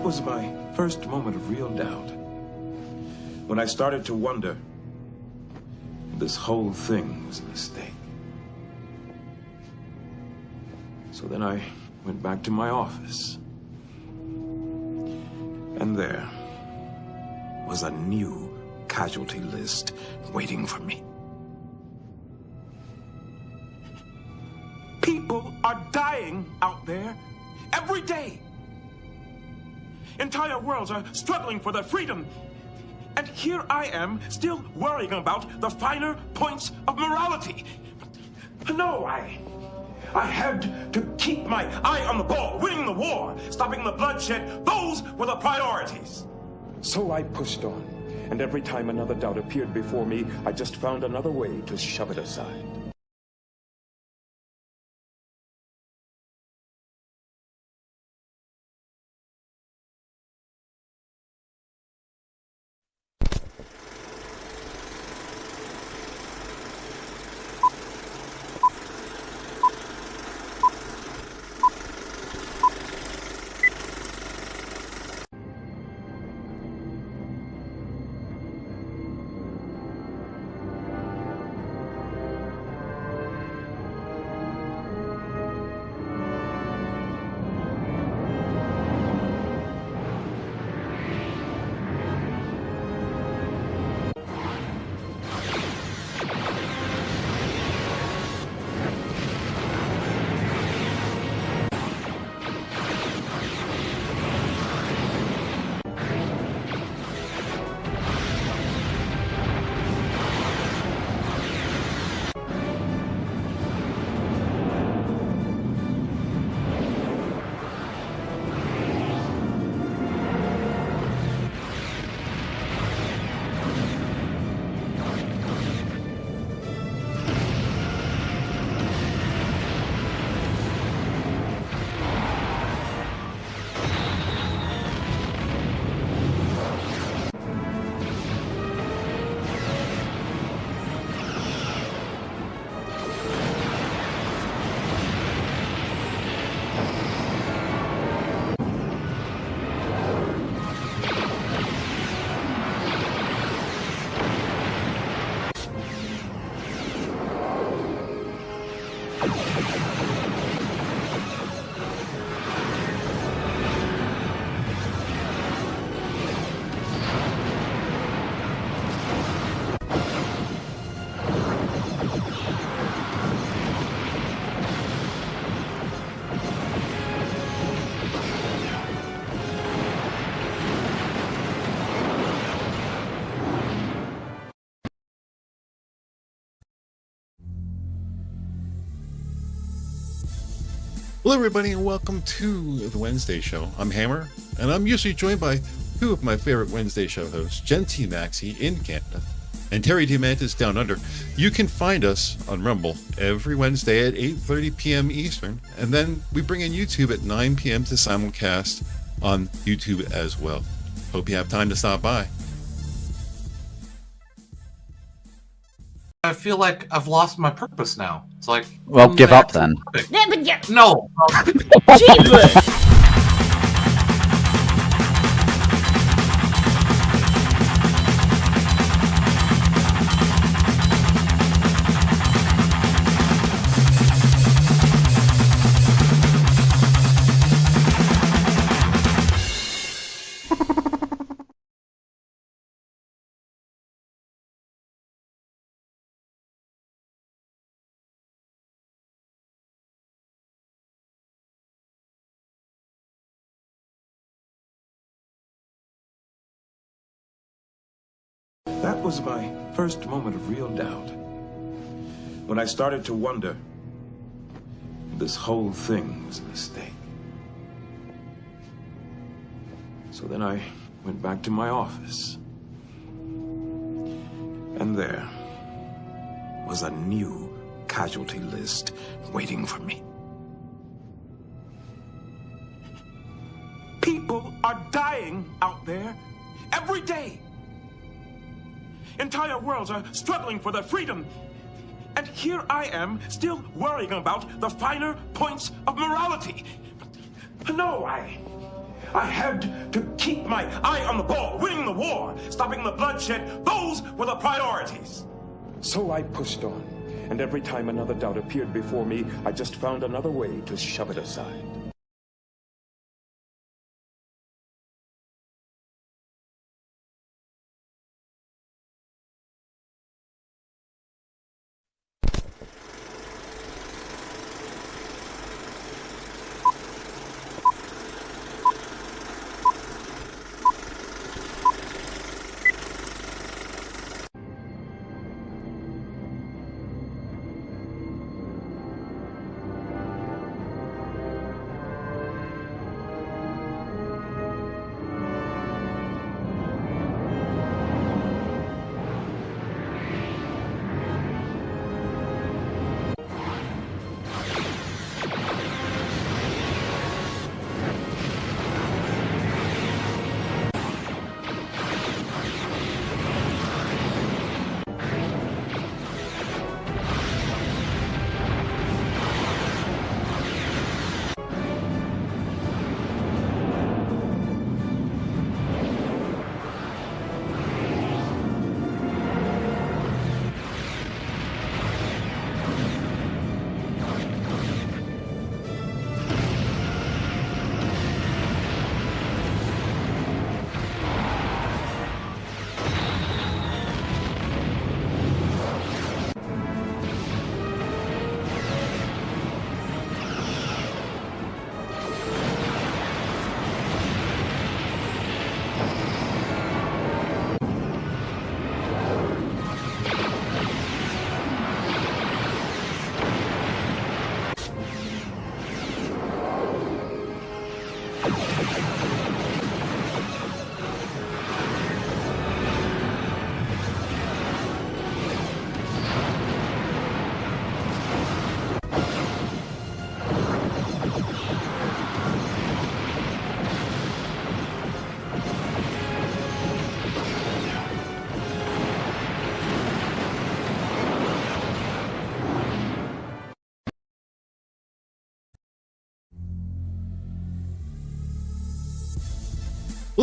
was my first moment of real doubt. When I started to wonder, this whole thing was a mistake. So then I went back to my office. And there was a new casualty list waiting for me. People are dying out there every day. Entire worlds are struggling for their freedom. And here I am, still worrying about the finer points of morality. No, I had to keep my eye on the ball, winning the war, stopping the bloodshed. Those were the priorities. So I pushed on, and every time another doubt appeared before me, I just found another way to shove it aside. Hello everybody and welcome to the Wednesday show. I'm Hammer and I'm usually joined by two of my favorite Wednesday show hosts, Jen T. Maxey in Canada and Terry D. Mantis down under. You can find us on Rumble every Wednesday at 8:30 p.m. Eastern, and then we bring in YouTube at 9 p.m. to simulcast on YouTube as well. Hope you have time to stop by. I feel like I've lost my purpose now. It's like, well, give up then. No. Jesus. That was my first moment of real doubt. When I started to wonder, this whole thing was a mistake. So then I went back to my office. And there was a new casualty list waiting for me. People are dying out there every day. Entire worlds are struggling for their freedom. And here I am, still worrying about the finer points of morality. No, I I had to keep my eye on the ball, winning the war, stopping the bloodshed. Those were the priorities. So I pushed on, and every time another doubt appeared before me, I just found another way to shove it aside.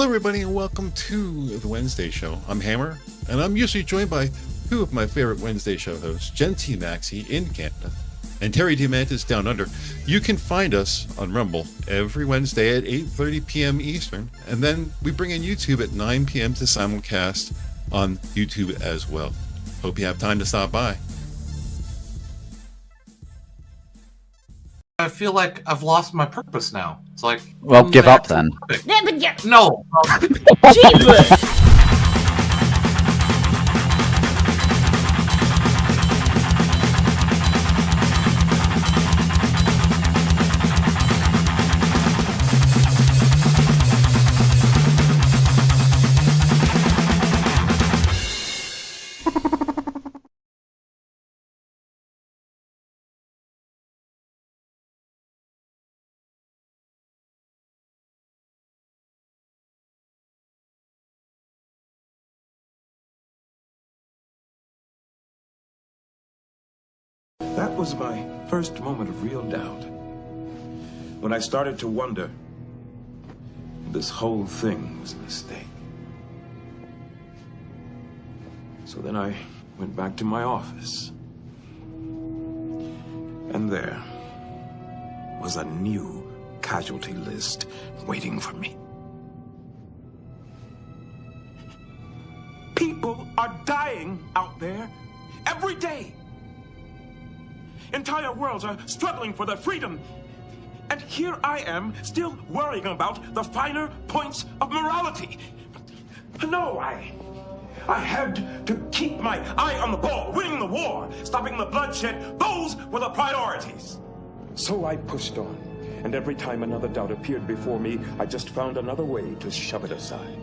Hello, everybody, and welcome to the Wednesday show. I'm Hammer, and I'm usually joined by two of my favorite Wednesday show hosts, Genty Maxie in Canada and Terry Diamantis down under. You can find us on Rumble every Wednesday at 8:30 p.m. Eastern, and then we bring in YouTube at 9 p.m. to simulcast on YouTube as well. Hope you have time to stop by. I feel like I've lost my purpose now. It's like, Well, give up then. No. Jesus! That was my first moment of real doubt. When I started to wonder, this whole thing was a mistake. So then I went back to my office. And there was a new casualty list waiting for me. People are dying out there every day. Entire worlds are struggling for their freedom. And here I am, still worrying about the finer points of morality. No, I had to keep my eye on the ball, winning the war, stopping the bloodshed. Those were the priorities. So I pushed on, and every time another doubt appeared before me, I just found another way to shove it aside.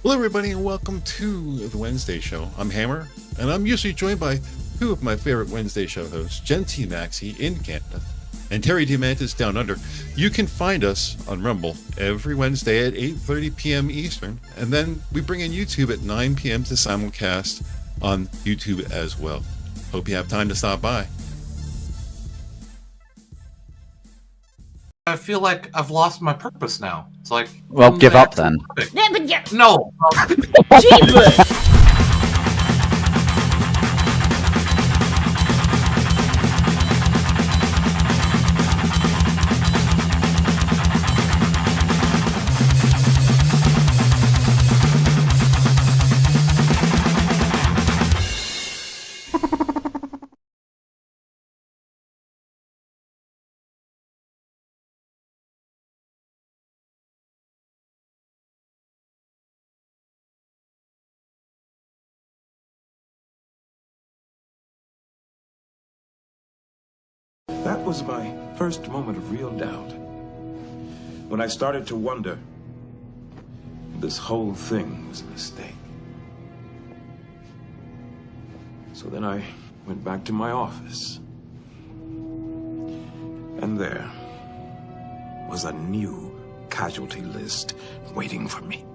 Hello, everybody, and welcome to the Wednesday show. I'm Hammer, and I'm usually joined by two of my favorite Wednesday show hosts, Jen T. Maxey in Canada and Terry Diamantis down under. You can find us on Rumble every Wednesday at 8:30 p.m. Eastern, and then we bring in YouTube at 9 p.m. to simulcast on YouTube as well. Hope you have time to stop by. I feel like I've lost my purpose now. It's like, Well, give up then. No. That was my first moment of real doubt. When I started to wonder, this whole thing was a mistake. So then I went back to my office. And there was a new casualty list waiting for me.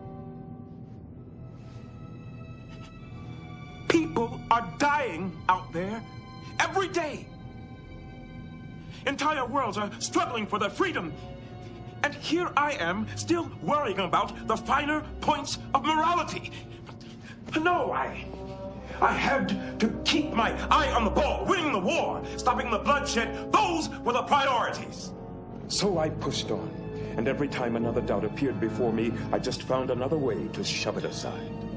People are dying out there every day. Entire worlds are struggling for their freedom. And here I am, still worrying about the finer points of morality. No, I had to keep my eye on the ball, winning the war, stopping the bloodshed. Those were the priorities. So I pushed on, and every time another doubt appeared before me, I just found another way to shove it aside.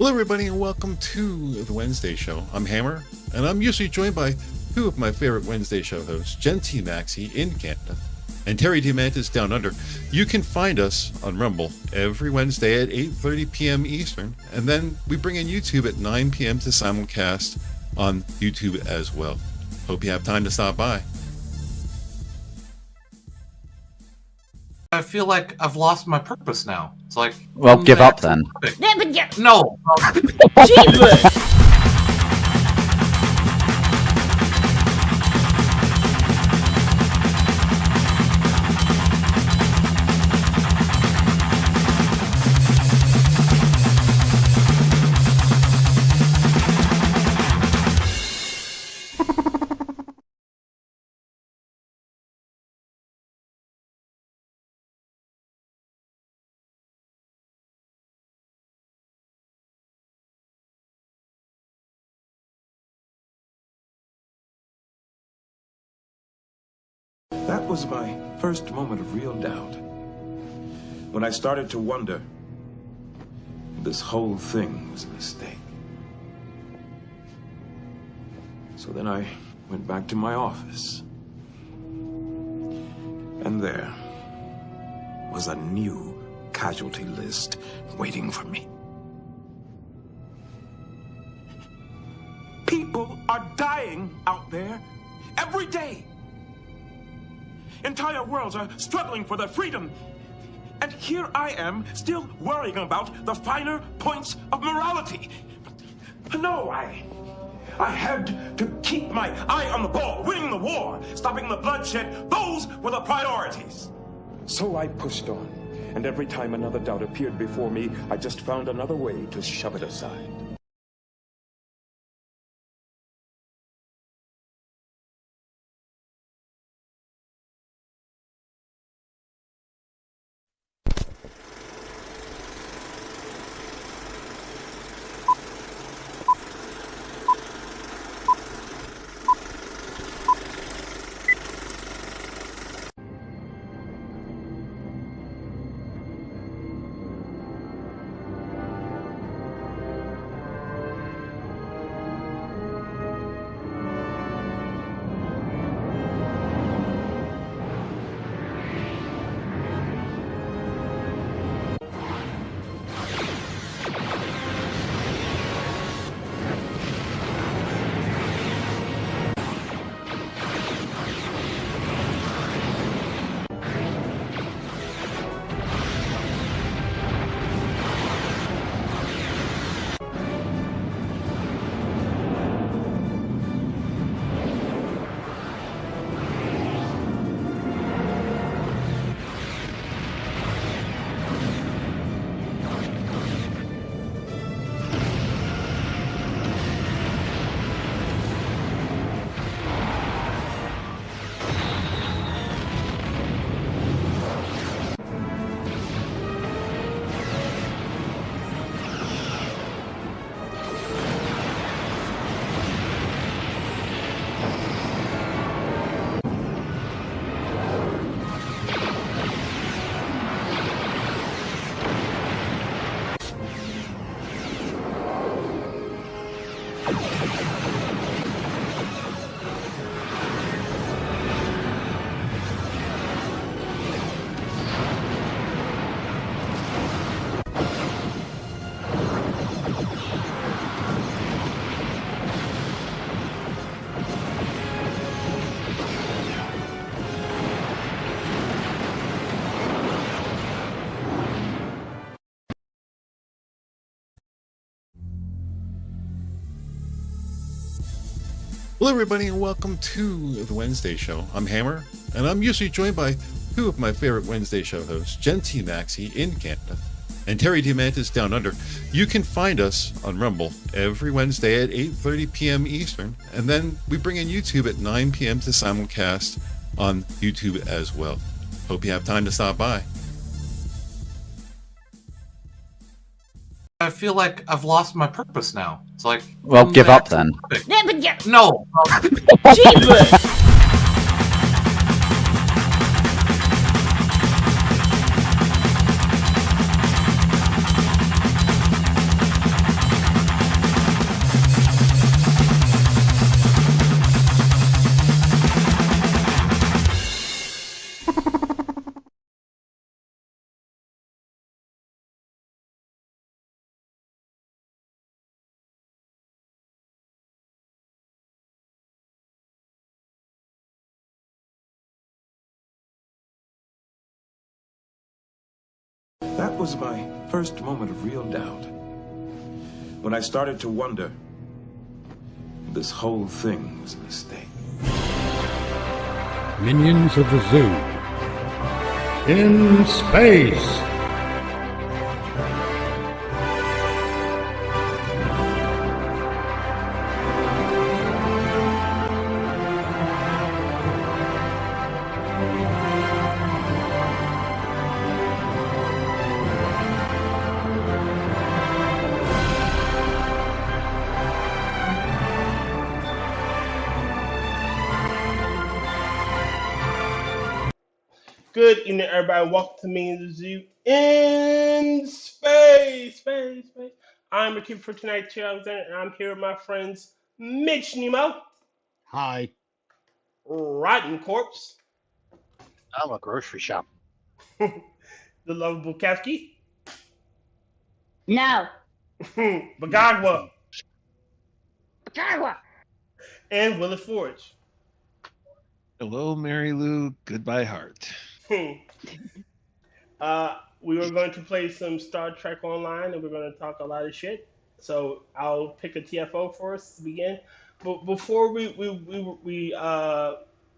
Hello, everybody, and welcome to the Wednesday show. I'm Hammer, and I'm usually joined by two of my favorite Wednesday show hosts, Jen T. Maxey in Canada and Terry Diamantis down under. You can find us on Rumble every Wednesday at 8:30 p.m. Eastern, and then we bring in YouTube at 9 p.m. to simulcast on YouTube as well. Hope you have time to stop by. I feel like I've lost my purpose now. It's like, Well, give up then. No. was my first moment of real doubt. When I started to wonder if this whole thing was a mistake. So then I went back to my office. And there was a new casualty list waiting for me. People are dying out there every day. Entire worlds are struggling for their freedom. And here I am, still worrying about the finer points of morality. No, I had to keep my eye on the ball, winning the war, stopping the bloodshed. Those were the priorities. So I pushed on, and every time another doubt appeared before me, I just found another way to shove it aside. Hello, everybody, and welcome to the Wednesday show. I'm Hammer, and I'm usually joined by two of my favorite Wednesday show hosts, Jen T. Maxey in Canada and Terry Diamantis down under. You can find us on Rumble every Wednesday at 8:30 p.m. Eastern, and then we bring in YouTube at 9 p.m. to simulcast on YouTube as well. Hope you have time to stop by. I feel like I've lost my purpose now. It's like, Well, give up then. Yeah, but yeah. No. Jesus! That was my first moment of real doubt. When I started to wonder if this whole thing was a mistake. Minions of the Zoo. In space! Good evening, everybody. Welcome to Me and the Zoo in space. I'm the keeper for tonight, Tyr Alexander, and I'm here with my friends Mitch Nemo, Hi. Rotten Corpse, I'm a grocery shop. the lovable Kefki, No. Bagagwa, Jaguar. and Willie Forge. Hello, Mary Lou. Goodbye, heart. We were going to play some Star Trek Online, and we're going to talk a lot of shit. So I'll pick a TFO for us to begin. But before we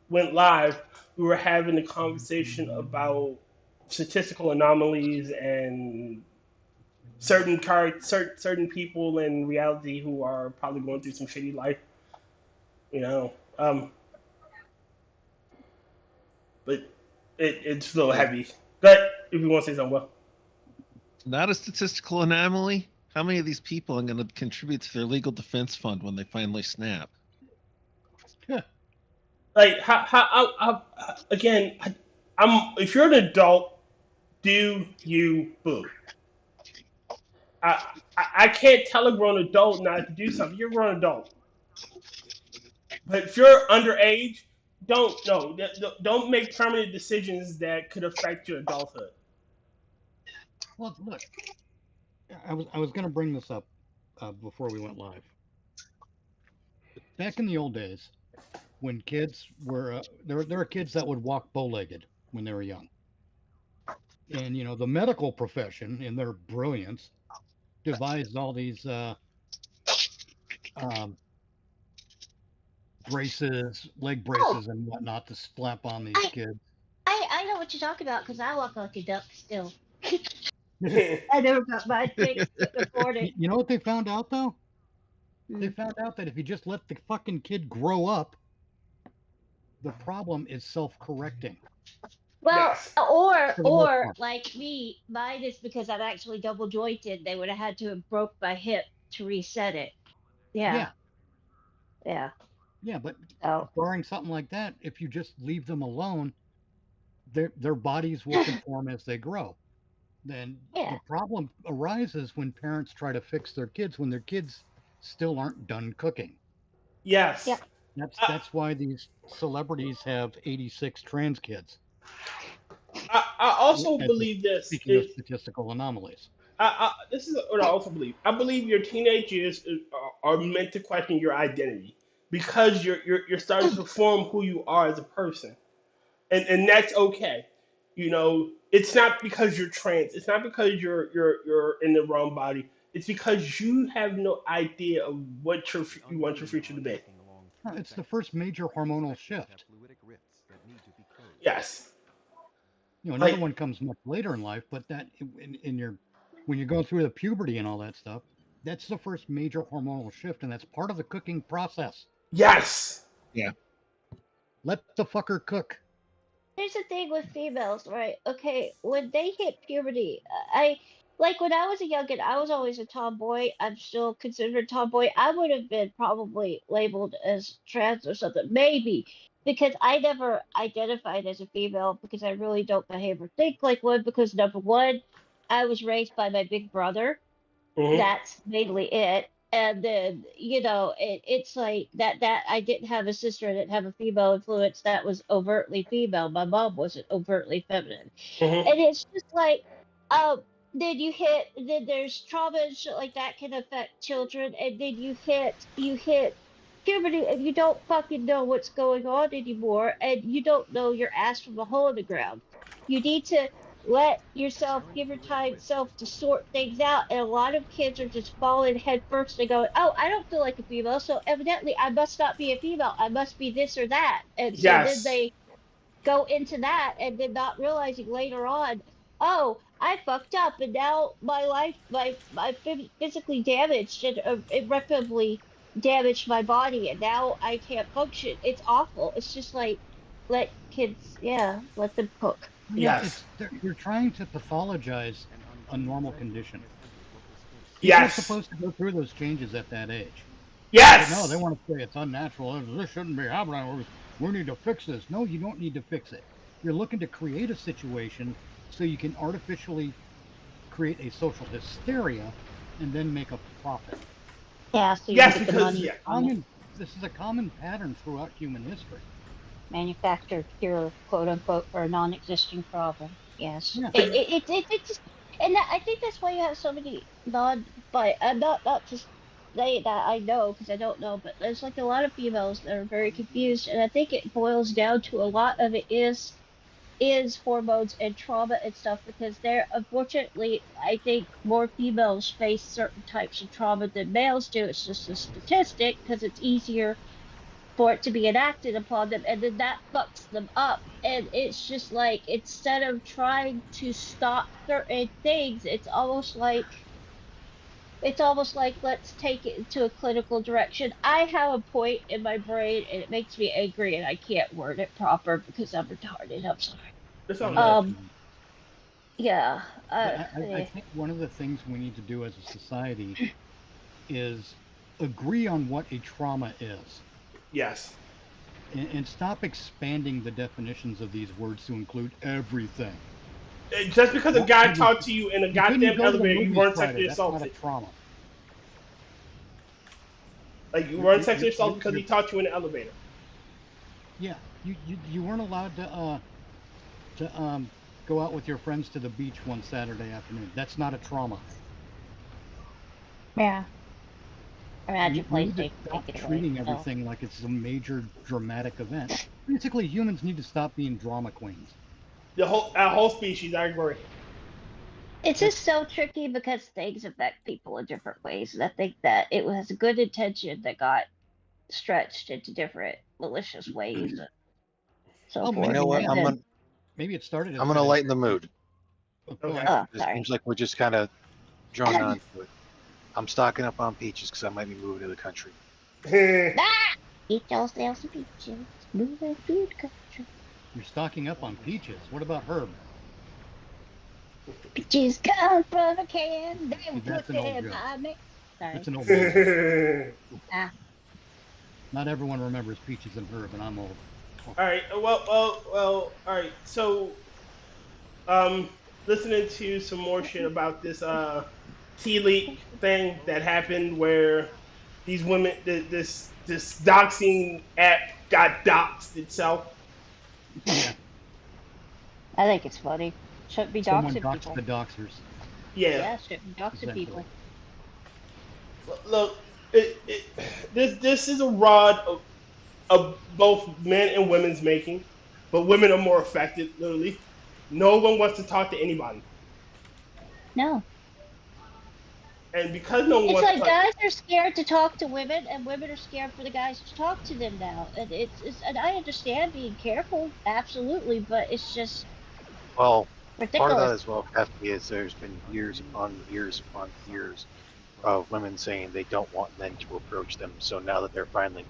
went live, we were having a conversation about statistical anomalies and certain people in reality who are probably going through some shitty life. You know, but it's a little heavy. But if you want to say something, well. Not a statistical anomaly. How many of these people are going to contribute to their legal defense fund when they finally snap? Like how again? If you're an adult, do you boo? I can't tell a grown adult not to do something. You're a grown adult, but if you're underage, don't make permanent decisions that could affect your adulthood. Well, look, I was going to bring this up before we went live. Back in the old days, when kids were there were kids that would walk bow-legged when they were young, and you know the medical profession, in their brilliance, devised all these braces, leg braces, and whatnot to slap on these kids. I know what you're talking about because I walk like a duck still. I never got my fixed to afford it. You know what they found out though? They found out that if you just let the fucking kid grow up, the problem is self-correcting. Well, Yes. or For the most part. like me, mine is because I'm actually double jointed. They would have had to have broke my hip to reset it. Yeah. Yeah, but Oh. barring something like that, if you just leave them alone, their bodies will conform as they grow. Then the problem arises when parents try to fix their kids when their kids still aren't done cooking. Yes. Yeah. That's why these celebrities have 86 trans kids. I also believe this. Speaking of statistical anomalies. This is what I also believe. I believe your teenage years are meant to question your identity because you're starting to form who you are as a person, and that's okay. You know, it's not because you're trans. It's not because you're in the wrong body. It's because you have no idea of what you want your future to be. It's the first major hormonal shift. Yes. You know, another one comes much later in life, but that when you're going through the puberty and all that stuff, that's the first major hormonal shift, and that's part of the cooking process. Yes. Yeah. Let the fucker cook. Here's the thing with females, right? Okay, when they hit puberty, like when I was a youngin', I was always a tomboy. I'm still considered a tomboy. I would have been probably labeled as trans or something, maybe, because I never identified as a female because I really don't behave or think like one. Because number one, I was raised by my big brother. Mhm. That's mainly it. And then, you know, it's like that I didn't have a sister, I didn't have a female influence that was overtly female. My mom wasn't overtly feminine. Mhm. And it's just like, then there's trauma and shit like that can affect children, and then you hit puberty and you don't fucking know what's going on anymore, and you don't know your ass from a hole in the ground. You need to let yourself give your time self to sort things out, and a lot of kids are just falling head first and going, oh, I don't feel like a female, so evidently I must not be a female, I must be this or that. And so then they go into that, and then not realizing later on, oh, I fucked up, and now my life, my physically damaged and irreparably damaged my body, and now I can't function. It's awful. It's just like, let kids, let them cook. Yeah, Yes. you're trying to pathologize a normal condition. People Yes. are supposed to go through those changes at that age. Yes. But no, they want to say it's unnatural. This shouldn't be happening. We need to fix this. No, you don't need to fix it. You're looking to create a situation so you can artificially create a social hysteria and then make a profit. Yeah, so you Yes, get the because money yeah, on it. This is a common pattern throughout human history. Manufactured cure, quote unquote, for a non-existing problem. Yes. Yeah. It just, and I think that's why you have so many but not to say that I know, because I don't know, but there's like a lot of females that are very confused, and I think it boils down to a lot of it is hormones and trauma and stuff, because there, unfortunately, I think more females face certain types of trauma than males do. It's just a statistic, because it's easier for it to be enacted upon them, and then that fucks them up. And it's just like, instead of trying to stop certain things, it's almost like let's take it into a clinical direction. I have a point in my brain and it makes me angry and I can't word it proper because I'm retarded. I'm sorry. it's all Yeah. good. Yeah. I think one of the things we need to do as a society is agree on what a trauma is. Yes. And stop expanding the definitions of these words to include everything. Just because a guy Couldn't- talked to you in a you couldn't goddamn go to the elevator, you movies weren't Friday. sexually That's not assaulted. a trauma. Like you weren't sexually you're- assaulted because he you're- talked to you in the elevator. Yeah, you weren't allowed to go out with your friends to the beach one Saturday afternoon. That's not a trauma. Yeah. Or add We your need to PlayStation. stop take it away. treating No. everything like it's a major dramatic event. Basically, humans need to stop being drama queens. Our whole species, I agree. It's just so tricky because things affect people in different ways. And I think that it was a good intention that got stretched into different malicious ways. And so Oh, forth. You know what? And then- Maybe it started as I'm gonna good lighten the mood. Okay. Oh, It sorry. seems like we're just kind of drawn on to it. I'm stocking up on peaches because I might be moving to the country. Ah! Eat yourself some peaches. Moving through the country. You're stocking up on peaches. What about herb? Peaches come from a can. They See, that's put an old them joke. on me. Sorry. That's an old man. Ah. Not everyone remembers peaches and herb, and I'm old. All right. Well. All right. So, listening to some more shit about this tea leak thing that happened where these women, this doxing app got doxed itself. Yeah. I think it's funny. Shouldn't be Someone doxing doxed people. the doxers. Yeah, shouldn't be doxing Exactly. people. Look, this is a rod of both men and women's making, but women are more affected. Literally, no one wants to talk to anybody, No. and because no one It's wants like to talk, guys are scared to talk to women, and women are scared for the guys to talk to them now. And and I understand being careful, absolutely, but it's just Well, ridiculous. part of that as well, Kefki, is there's been years upon years upon years of women saying they don't want men to approach them. So now that they're finally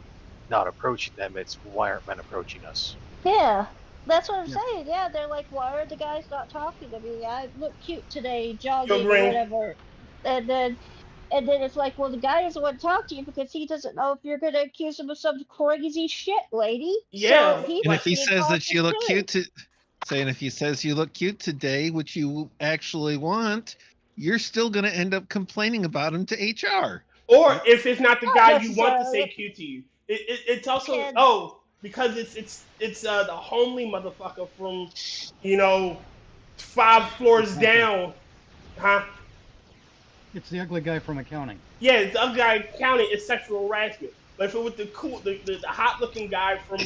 not approaching them, it's why aren't men approaching us? Yeah, that's what I'm Yeah. saying. Yeah, they're like, why are the guys not talking to me? I look cute today, Your jogging or brain. whatever. And then it's like, well, the guy doesn't want to talk to you because he doesn't know if you're gonna accuse him of some crazy shit, lady. Yeah, So he's And if he being says that cautious you look too. cute saying if he says you look cute today, which you actually want, you're still going to end up complaining about him to HR. or if it's not the Not guy you want to say necessarily. cute to you, it's also And because it's the homely motherfucker from 5 floors down, huh? It's the ugly guy from accounting. Yeah, the other guy counting is sexual harassment. But if it was the hot looking guy from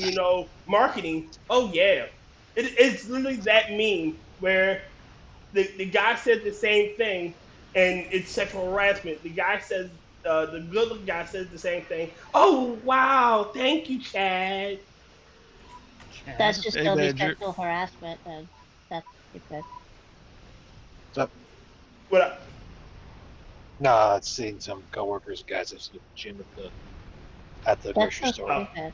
marketing, oh yeah, it's literally that meme where the guy says the same thing and it's sexual harassment. The guy says the good looking guy says the same thing. Oh wow, thank you, Chad. Chad. that's just Hey, still be Badger. sexual harassment, and that's stupid. So, What up? nah, it's seeing some coworkers, guys at the gym at the That's grocery so store. stupid.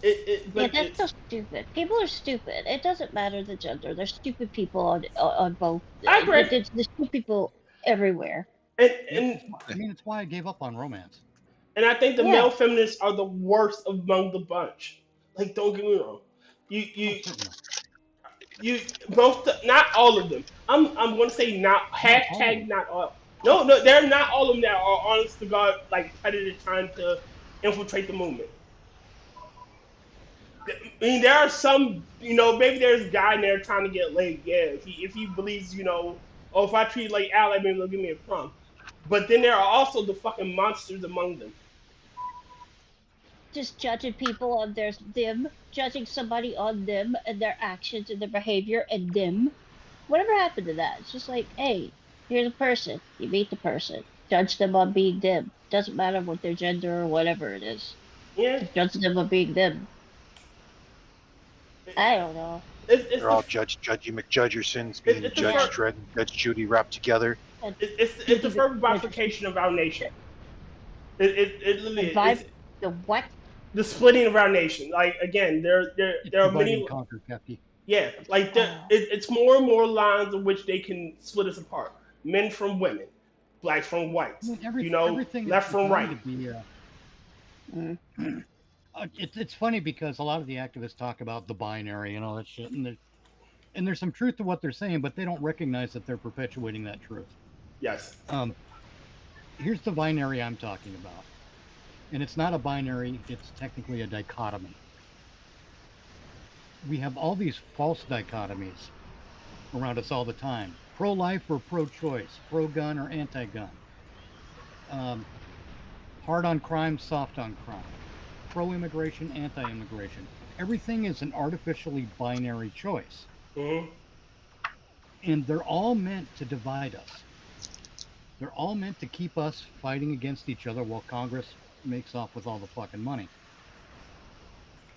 Yeah, Yeah, that's so stupid. People are stupid. It doesn't matter the gender. There's stupid people on both. I agree. There's stupid people everywhere. and It's why I gave up on romance. And I think the Yeah. male feminists are the worst among the bunch. Like, don't get me wrong. you most not all of them. I'm gonna say not hashtag not all. No, they're not all of them that are honest to God like predators trying to infiltrate the movement. I mean, there are some, maybe there's a guy in there trying to get laid. Yeah, if he believes, oh, if I treat like Al, maybe they'll give me a crumb. But then there are also the fucking monsters among them. Just judging people on them, judging somebody on them and their actions and their behavior and them. Whatever happened to that? It's just like, hey, here's a person. You meet the person. Judge them on being them. Doesn't matter what their gender or whatever it is. Yeah. Just judge them on being them. I don't know. They're all Judge Judgy McJudgersons being Judge Dredd and Judge Judy wrapped together. It's the further bifurcation of our nation. It literally is. The what? The splitting of our nation. Like, again, there are many. Conquer, Kefki. Yeah, like it's more and more lines in which they can split us apart. Men from women, blacks from whites. Everything left from right. It's funny because a lot of the activists talk about the binary and all that shit, and there's some truth to what they're saying, but they don't recognize that they're perpetuating that truth. Yes. Here's the binary I'm talking about, and it's not a binary; it's technically a dichotomy. We have all these false dichotomies around us all the time: pro-life or pro-choice, pro-gun or anti-gun, hard on crime, soft on crime, pro-immigration, anti-immigration. Everything is an artificially binary choice. Mm-hmm. And they're all meant to divide us. They're all meant to keep us fighting against each other while Congress makes off with all the fucking money.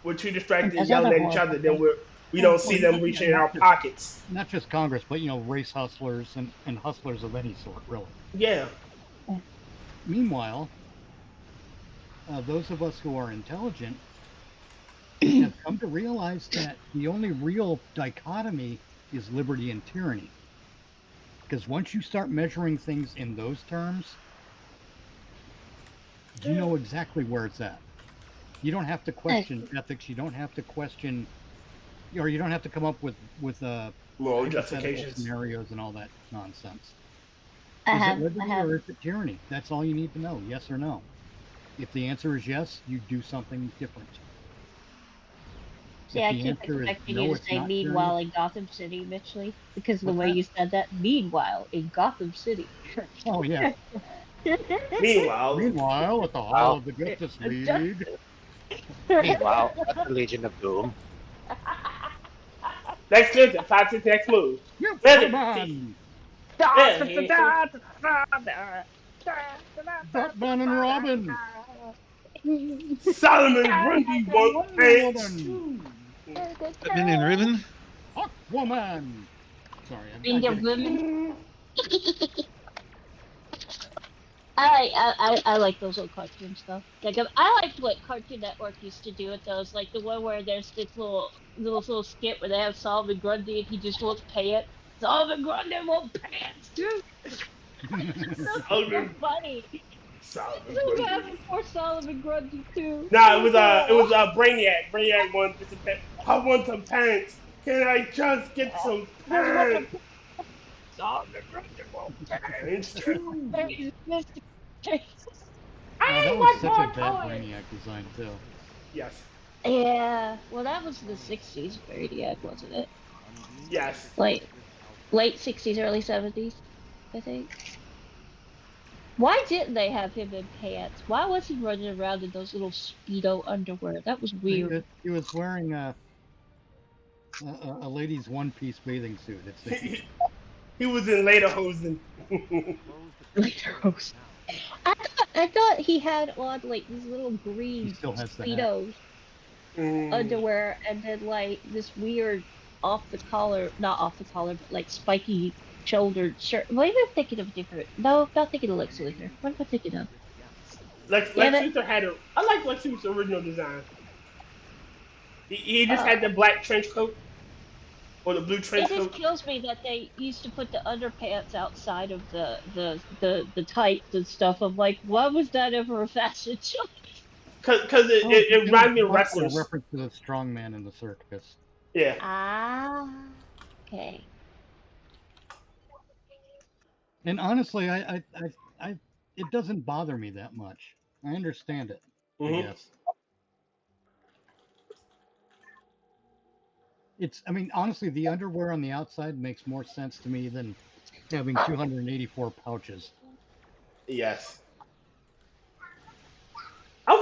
We're too distracted yelling at each other, then we don't see them reaching in our pockets. Not just Congress, but race hustlers and hustlers of any sort, really. Yeah. Meanwhile, those of us who are intelligent have come to realize that the only real dichotomy is liberty and tyranny. Because once you start measuring things in those terms, you know exactly where it's at. You don't have to question ethics. You don't have to question, or you don't have to come up with moral justifications, scenarios, and all that nonsense. Is it liberty or is it tyranny? That's all you need to know. Yes or no. If the answer is yes, you do something different. See, I keep expecting you to say meanwhile in Gotham City, Mitchley, because of the way you said that. Meanwhile in Gotham City. Oh, yeah. Meanwhile at the Hall of the Justice League. Meanwhile at the Legion of Doom. Next listen, 5 next move. Batman and Robin. Solomon Grundy won't pants. Batman and Ribbon. Aquaman. Sorry, I'm women. I like those old cartoons though. Like I liked what Cartoon Network used to do with those, like the one where there's this little skit where they have Solomon Grundy and he just wants pants. Solomon Grundy wants pants, dude. So funny. Solomon Grundy. Poor Solomon Grundy too. Nah, it was Brainiac. Brainiac wanted some pants. I want some pants. Can I just get some pants? Solomon Grundy wants pants. It's true. That was such a bad Brainiac design too. Yes. Yeah. Well, that was the '60s Brainiac, wasn't it? Yes. Late '60s, early '70s, I think. Why didn't they have him in pants? Why was he running around in those little Speedo underwear? That was weird. He was wearing a lady's one-piece bathing suit. He was in lederhosen. Lederhosen. I thought he had on like these little green Speedos underwear, and then like this weird not off the collar, but like spiky shouldered shirt. Maybe I'm thinking of different. No, I'm not thinking of Lex Luthor. What am I thinking of? Lex Luthor I like Lex Luthor's original design. He just had the black trench coat. Or the blue trench coat. It just kills me that they used to put the underpants outside of the tights and stuff. I'm like, why was that ever a fashion choice? Because it reminded me of wrestlers. A reference to the strong man in the circus. Yeah. Ah. Okay. And honestly, it doesn't bother me that much. I understand it. I guess. I mean, honestly, the underwear on the outside makes more sense to me than having 284 pouches. Yes. I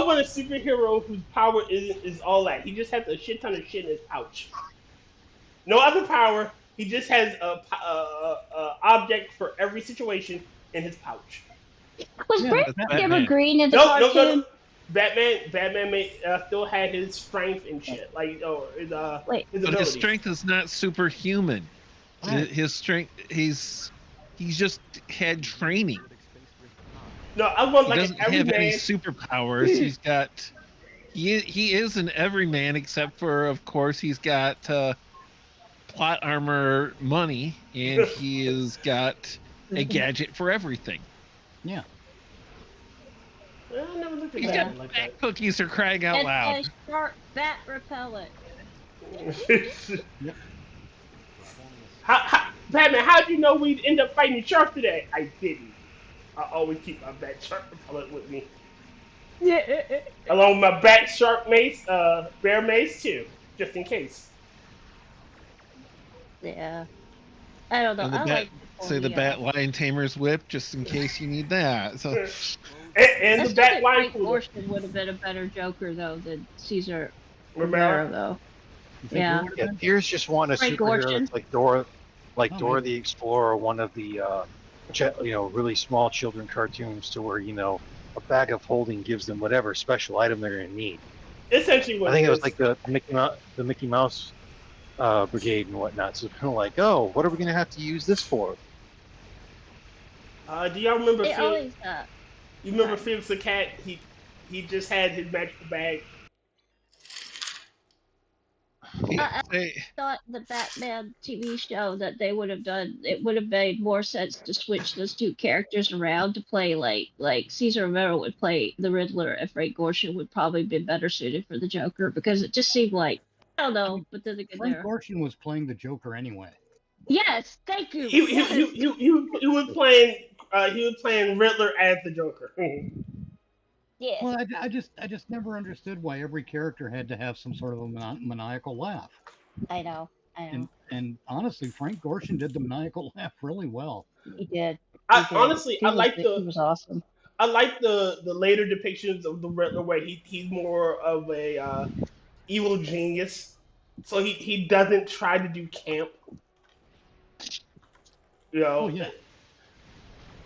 want a superhero whose power is all that. He just has a shit ton of shit in his pouch. No other power. He just has a object for every situation in his pouch. Was Yeah, Brent that's ever Batman. green in the No, no, no, cartoon? no. Batman still had his strength and shit, like his Wait. his But his abilities. strength is not superhuman. Right. His strength, he's just had training. No, I want He like doesn't an every have any man. superpowers. He's got he is an everyman, except for, of course, he's got plot armor money, and he has got a gadget for everything. Yeah. I never looked at He's Batman got like bat cookies for crying out loud. And a sharp bat repellent. that. Batman, how'd you know we'd end up fighting sharks today? I didn't. I always keep my bat shark repellent with me. Yeah. Along with my bat shark mace, bear mace too, just in case. Yeah. I don't know. And the I bat, like say the bat lion tamer's whip, just in case you need that. So And I the still bat think wine Frank cooler. Gorshin would have been a better Joker though than Caesar Romero. Romero though. You think Yeah. it would've Yeah, been? Fears just want a Frank superhero Gorshin. that's like Dora, Oh, Dora maybe. the Explorer, one of the really small children cartoons, to where a bag of holding gives them whatever special item they're gonna need. Essentially, what I think it was is. like the Mickey Mouse brigade and whatnot. So it's kind of like, oh, what are we gonna have to use this for? Do y'all remember? It always You remember Felix the Cat? He just had his magical bag. I Hey, thought the Batman TV show that they would have done, it would have made more sense to switch those two characters around to play like Caesar Romero would play the Riddler and Frank Gorshin would probably be better suited for the Joker because it just seemed like, I don't know, but then again Frank there. Gorshin was playing the Joker anyway. Yes, thank you. He Yes. was playing Riddler as the Joker. Yes. Well, I just never understood why every character had to have some sort of a maniacal laugh. I know. And honestly, Frank Gorshin did the maniacal laugh really well. He did. Honestly, I like he was awesome. I like the later depictions of the Riddler where he's more of a evil genius, so he doesn't try to do camp. You know. Oh yeah.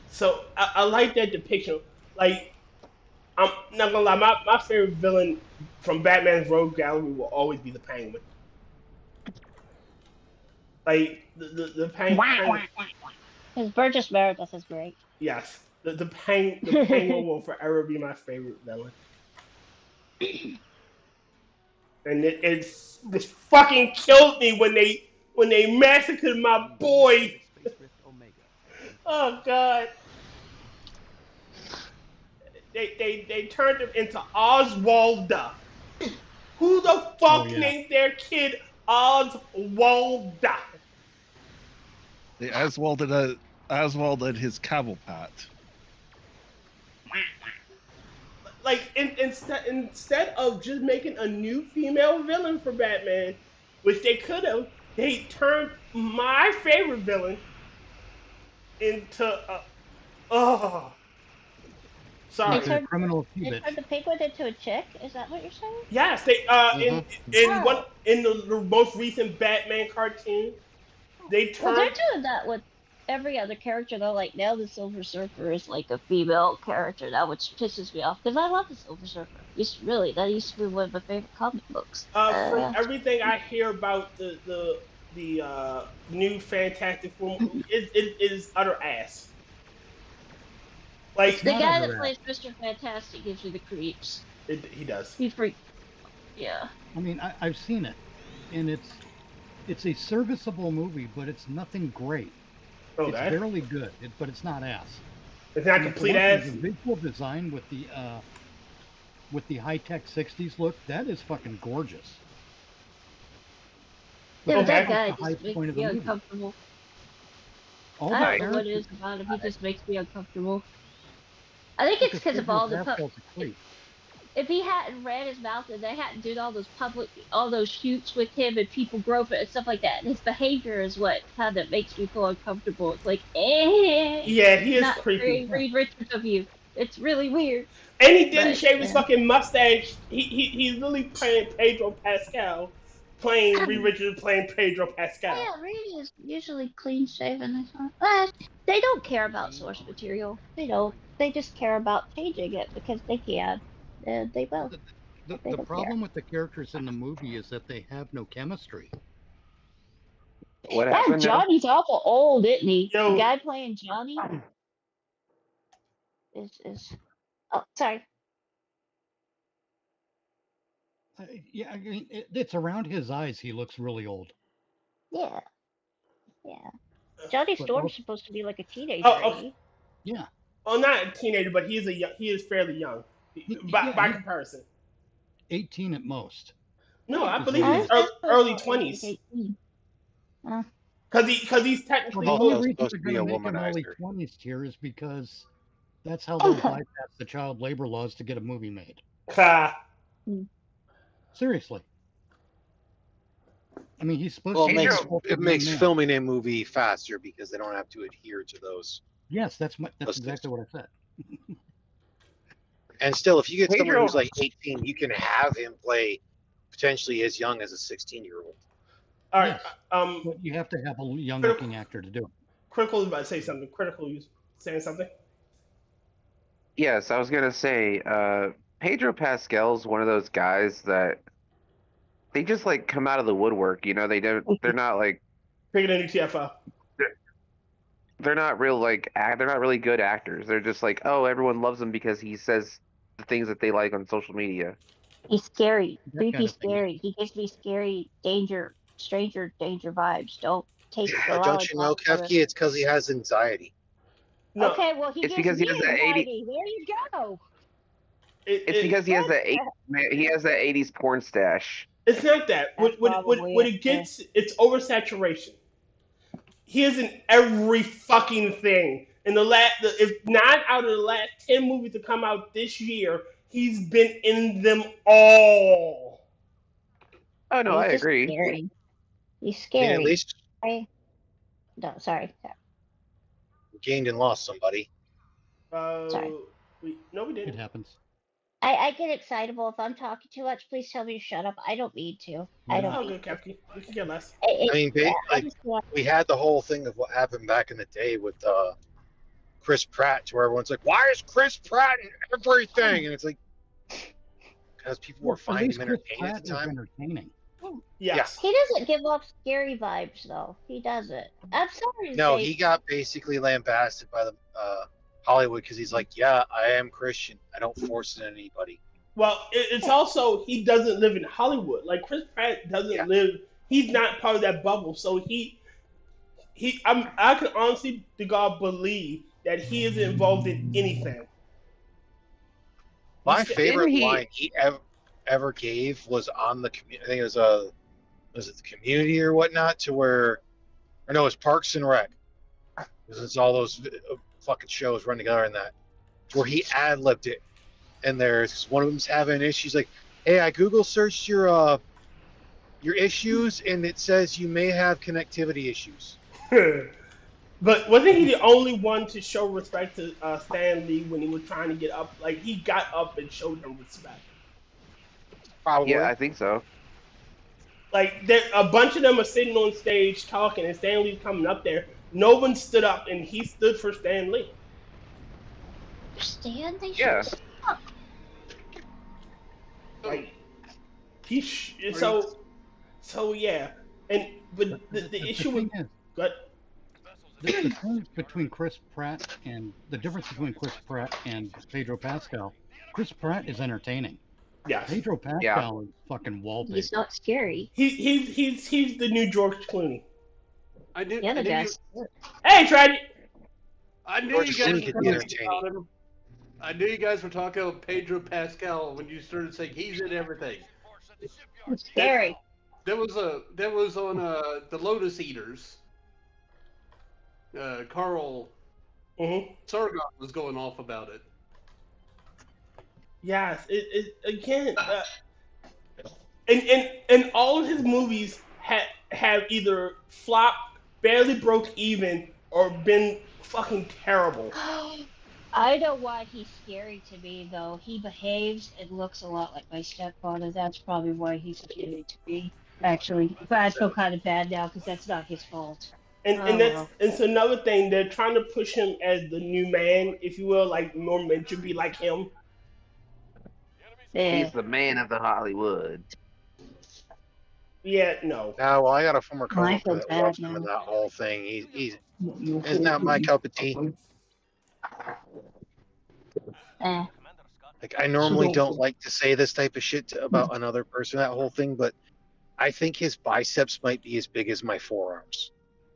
So I like that depiction. Like, I'm not gonna lie, my favorite villain from Batman's Rogue Gallery will always be the Penguin. Like the Penguin. His Burgess Meredith is great. Yes, the Penguin will forever be my favorite villain. And it's this fucking killed me when they massacred my boy. Oh god. They turned him into Oswalda. Who the fuck named their kid Oswalda? the Oswald at his Cobblepot. Like instead of just making a new female villain for Batman, which they could have, they turned my favorite villain into sorry. It's a criminal They bitch. turned the Penguin into a chick? Is that what you're saying? Yes, they in the most recent Batman cartoon, they Well, turned. they're doing that with every other character though. Like now, the Silver Surfer is like a female character now, which pisses me off because I love the Silver Surfer. That used to be one of my favorite comic books. From everything I hear about the new Fantastic Four movie, it is utter ass. Like the guy that plays Mr. Fantastic gives me the creeps. He does. He freak. Yeah. I mean, I've seen it, and it's a serviceable movie, but it's nothing great. Oh, it's barely good, but it's not ass. It's not complete ass. The visual design with the high-tech '60s look, that is fucking gorgeous. That Okay. guy That's the just high makes point of me the movie. uncomfortable. All I the don't know what it is characters. about him. He just makes me uncomfortable. I think it's Because because of Pedro all the Pascal's a creep. if he hadn't ran his mouth and they hadn't done all those shoots with him and people groping and stuff like that, and his behavior is what kind of makes me feel uncomfortable. It's like, Yeah, he is not creepy. very Reed Richards of you. It's really weird. And he didn't But shave his yeah. fucking mustache. He's literally playing Pedro Pascal, playing Reed Richards playing Pedro Pascal. Yeah, Reed is usually clean shaven. But they don't care about source material. They don't. They just care about changing it because they can. And they will. The They don't problem with the characters in the movie is that they have no chemistry. What care. happened now? Johnny's awful old, isn't he? Yo. The guy playing Johnny is. Oh, sorry. Yeah, I mean, it's around his eyes. He looks really old. Yeah. Yeah. Johnny But Storm's also- supposed to be like a teenager, Oh, ain't he? Yeah. Well, not a teenager, but he is fairly young by comparison. 18 at most. No, I Is believe what he's he is. early 20s. 18. Because he's technically Well, the Also only reason supposed they're to be going a to make him early womanizer. 20s here is because that's how they'll bypass the child labor laws to get a movie made. Seriously. I mean, he's supposed Well, to it be makes a full-grown it makes man. filming a movie faster because they don't have to adhere to those. Yes, that's Those exactly what I said. And still, if you get someone Pedro- who's like 18, you can have him play potentially as young as a 16-year-old. All right. Yes. But you have to have a young-looking actor to do it. Critical is about to say something. Critical, you saying something? Yes, I was gonna say, Pedro Pascal's one of those guys that they just like come out of the woodwork, you know, they're not like Bigger than UTFO. they're not they're not really good actors. They're just like, oh, everyone loves him because he says the things that they like on social media. He's scary. That Creepy kind of thing. scary. He gives me scary stranger danger vibes. Don't take the But don't you know, Kefki? It's because he has anxiety. No, Okay, well he It's gives because he me has that 80 anxiety. There you go. It's because he has that 80s porn stash. It's not that. That's When probably it it, gets, it's oversaturation. He is in every fucking thing. In if 9 out of the last 10 movies to come out this year, he's been in them all. Oh no, He's I just agree. Scary. He's I scary. mean, at least No, sorry. gained and lost somebody. Sorry. We It didn't. happens. I get excitable if I'm talking too much. Please tell me to shut up. I don't need to. I Oh, don't. good, Kefki. We can get less. I mean, I just want- we had the whole thing of what happened back in the day with Chris Pratt, to where everyone's like, "Why is Chris Pratt in everything?" And it's like, because people were At finding least him Chris entertaining at Pratt the is time. entertaining. Yes. He doesn't give off scary vibes though. He doesn't. I'm sorry to No, say. he got basically lambasted by the Hollywood because he's like, "Yeah, I am Christian. I don't force it on anybody." Well, it's also he doesn't live in Hollywood. Like Chris Pratt doesn't live. He's not part of that bubble. So I can honestly to God believe that he isn't involved in anything. My Didn't favorite he- line he ever gave was on the community. I think it was it the Community or whatnot, to where, or no, it was Parks and Rec, because it's all those fucking shows run together in that, where he ad-libbed it, and there's one of them's having an issue. He's like, "Hey, I Google searched your issues, and it says you may have connectivity issues." But wasn't he the only one to show respect to Stan Lee when he was trying to get up? Like he got up and showed him respect. Probably. Yeah, I think so. Like a bunch of them are sitting on stage talking, and Stan Lee's coming up there. No one stood up, and he stood for Stan Lee. Stan, they Yeah. should. Like so yeah. And but the issue with thing is, but the thing between Chris Pratt and the difference between Chris Pratt and Pedro Pascal, Chris Pratt is entertaining. yeah, Pedro Pascal is fucking wallpaper. He's not scary. he's the new George Clooney. I knew. The other I knew guys. Hey, Tragedy. I knew George you guys Clooney could were be talking entertaining. about him. I knew you guys were talking about Pedro Pascal when you started saying he's in everything. He's scary. There was on the Lotus Eaters. Carl Sargon was going off about it. Yes, it again. And all of his movies have either flopped, barely broke even, or been fucking terrible. I know why he's scary to me, though. He behaves and looks a lot like my stepfather. That's probably why he's scary to me, actually. But I feel kind of bad now because that's not his fault. And it's another thing. They're trying to push him as the new man, if you will, like more men should be like him. Yeah. He's the man of the Hollywood. Yeah, no. Now, well, I got a former I feel coworker that bad loves him now. in that whole thing. He's not my cup of tea. Like, I normally don't like to say this type of shit about another person, that whole thing, but I think his biceps might be as big as my forearms.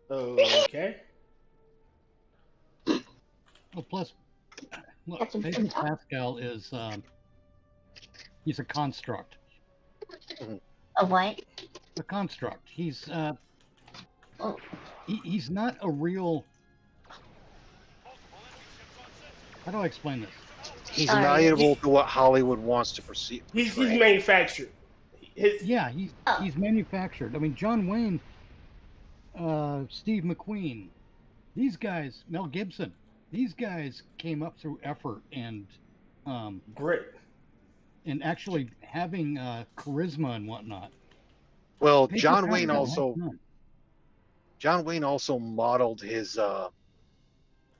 Okay. Well, plus, look, Pedro Pascal is he's a construct. A what? A construct. He's not a real. How do I explain this? He's malleable to what Hollywood wants to perceive. He's manufactured. He's manufactured. I mean, John Wayne, Steve McQueen, these guys, Mel Gibson, these guys came up through effort and grit, and actually having charisma and whatnot. Well, John Wayne also modeled his a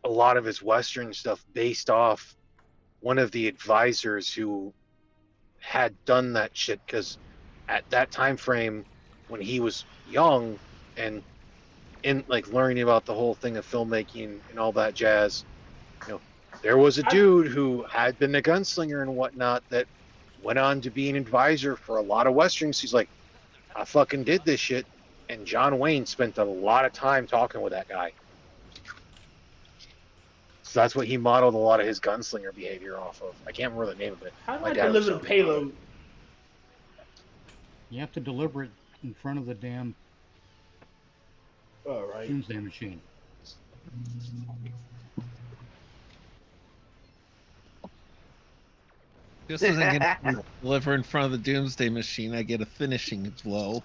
lot of his Western stuff based off one of the advisors who had done that shit, because at that time frame when he was young and in like learning about the whole thing of filmmaking and all that jazz, there was a dude who had been a gunslinger and whatnot that went on to be an advisor for a lot of Westerns. He's like, I fucking did this shit. And John Wayne spent a lot of time talking with that guy. So that's what he modeled a lot of his gunslinger behavior off of. I can't remember the name of it. How do I deliver the payload? You have to deliver it in front of the damn doomsday machine. Just as I get to deliver in front of the doomsday machine, I get a finishing blow.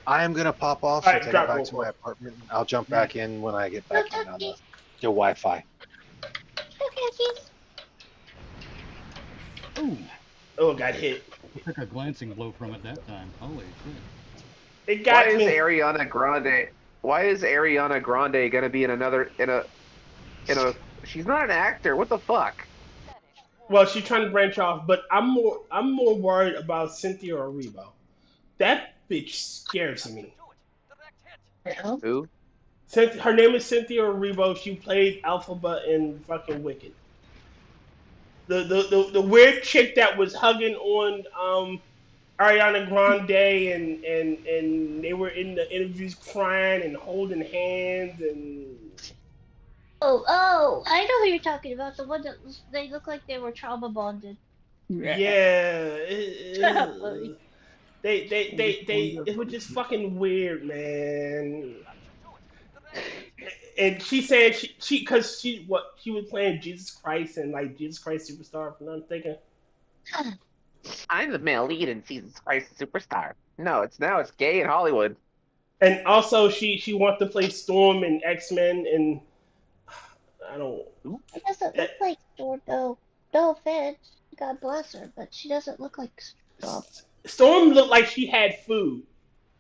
I am gonna pop off and take it back to my apartment. I'll jump back in when I get back in on the Wi-Fi. Ooh. Oh, got hit. I took a glancing blow from it that time. Holy shit. It got Why me. is Ariana Grande? Why is Ariana Grande gonna be in another in a? She's not an actor. What the fuck? Well, she's trying to branch off, but I'm more worried about Cynthia Erivo. That bitch scares me. Who? Her name is Cynthia Erivo. She played Alphaba in fucking Wicked. The weird chick that was hugging on Ariana Grande and they were in the interviews crying and holding hands and. Oh, I know who you're talking about. The one that they look like they were trauma bonded. Yeah. It was just fucking weird, man. And she said she was playing Jesus Christ and like Jesus Christ Superstar, if I'm not thinking. I'm the male lead in Jesus Christ Superstar. No, it's gay in Hollywood. And also she wants to play Storm in X-Men, and I don't. It doesn't look like Storm though. No offense, God bless her, but she doesn't look like Storm. Storm looked like she had food.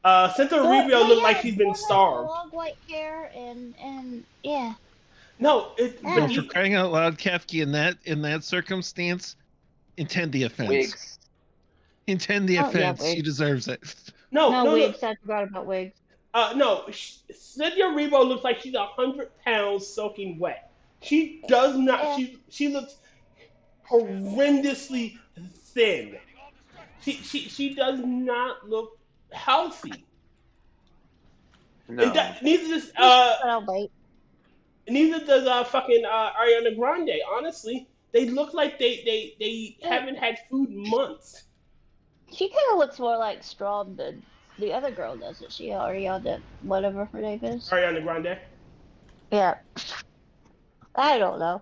Cynthia Erivo looked like she's been starved. Long white hair and yeah. No, But for crying out loud, Kefki, in that circumstance, intend the offense. Wigs. Intend the offense. She deserves it. No, wigs. I forgot about wigs. No, Cynthia Erivo looks like she's 100 pounds soaking wet. She does not. She looks horrendously thin. She does not look healthy. No. Neither does fucking Ariana Grande. Honestly, they look like they haven't had food in months. She kind of looks more like Strom than the other girl, doesn't she? Ariana, whatever her name is. Ariana Grande. Yeah. I don't know.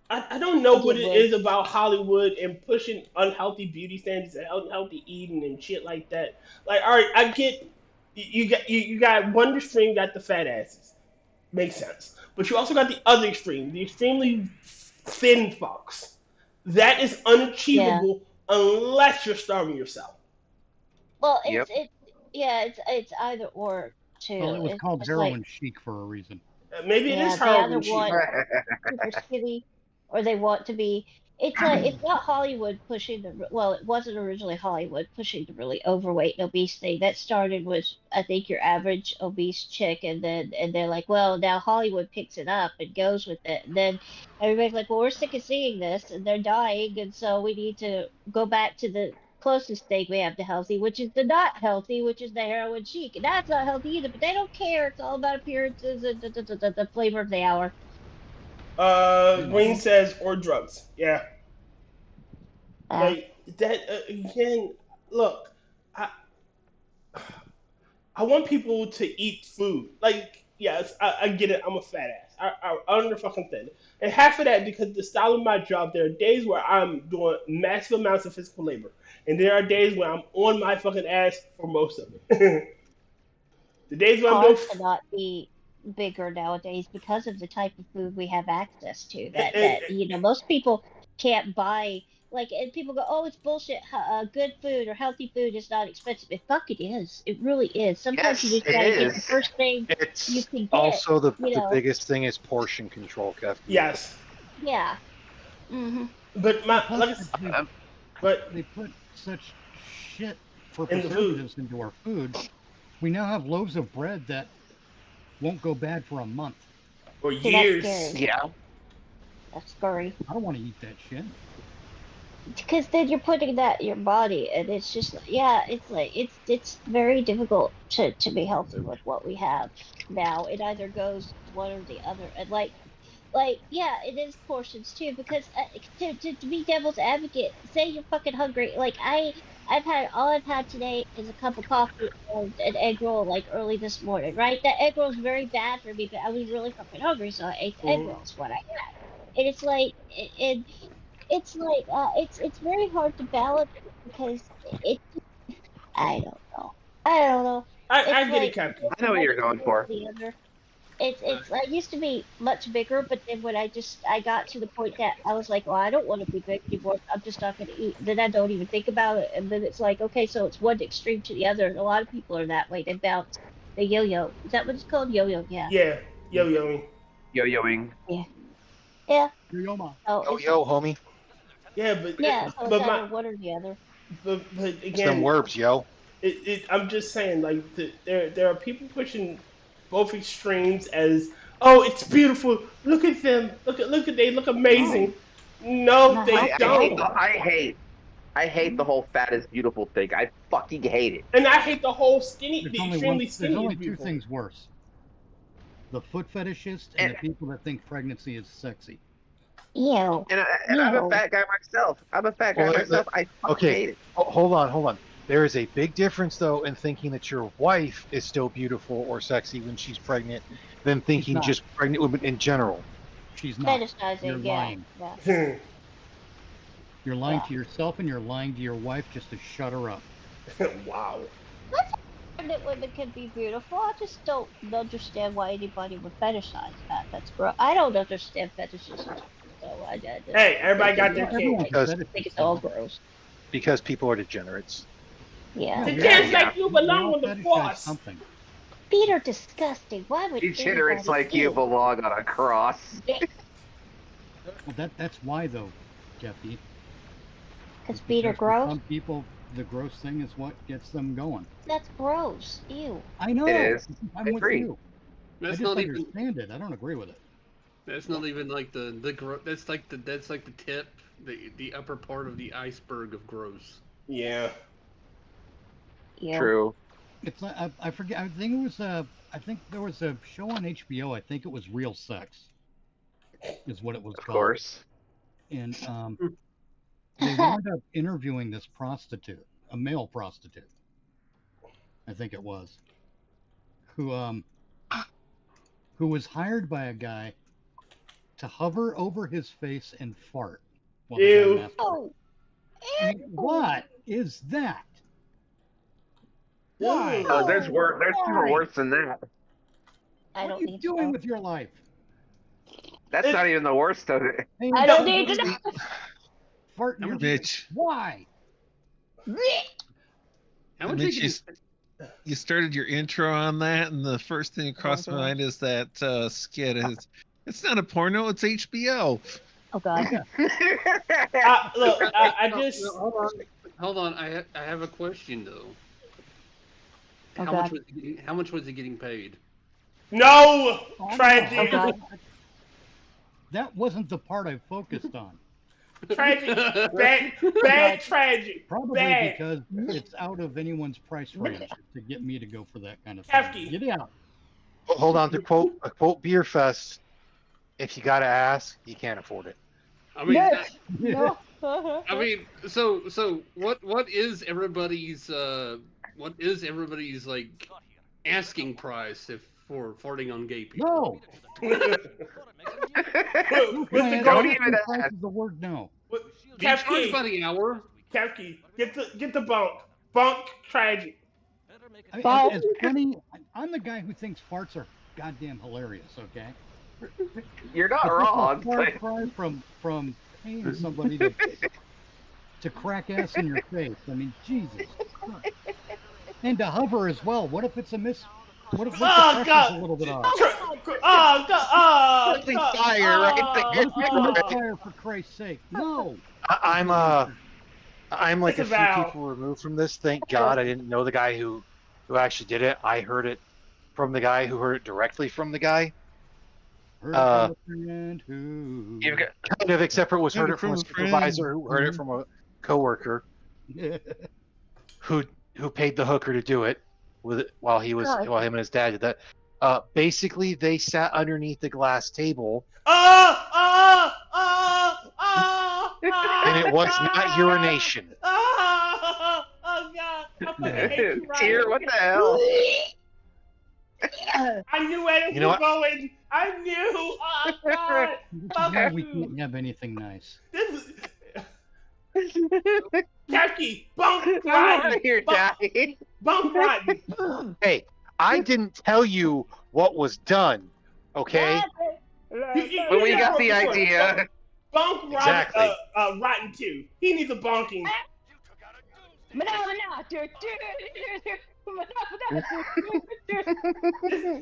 I don't know what it Anyway. is about Hollywood and pushing unhealthy beauty standards and unhealthy eating and shit like that. Like, all right, I get you got one extreme, got the fat asses, makes sense, but you also got the other extreme, the extremely thin fucks. That is Yeah. unachievable unless you're starving yourself. Well, Yep. it's either or too. Well, it was It's called just heroin chic for a reason. Maybe it is they either heroin cheap. want super skinny or they want to be. It's like it's not Hollywood pushing the. Well, it wasn't originally Hollywood pushing the really overweight and obese thing. That started with I think your average obese chick, and they're like, well, now Hollywood picks it up and goes with it, and then everybody's like, well, we're sick of seeing this, and they're dying, and so we need to go back to the closest thing we have to healthy, which is the not healthy, which is the heroin chic. And that's not healthy either, but they don't care. It's all about appearances and the flavor of the hour. Green says or drugs. Yeah. Like that again. Look, I I want people to eat food. Like, yes, I get it. I'm a fat ass. I under fucking thin. And half of that because the style of my job, there are days where I'm doing massive amounts of physical labor. And there are days where I'm on my fucking ass for most of it. The days when I'm doing. Cars cannot be bigger nowadays because of the type of food we have access to. That most people can't buy. Like, and people go, "Oh, it's bullshit. Good food or healthy food is not expensive." It fucking is. It really is. Sometimes you Yes, just gotta it get the is. first thing you It's can get. also the know. biggest thing is portion control, Kev. Yes. Yeah. Mm-hmm. But But they put such shit for In the food. preservatives into our food. We now have loaves of bread that won't go bad for a month. For See, years. that's scary. Yeah. That's scary. I don't want to eat that shit. Because then you're putting that in your body, and it's just it's very difficult to be healthy with what we have now. It either goes one or the other, and yeah, it is portions too. Because to be devil's advocate, say you're fucking hungry. Like I've had today is a cup of coffee and an egg roll like early this morning. Right, that egg roll is very bad for me, but I was really fucking hungry, so I ate the egg roll. Is what I had, and it's like it's very hard to balance because it I don't know. I don't know. I get it, Captain. I know what you're going for. It's I used to be much bigger, but then when I got to the point that I was like, well, I don't want to be big anymore. I'm just not going to eat. Then I don't even think about it, and then it's like, okay, so it's one extreme to the other. And a lot of people are that way. They bounce. The yo-yo. Is that what it's called? Yo-yo. Yeah. Yeah. Yo-yoing. Yo-yoing. Yeah. Yeah. Yo-yo, homie. Yeah, but yeah, so but it's my either one or the other. but It's again, them verbs, yo. I'm just saying, like there are people pushing both extremes as, oh, it's beautiful. Look at them. Look at they look amazing. No, they don't. I hate the whole fat is beautiful thing. I fucking hate it. And I hate the whole skinny, There's the only extremely there's skinny. only is two beautiful. things worse: the foot fetishist and the people that think pregnancy is sexy. Ew. And I'm a fat guy myself. I fucking hate it. Hold on. There is a big difference, though, in thinking that your wife is still beautiful or sexy when she's pregnant than thinking not. just pregnant women in general. She's not. Fetishizing, You're yeah. lying. Yeah. You're lying to yourself and you're lying to your wife just to shut her up. Wow. Pregnant women can be beautiful. I just don't understand why anybody would fetishize that. That's gross. I don't understand fetishes. So Hey, everybody got their kink. kink. Because- I think it's all gross. Because people are degenerates. Yeah. The kids like you belong on the Fetishize cross. something. Feet are disgusting. Why would Degenerates anybody like you eat? belong on a cross. Well, that's why though, Jeffy. Because feet are Because for gross? some people, the gross thing is what gets them going. That's gross. Ew. I know. It is. I'm I with agree. you. I That's just not even. understand it. I don't agree with it. That's not even like that's like the tip, the upper part of the iceberg of gross. Yeah. Ew. True. It's like I forget. I think it was I think there was a show on HBO. I think it was Real Sex, is what it was Of called. course. And they wound up interviewing this prostitute, a male prostitute, I think it was, who was hired by a guy to hover over his face and fart while the guy masturbated. Oh. I mean, what is that? Why? Oh, there's worse. There's even worse than that. I What don't are you need doing to know. with your life? That's not even the worst of it. I don't need to know. Fart in your Mitch. Why? How much Mitch, they you started your intro on that, and the first thing that crossed my mind is that skit. It's not a porno, it's HBO. Oh God. Look, I just hold on. I have a question though. Oh, How much was he getting paid? no Oh, tragic. God. That wasn't the part I focused on. Tragic, bad tragic, Probably bad. because it's out of anyone's price range to get me to go for that kind of Kefki. thing. Get out. Hold on to quote Beer Fest. If you gotta ask, you can't afford it. I mean, No. I mean, so what is everybody's like asking price for farting on gay people? No. Don't even ask. The word no. They charge by the hour. Kefki, get the bunk tragic. I mean, as funny, I'm the guy who thinks farts are goddamn hilarious. Okay. You're not wrong. Far cry from paying somebody to crack ass in your face. I mean, Jesus Christ. And to hover as well. What if it's a miss? What if the pressure's a little bit off? Something fire right What if it's a there. misfire, for Christ's sake? No. I'm like It's a a few vow. people removed from this. Thank God I didn't know the guy who actually did it. I heard it from the guy who heard it directly from the guy. Heard a friend who... Kind of, except for it was heard it from a supervisor who heard it from a coworker who paid the hooker to do it while him and his dad did that. Basically, they sat underneath the glass table, and it was not urination. Oh God! Tyr, what the hell? I knew where it was going. I knew. Oh God! Why we can't have anything nice. Kefki, bunk Out of here, Daddy. bunk rotten. Hey, I didn't tell you what was done, okay? But we got the idea. Bunk rotten. Exactly. Rotten too. He needs a bonking.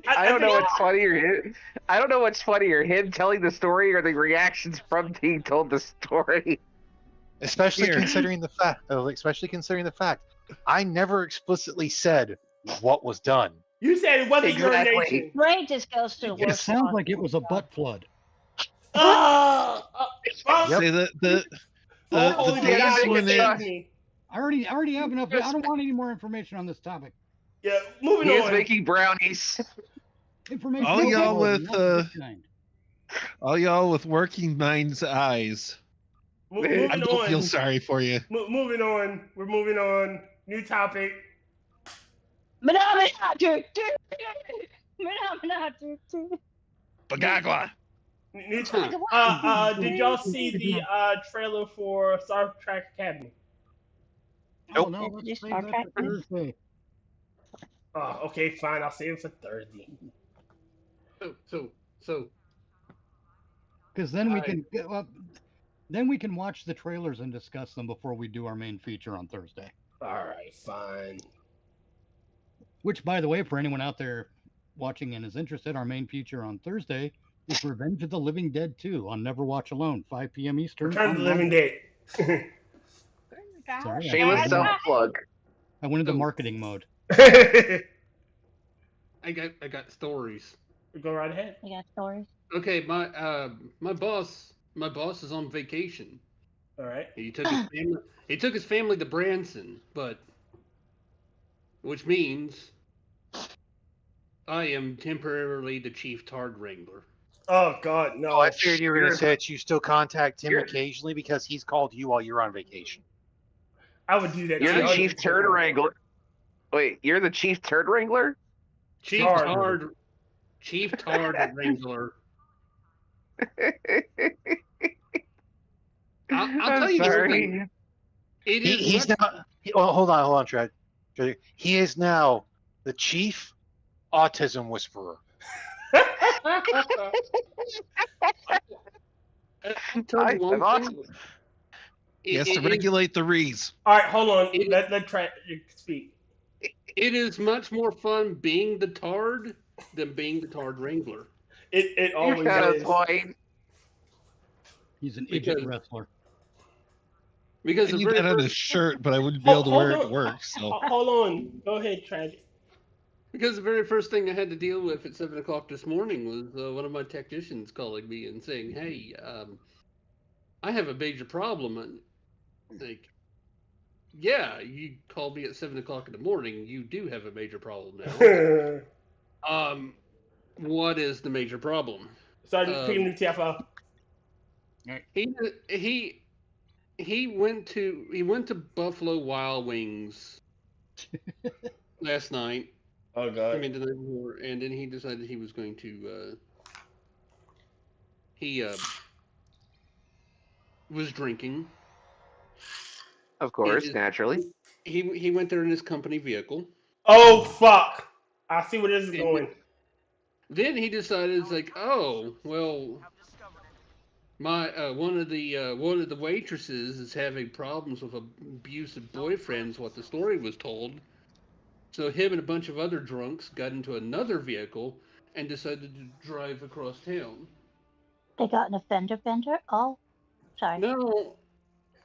I don't know what's funnier. I don't know what's funnier, him telling the story or the reactions from being told the story. Especially considering the fact, I never explicitly said what was done. You said it wasn't Exactly. urination. Brain just goes to the It worst. sounds like it was a butt flood. Oh, Say the holy days God, when save they me. I already have enough. I don't want any more information on this topic. Yeah, moving He is on. making brownies. Information. All y'all overload, with, not this kind. all y'all with working mind's eyes. Moving I don't on. feel sorry for you. Moving on. We're moving on. New topic. Bagagwa. New topic. Did y'all see the trailer for Star Trek Academy? Oh Nope. no, Did let's you save start that for tracking? Thursday. Oh, okay, fine. I'll save it for Thursday. So Because then we Alright. can watch the trailers and discuss them before we do our main feature on Thursday. All right, fine. Which, by the way, for anyone out there watching and is interested, our main feature on Thursday is Revenge of the Living Dead 2 on Never Watch Alone, 5 p.m. Eastern. Return of the on Living Monday. Dead. Sorry, Shameless self-plug. I went into marketing mode. I got stories. Go right ahead. You got stories? Okay, my boss is on vacation. All right. He took his family to Branson, which means I am temporarily the chief Tard Wrangler. Oh God, no! Oh, I figured you were going to say that you still contact him You're- occasionally because he's called you while you're on vacation. I would do that. You're too. the I would chief do turd that. wrangler. Wait, you're the chief turd wrangler? Chief Tard. Tard. Chief Tard Wrangler. I'll tell you something. It is He's now. Hold on, Tread. He is now the chief autism whisperer. I'll tell you one I'm thing. awesome. He has to regulate the rees. All right, hold on. Let try speak. It is much more fun being the Tard than being the Tard Wrangler. It always got a is. point. He's an idiot wrestler. Because I need that on a shirt, but I wouldn't be able to wear it to work. So Hold on. Go ahead, Tragic. Because the very first thing I had to deal with at 7 o'clock this morning was one of my technicians calling me and saying, "Hey, I have a major problem." And like, yeah, you called me at 7 o'clock in the morning. You do have a major problem now. What is the major problem? Sorry, picking the TFO. He went to Buffalo Wild Wings last night. Oh God! I mean, the night before, and then he decided he was going to. He was drinking. Of course, naturally. He went there in his company vehicle. Oh fuck! I see where this is going. Then he decided, it's like, oh well, my one of the waitresses is having problems with abusive boyfriends. What the story was told. So him and a bunch of other drunks got into another vehicle and decided to drive across town. They got an offender bender? Oh, sorry. No,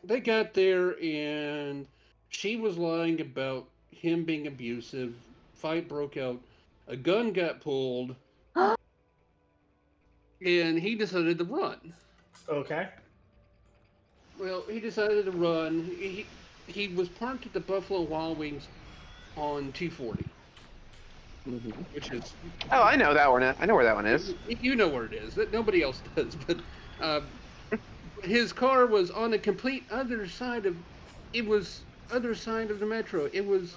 they got there and she was lying about him being abusive. Fight broke out. A gun got pulled. And he decided to run. Okay. Well, he decided to run. He was parked at the Buffalo Wild Wings on 240. Which is... Oh, I know that one. I know where that one is. You know where it is. Nobody else does. But his car was on the complete other side of... It was other side of the metro. It was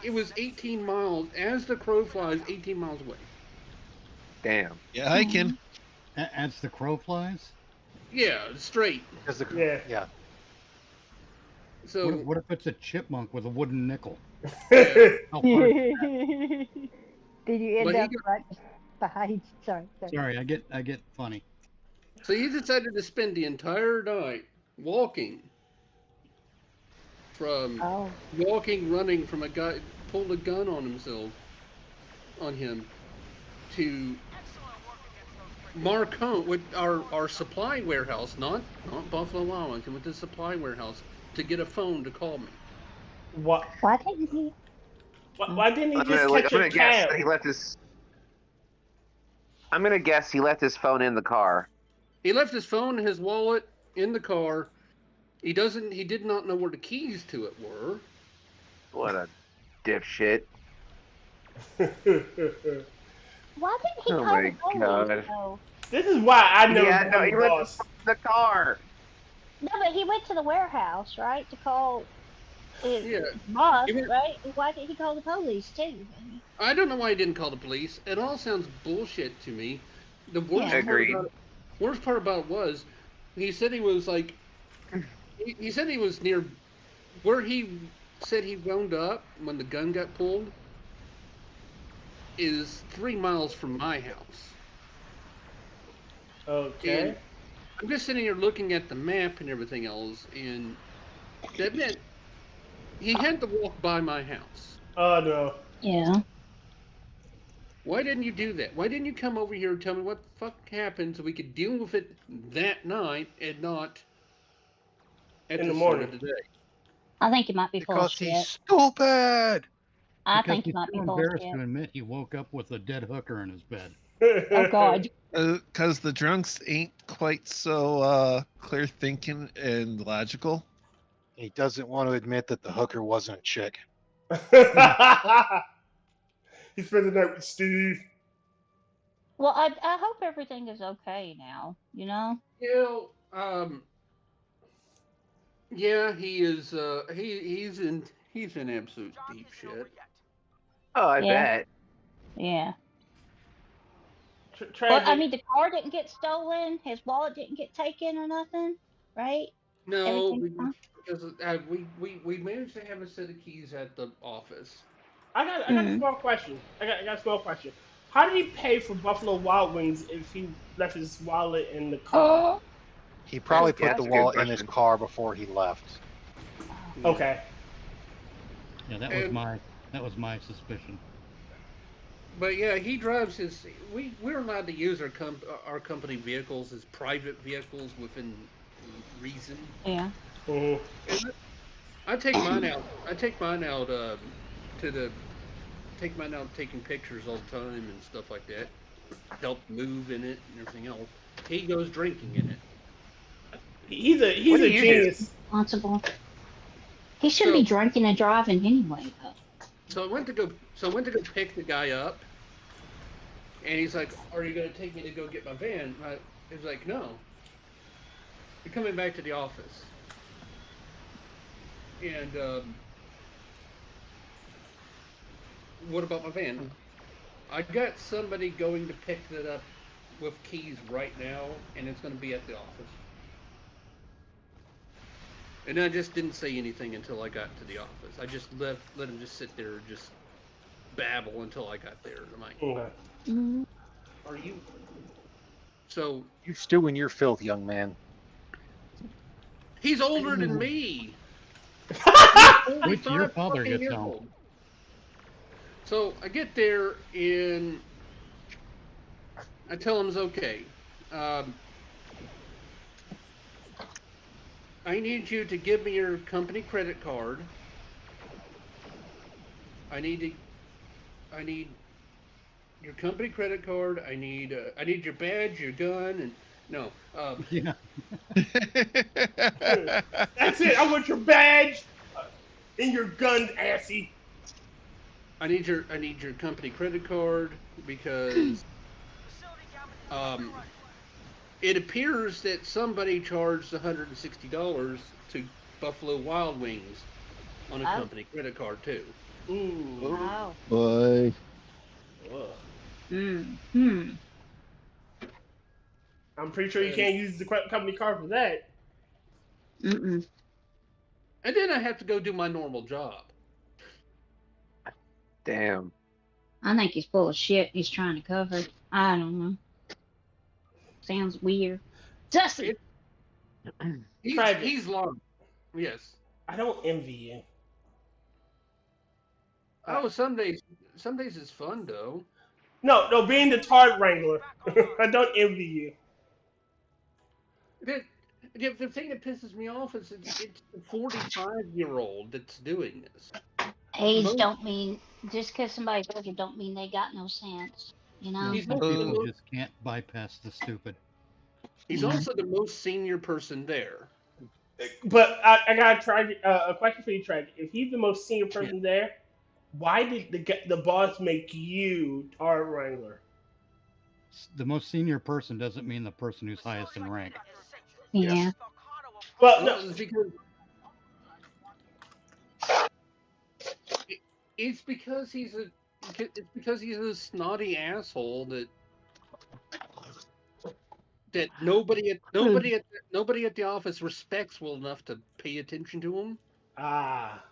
18 miles. As the crow flies, 18 miles away. Damn. Yeah, I can. As the crow flies? Yeah, straight. Yeah. So what if it's a chipmunk with a wooden nickel? Did you end up right behind? Sorry. I get funny. So he decided to spend the entire night walking, running from a guy pulled a gun on him, to Marcone with our supply warehouse, not Buffalo Wild Wings, with the supply warehouse to get a phone to call me. What? Why didn't he? Why didn't he just catch a cab? I'm gonna guess he left his phone in the car. He left his phone and his wallet in the car. He did not know where the keys to it were. What a dipshit. Why didn't he call the police, though? This is why I never he left the car. No, but he went to the warehouse, right, to call his boss, right? Why didn't he call the police, too? I don't know why he didn't call the police. It all sounds bullshit to me. The worst part about it was, he said he was like, he said he was near where he said he wound up when the gun got pulled is 3 miles from my house. Okay. And I'm just sitting here looking at the map and everything else, and that meant he had to walk by my house. Oh, no. Yeah. Why didn't you do that? Why didn't you come over here and tell me what the fuck happened so we could deal with it that night and not at in the start morning of the day? I think it might be full of shit. He's stupid. I think it might be He's full of embarrassed shit. to admit he woke up with a dead hooker in his bed. Oh, God. Because the drunks ain't quite so clear thinking and logical. He doesn't want to admit that the hooker wasn't a chick. He spent the night with Steve. Well, I hope everything is okay now. You know. Yeah, he is. He's in absolute deep shit. Oh, I bet. Yeah. Well, I Tragic. mean, the car didn't get stolen. His wallet didn't get taken or nothing, right? No, Everything's fine? because we managed to have a set of keys at the office. I got a small question. I got a small question. How did he pay for Buffalo Wild Wings if he left his wallet in the car? He probably Yeah, put the that's a good wallet in his question. car before he left. Okay. Yeah, that was my suspicion. But yeah, he drives his. We're allowed to use our company vehicles as private vehicles within reason. Yeah. Mhm. And I take mine out. Take mine out taking pictures all the time and stuff like that. Help move in it and everything else. He goes drinking in it. He's a What do you do? genius. Responsible. He shouldn't be drinking and driving anyway, though. So I went to go pick the guy up, and he's like, "Are you going to take me to go get my van?" He's like, "No. You're coming back to the office." And what about my van? I got somebody going to pick it up with keys right now, and it's going to be at the office. And I just didn't say anything until I got to the office. I just let him just sit there and just babble until I got there. And I'm like, Okay. "Are you?" So You stew in your filth, young man. he's older than me. Wait till your father gets home. Old. So I get there and I tell him it's okay. I need you to give me your company credit card. I need your company credit card. I need your badge, your gun, and no. Yeah. That's it. I want your badge and your gun, assy. I need your company credit card because it appears that somebody charged $160 to Buffalo Wild Wings on a company credit card too. Ooh. Wow. Boy. I'm pretty sure you can't use the company card for that. And then I have to go do my normal job. Damn. I think he's full of shit. He's trying to cover. I don't know. Sounds weird. Dusty. He's long. Yes. I don't envy you. Oh, some days it's fun though. No, being the Tard Wrangler. I don't envy you. The thing that pisses me off is it's the 45-year-old that's doing this. Age don't mean, just because somebody's older don't mean they got no sense. You know? Some people just can't bypass the stupid. He's also the most senior person there. But I gotta try a question for you, Trey. If he's the most senior person there, why did the boss make you Tard Wrangler? The most senior person doesn't mean the person who's highest in rank. Yeah. Well, no. It's because he's a snotty asshole that nobody at the office respects well enough to pay attention to him. Ah.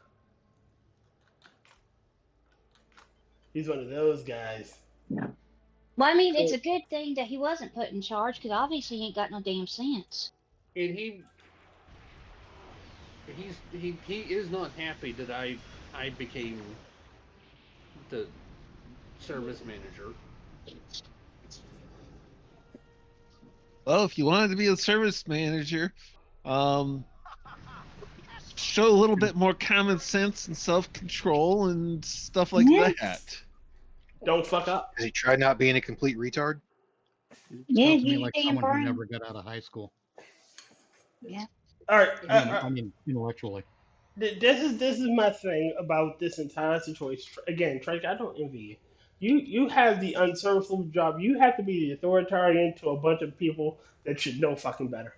He's one of those guys. Well, I mean, it's a good thing that he wasn't put in charge, because obviously he ain't got no damn sense. And he is not happy that I became the service manager. Well, if you wanted to be a service manager, show a little bit more common sense and self-control and stuff like that. Don't fuck up. Has he tried not being a complete retard? Yeah, Sounds to me you like damn someone who brain. never got out of high school. Yeah. All right. I mean, intellectually. This is my thing about this entire situation. Again, Trey, I don't envy you. You have the unserviceable job. You have to be the authoritarian to a bunch of people that should know fucking better.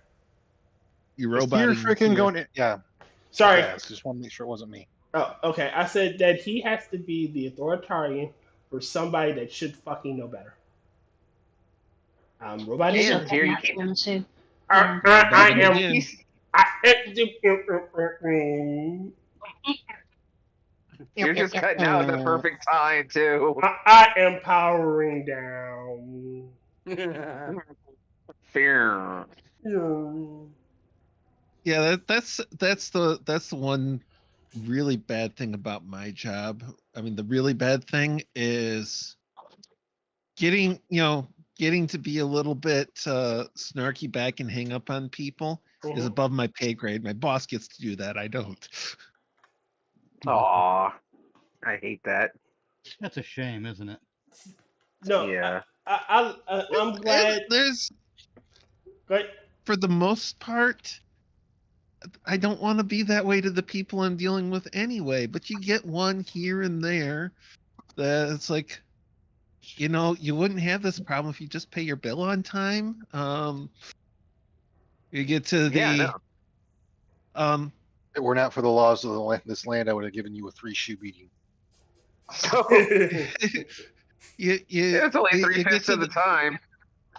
You Is Tyr roboting freaking going in? Yeah. Sorry. Okay, I just want to make sure it wasn't me. Oh, okay. I said that he has to be the authoritarian for somebody that should fucking know better. Robot. Damn, Tyr, you keep him too. I am. You're just cutting out at the perfect time too. I am powering down. Fear. Yeah, that's the one really bad thing about my job. I mean, the really bad thing is getting to be a little bit snarky back and hang up on people is above my pay grade. My boss gets to do that. I don't. Aw, I hate that. That's a shame, isn't it? No. Yeah. I'm glad. There's, for the most part, I don't want to be that way to the people I'm dealing with anyway. But you get one here and there that it's like, you wouldn't have this problem if you just pay your bill on time. You get to the If it were not for the laws of this land, I would have given you a 3-shoe beating. It's only 3/5 of the time.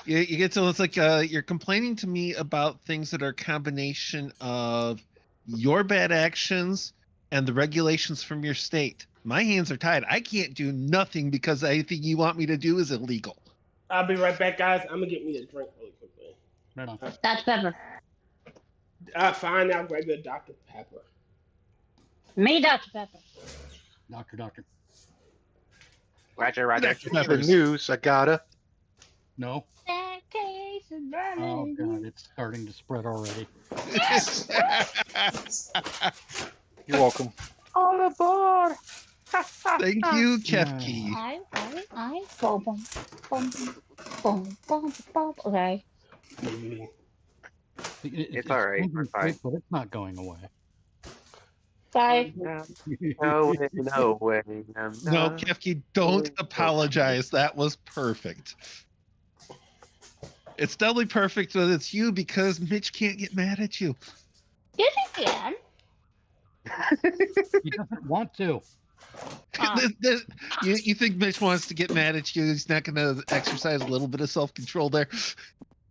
You get to, it's like you're complaining to me about things that are a combination of your bad actions and the regulations from your state. My hands are tied. I can't do nothing because anything you want me to do is illegal. I'll be right back, guys. I'm gonna get me a drink really quickly. Right on. Dr. Pepper. Fine, I'll grab the Dr. Pepper. Me, Dr. Pepper. Doctor. Roger. For news, I gotta. No. That case is burning. Oh god, it's starting to spread already. You're welcome. All aboard! Thank you, Kefki. I boom. Okay. It's all right. We're fine. But it's not going away. Sorry. No way. No, Kefki, don't apologize. That was perfect. It's doubly perfect that it's you because Mitch can't get mad at you. Yes, he can. He doesn't want to. You think Mitch wants to get mad at you? He's not going to exercise a little bit of self-control there.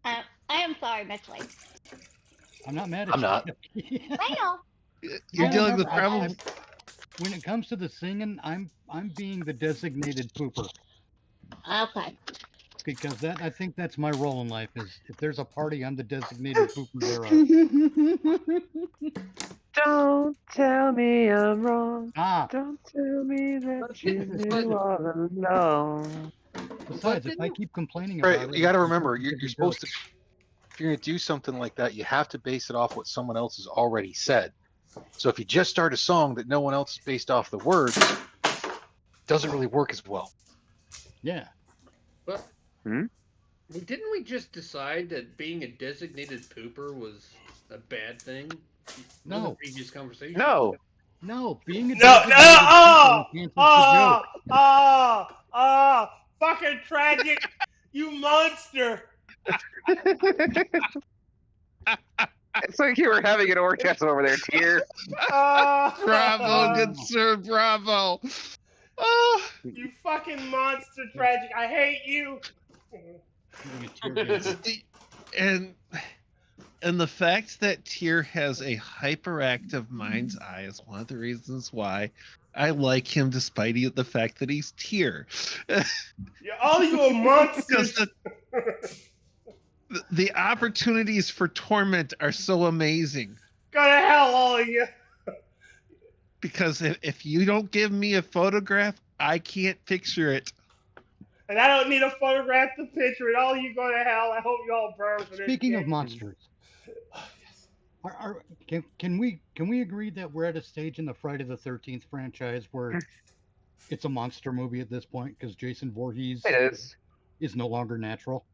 I am sorry, Mitch Lake. I'm not mad at I'm you. not. I know. You're dealing with problems. When it comes to the singing, I'm being the designated pooper. Okay. Because I think that's my role in life is if there's a party, I'm the designated pooper thereof. Don't tell me I'm wrong. Don't tell me that you knew all along. Besides, if I keep complaining about it, You got to remember, you're supposed to. If you're gonna do something like that, you have to base it off what someone else has already said. So if you just start a song that no one else is based off the words, it doesn't really work as well. Yeah. But didn't we just decide that being a designated pooper was a bad thing? No. In the previous conversation. No, being a designated pooper fucking tragic, you monster. it's like you were having an orgasm over there, Tyr. Bravo, good sir, bravo. You fucking monster tragic. I hate you. And the fact that Tyr has a hyperactive mind's eye is one of the reasons why I like him, despite the fact that he's Tyr. All you are monsters. The opportunities for torment are so amazing. Go to hell, all of you. Because if you don't give me a photograph, I can't picture it. And I don't need a photograph to picture it. All you go to hell. I hope you all burn for this. Speaking of monsters, can we agree that we're at a stage in the Friday the 13th franchise where it's a monster movie at this point because Jason Voorhees is no longer natural?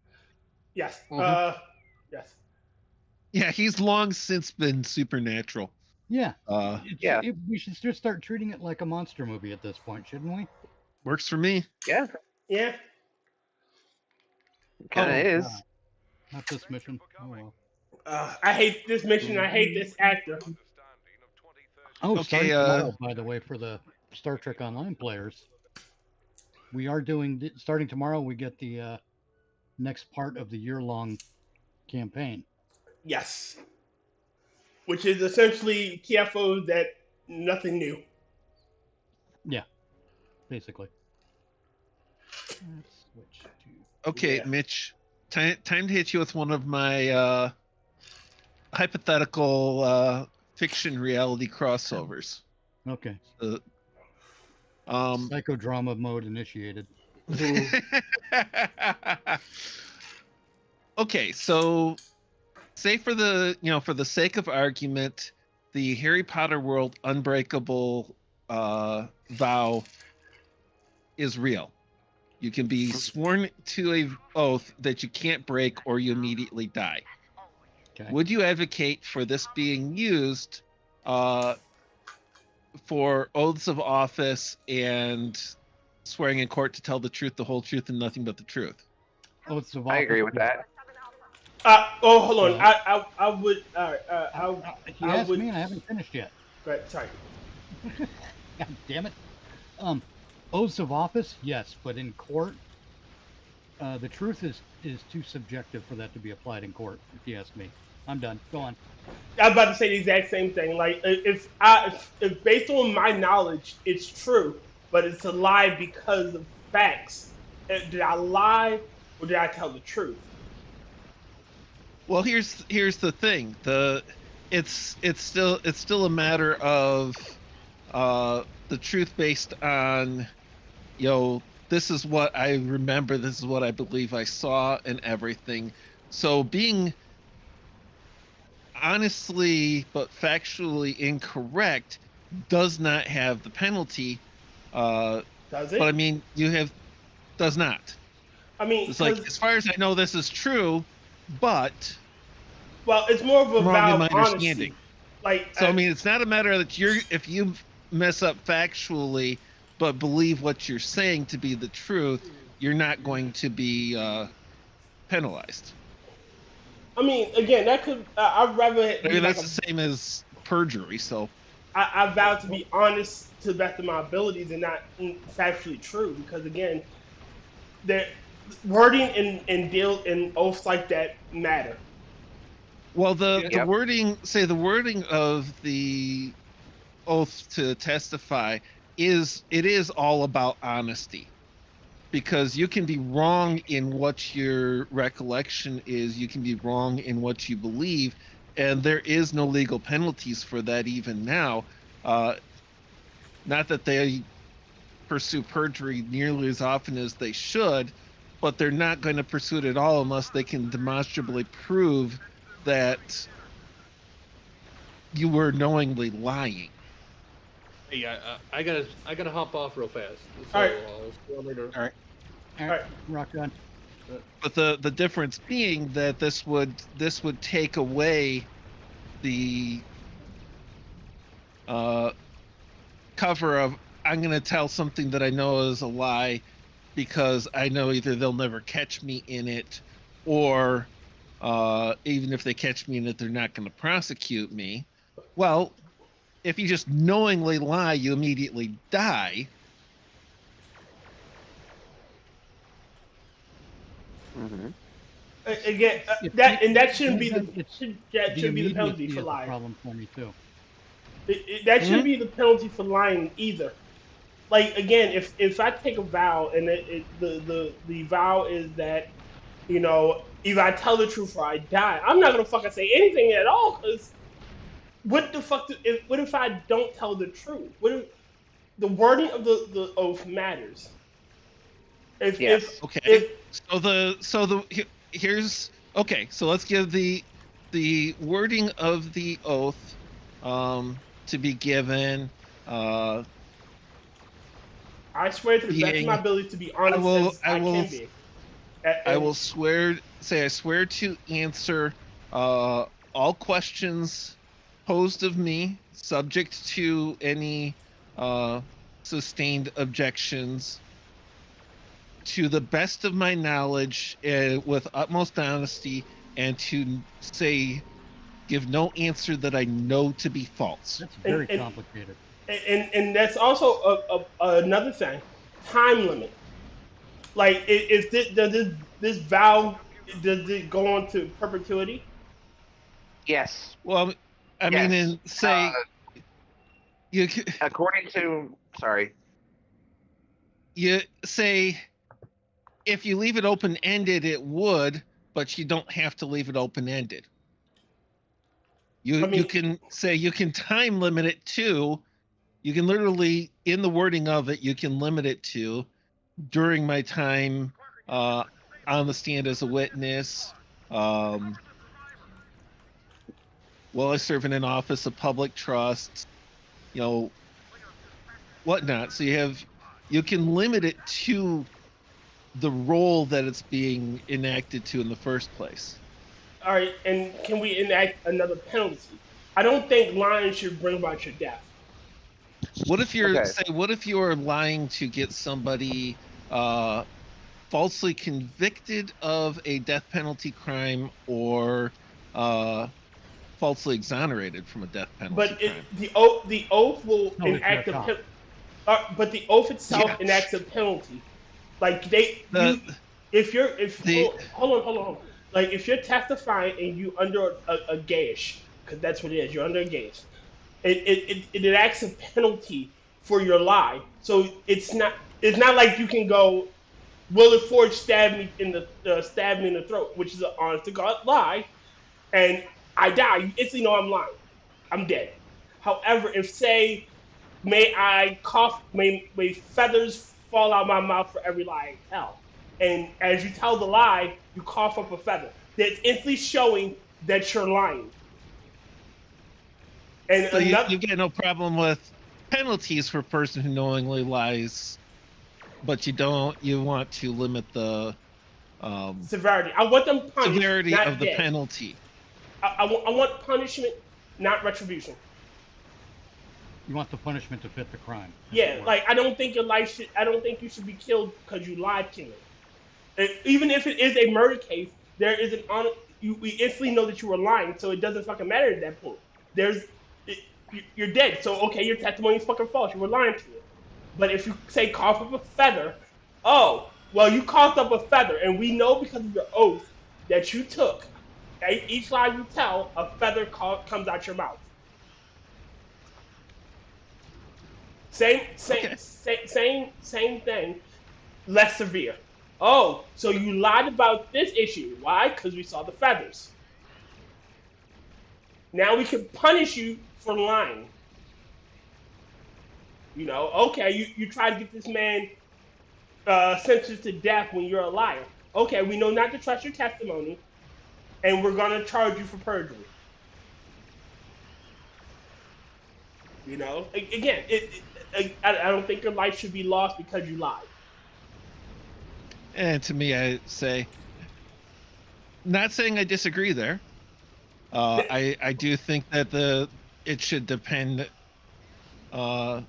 Yes. Yes. Yeah, he's long since been supernatural. Yeah. Yeah. We should just start treating it like a monster movie at this point, shouldn't we? Works for me. Yeah, Yeah. kind of Oh, is. not this mission. Oh, well. I hate this mission. I hate this actor. Oh, Okay, starting tomorrow, by the way, for the Star Trek Online players, we are doing, starting tomorrow, we get the next part of the year-long campaign. Yes. Which is essentially TFO that nothing new. Yeah, basically. Let's switch to... Okay, Mitch. Time to hit you with one of my hypothetical fiction reality crossovers. Okay. Psychodrama mode initiated. Okay, so say for the sake of argument, the Harry Potter world unbreakable vow is real. You can be sworn to an oath that you can't break or you immediately die. Okay. Would you advocate for this being used for oaths of office and swearing in court to tell the truth, the whole truth, and nothing but the truth? Oaths of I agree with that. Hold on. I would. If you ask me, I haven't finished yet. Right. Sorry. God damn it. Oaths of office, yes, but in court, the truth is too subjective for that to be applied in court. If you ask me, I'm done. Go on. I was about to say the exact same thing. Like, if based on my knowledge, it's true, but it's a lie because of facts. Did I lie or did I tell the truth? Well, here's the thing. It's still a matter of the truth based on, this is what I remember, this is what I believe I saw, and everything. So being honestly but factually incorrect does not have the penalty. Does it? But I mean, does not. I mean, it's like, as far as I know, this is true, but well, it's more of a wrong in my honesty. understanding. Like, so I mean, it's not a matter that if you mess up factually, but believe what you're saying to be the truth, you're not going to be penalized. I mean, again, that could. I'd rather. I mean, that's the same as perjury. So I vow to be honest to the best of my abilities and not factually true, because again, the wording and deal and oaths like that matter. Well, the wording of the oath to testify is all about honesty, because you can be wrong in what your recollection is, you can be wrong in what you believe, and there is no legal penalties for that even now. Not that they pursue perjury nearly as often as they should, but they're not going to pursue it at all unless they can demonstrably prove that you were knowingly lying. Hey, I gotta hop off real fast. So all right. I'll see you later. All right. Rock on. But the difference being that this would take away the cover of, I'm going to tell something that I know is a lie because I know either they'll never catch me in it, or even if they catch me in it, they're not going to prosecute me. Well, if you just knowingly lie, you immediately die. Mm-hmm. Again, that shouldn't be the penalty for lying. Problem for me too. That shouldn't be the penalty for lying either. Like, again, if I take a vow and the vow is that, either I tell the truth or I die, I'm not gonna fucking say anything at all, because what the fuck? What if I don't tell the truth? What if the wording of the oath matters? So let's give the wording of the oath to be given. I swear to the best of my ability to be honest I can be. I will swear to answer all questions posed of me, subject to any sustained objections, to the best of my knowledge, with utmost honesty, and to say, give no answer that I know to be false. That's very complicated. And that's also another thing, time limit. Like, does this vow, does it go on to perpetuity? Yes. Well, I mean, and say you according to you say if you leave it open ended, it would, but you don't have to leave it open ended. You can say you can time limit it to. You can literally, in the wording of it, you can limit it to during my time on the stand as a witness. While I serve in an office of public trust, whatnot. So you can limit it to the role that it's being enacted to in the first place. All right, and can we enact another penalty? I don't think lying should bring about your death. What if you're lying to get somebody falsely convicted of a death penalty crime or falsely exonerated from a death penalty crime? But the oath will enact a but the oath itself enacts a penalty. Like hold on. Like, if you're testifying and you under a gauge, because that's what it is, you're under a gauge. It enacts a penalty for your lie. So it's not like you can go, Willard Ford stabbed me in the throat, which is an honest to God lie, and I die. You instantly know I'm lying. I'm dead. However, if say, may I cough, may feathers fall out my mouth for every lie I tell, and as you tell the lie, you cough up a feather, that's instantly showing that you're lying. And so you get no problem with penalties for a person who knowingly lies, but you want to limit the severity. I want them punished, severity not of the dead. penalty. I want punishment, not retribution. You want the punishment to fit the crime. Yeah, like, I don't think you should be killed because you lied to me. And even if it is a murder case, there is we instantly know that you were lying, so it doesn't fucking matter at that point. You're dead, so okay, your testimony is fucking false. You were lying to it. But if you say cough up a feather, oh, well, you coughed up a feather, and we know because of your oath that you took. Each lie you tell, a feather comes out your mouth. Same thing, less severe. Oh, so you lied about this issue. Why? Because we saw the feathers. Now we can punish you for lying. Okay, you tried to get this man sentenced to death when you're a liar. Okay, we know not to trust your testimony, and we're going to charge you for perjury. Again, I don't think your life should be lost because you lied. And to me, I say, not saying I disagree there. I do think that it should depend. I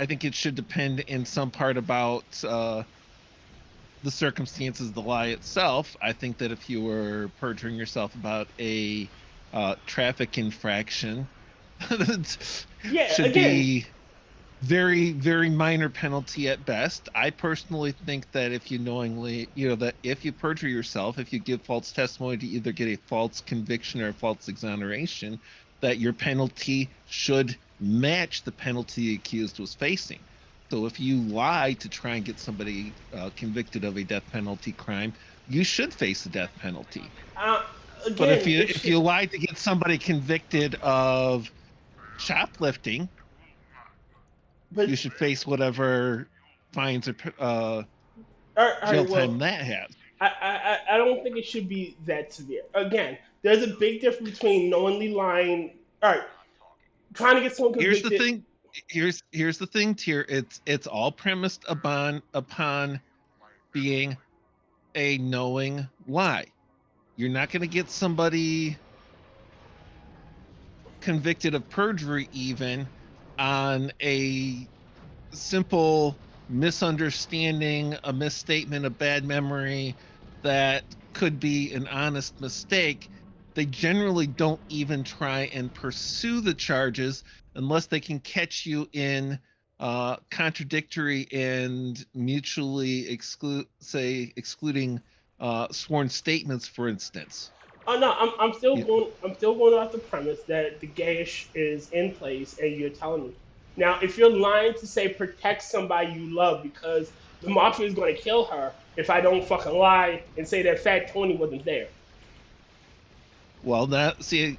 think it should depend in some part about the circumstances of the lie itself. I think that if you were perjuring yourself about a traffic infraction, should be very, very minor penalty at best. I personally think that if you knowingly, that if you perjure yourself, if you give false testimony to either get a false conviction or a false exoneration, that your penalty should match the penalty the accused was facing. So if you lie to try and get somebody convicted of a death penalty crime, you should face a death penalty. Again, but if you lie to get somebody convicted of shoplifting, you should face whatever fines or jail time that has. I don't think it should be that severe. Again, there's a big difference between knowingly lying. All right, trying to get someone convicted. Here's the thing. Here's the thing, Tyr. It's all premised upon being a knowing lie. You're not going to get somebody convicted of perjury even on a simple misunderstanding, a misstatement, a bad memory that could be an honest mistake, they generally don't even try and pursue the charges unless they can catch you in contradictory and mutually excluding sworn statements, for instance. Oh no, I'm still going. I'm still going off the premise that the gayish is in place, and you're telling me. Now, if you're lying to say protect somebody you love because the mafia is going to kill her if I don't fucking lie and say that Fat Tony wasn't there. Well, now you're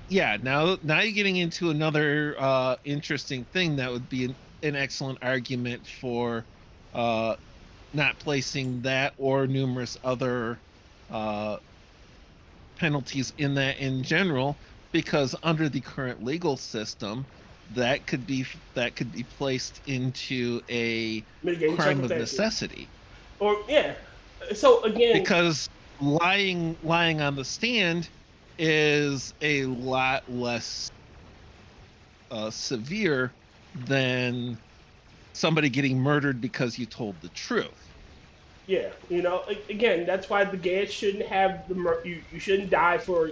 getting into another interesting thing that would be an excellent argument for not placing that or numerous other penalties in that in general, because under the current legal system, that could be placed into a crime of necessity. Or yeah, so again, because lying on the stand is a lot less severe than somebody getting murdered because you told the truth. Yeah, again, that's why the gays shouldn't have you shouldn't die for,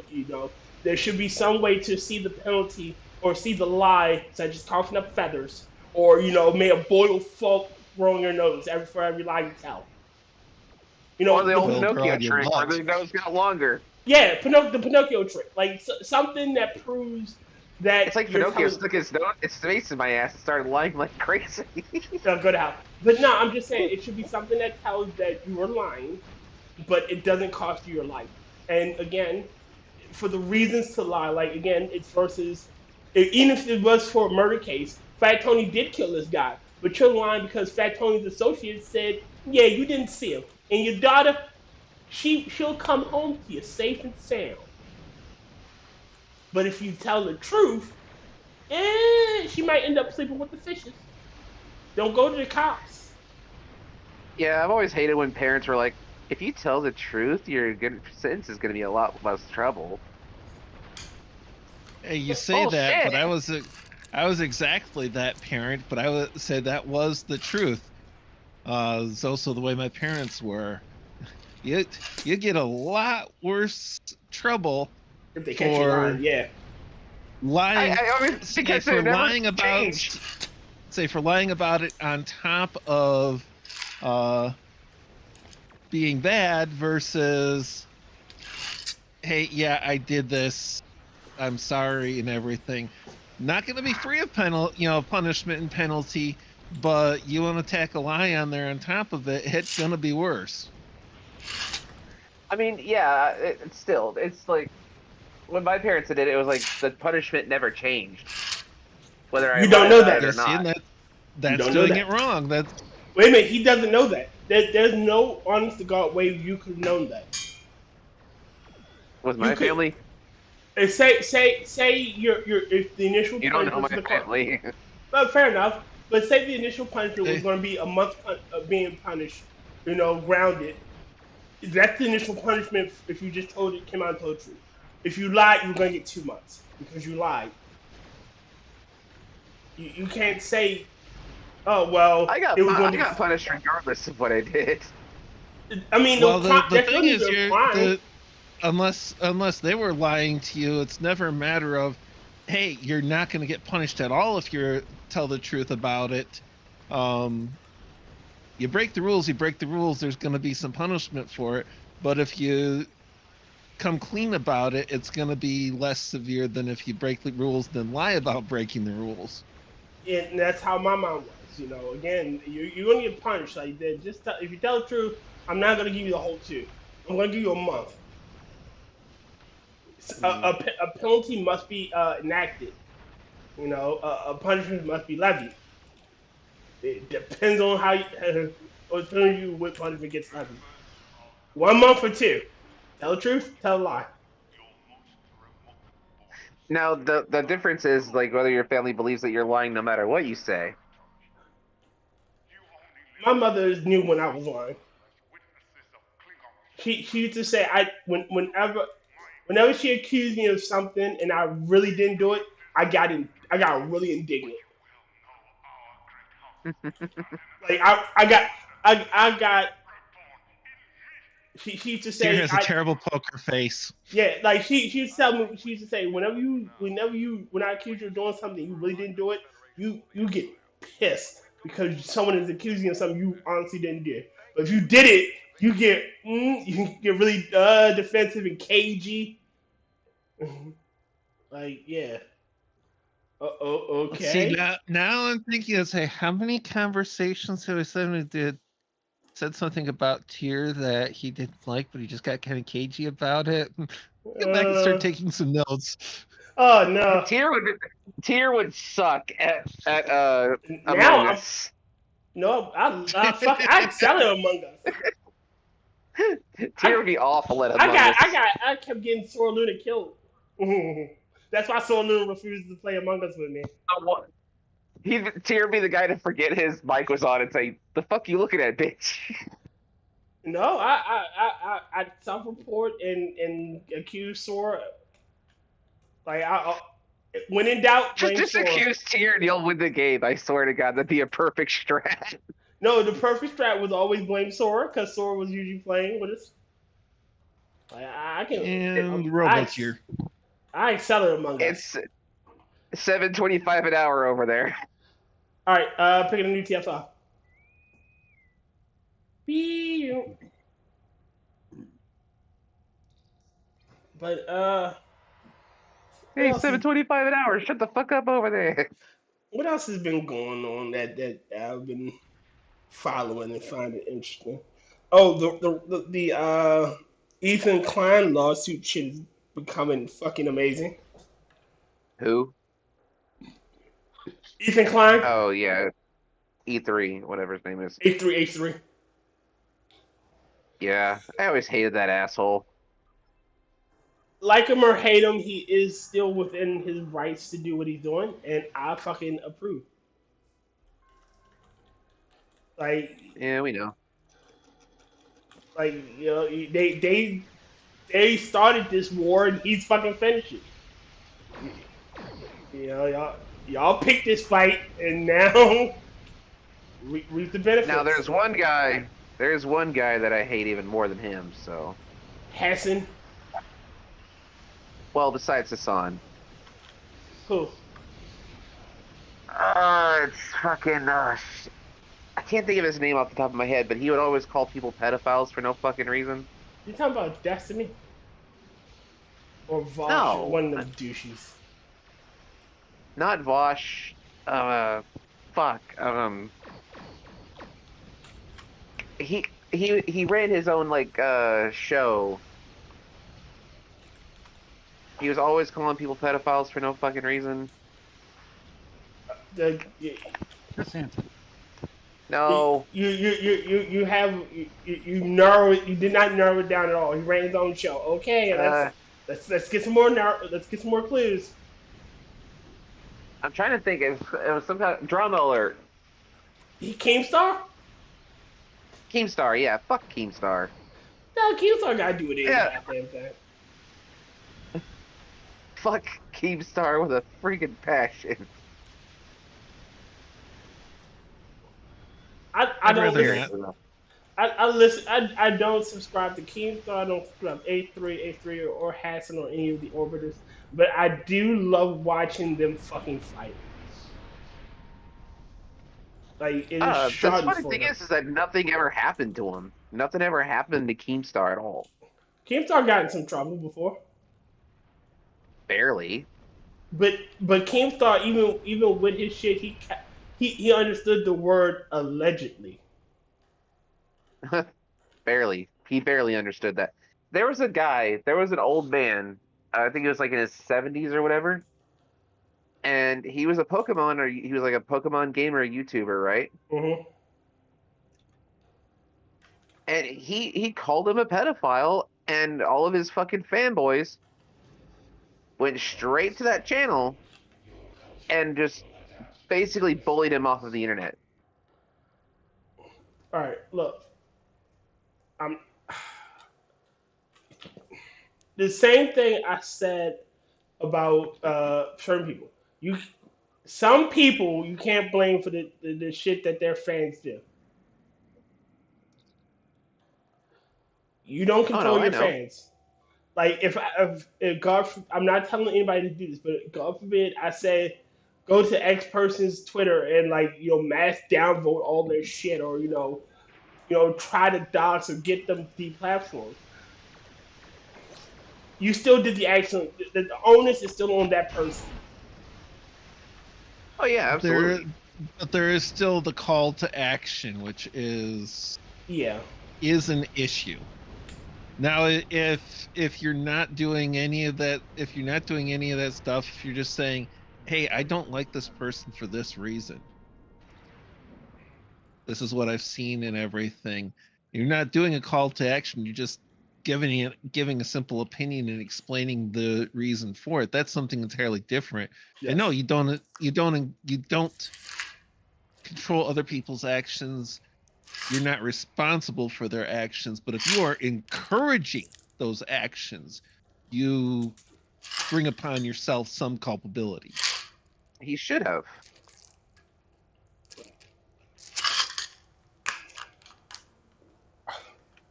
there should be some way to see the penalty or see the lie, such as coughing up feathers, or, may a boil fall growing your nose for every lie you tell. Or the old Pinocchio trick, where the nose got longer. Yeah, the Pinocchio trick. Like, something that proves that... It's like Pinocchio stuck his face in my ass and started lying like crazy. So go to hell. But no, I'm just saying, it should be something that tells that you are lying, but it doesn't cost you your life. And again, for the reasons to lie, like, again, it's versus... Even if it was for a murder case, Fat Tony did kill this guy, but you're lying because Fat Tony's associates said, yeah, you didn't see him. And your daughter, she'll come home to you safe and sound. But if you tell the truth, she might end up sleeping with the fishes. Don't go to the cops. Yeah, I've always hated when parents were like, if you tell the truth, your sentence is going to be a lot less trouble. Hey, you say that, but I was exactly that parent, but I would say that was the truth. It's also the way my parents were. You get a lot worse trouble if they catch you lying. Yeah, lying. I mean, because for lying about, say, for lying about it on top of being bad versus, hey, yeah, I did this, I'm sorry, and everything. Not going to be free of punishment and penalty, but you want to tack a lie on there on top of it, it's going to be worse. I mean, yeah, it's like when my parents did it, it was like the punishment never changed. Whether I don't know that or not. That's doing it wrong. Wait a minute, he doesn't know that. There's no honest to God way you could have known that. With my family? Say if the initial you don't know my family. Well, fair enough. But say the initial punishment was going to be a month of being punished, grounded. That's the initial punishment if you just came out and told the truth. If you lied, you're going to get 2 months because you lied. You can't say, oh, well, I got punished regardless of what I did. I mean, the thing is, unless they were lying to you, it's never a matter of, hey, you're not going to get punished at all if you tell the truth about it. You break the rules, there's going to be some punishment for it. But if you come clean about it, it's going to be less severe than if you break the rules then lie about breaking the rules. And that's how my mom was. Again, you're going to get punished. Like, if you tell the truth, I'm not going to give you the whole 2. I'm going to give you a month. A penalty must be enacted. A punishment must be levied. It depends on what punishment gets levied. 1 month or 2. Tell the truth, tell a lie. Now, the difference is, like, whether your family believes that you're lying no matter what you say. My mother knew when I was lying. She used to say, whenever she accused me of something and I really didn't do it, I got really indignant. Like I got. She used to Tyr say has a terrible poker face. yeah, like she used to tell me, she used to say whenever when I accuse you of doing something you really didn't do it, you get pissed because someone is accusing you of something you honestly didn't do. But if you did it, you get really defensive and cagey. Like yeah. See, Okay. now I'm thinking, say, how many conversations have I said something about Tyr that he didn't like, but he just got kind of cagey about it? Go back and start taking some notes. Oh no. Tyr would suck at Now Among I'm Us. no I excel at Among Us. Tyr would be awful at Among Us. I kept getting Sora Luna killed. That's why Sora Luna refuses to play Among Us with me. Tyr would be the guy to forget his mic was on and say, "The fuck you looking at, bitch?" No, I self-report and accuse Sora. Like when in doubt, blame just Sora. accuse Tyr and you'll win the game. I swear to God, that'd be a perfect strat. No, the perfect strat was always blame Sora because Sora was usually playing with us. Like, I can. And robot Tyr. I excel at Among Us. It's $7.25 an hour over there. All right, picking a new TFR. But hey, $7.25 an hour. Shut the fuck up over there. What else has been going on that I've been following and finding interesting? Oh, the Ethan Klein lawsuit shit is becoming fucking amazing. Who? Ethan Klein. Oh yeah, E3, whatever his name is. A3. Yeah, I always hated that asshole. Like him or hate him, he is still within his rights to do what he's doing, and I fucking approve. Like, yeah, we know. Like, you know, they started this war, and he's fucking finished it. You know, y'all picked this fight, and now reap the benefits. Now there's one guy that I hate even more than him. So Hassan. Well, besides Hassan. Who? It's fucking I can't think of his name off the top of my head, but he would always call people pedophiles for no fucking reason. You talking about Destiny? Or Vosh? No. One of the douches. Not Vosh. Fuck. He ran his own show. He was always calling people pedophiles for no fucking reason. Chris Hansen. No. You narrow it. You did not narrow it down at all. He ran his own show. Okay, let's get some more let's get some more clues. I'm trying to think. It was some kind of drama alert. He Keemstar? Keemstar, yeah. Fuck Keemstar. No, Keemstar gotta do it in goddamn thing. Fuck Keemstar with a freaking passion. I don't listen. I listen. I don't subscribe to Keemstar. I don't subscribe to A3 or Hassan or any of the orbiters. But I do love watching them fucking fight. Like it is shot. The funny thing is that nothing ever happened to him. Nothing ever happened to Keemstar at all. Keemstar got in some trouble before. Barely. But Keemstar, even with his shit, he understood the word allegedly. Barely. He barely understood that. There was an old man, I think he was like in his 70s or whatever, and he was a Pokemon gamer YouTuber, right? Mm-hmm. And he called him a pedophile, and all of his fucking fanboys went straight to that channel and just basically bullied him off of the internet. All right, look. The same thing I said about certain people. some people you can't blame for the shit that their fans do. You don't Oh no, control I your know. fans. Like if God, I'm not telling anybody to do this, but God forbid I say go to X person's Twitter and like mass downvote all their shit, or try to dox or get them deplatformed. You still did the action. The onus is still on that person. Oh yeah, absolutely. But there is still the call to action, which is an issue. Now, if you're not doing any of that, if stuff, if you're just saying, "Hey, I don't like this person for this reason. This is what I've seen and everything." You're not doing a call to action. You're just giving a simple opinion and explaining the reason for it. That's something entirely different. Yes. And no, you don't control other people's actions. You're not responsible for their actions, but if you are encouraging those actions, you bring upon yourself some culpability. He should have.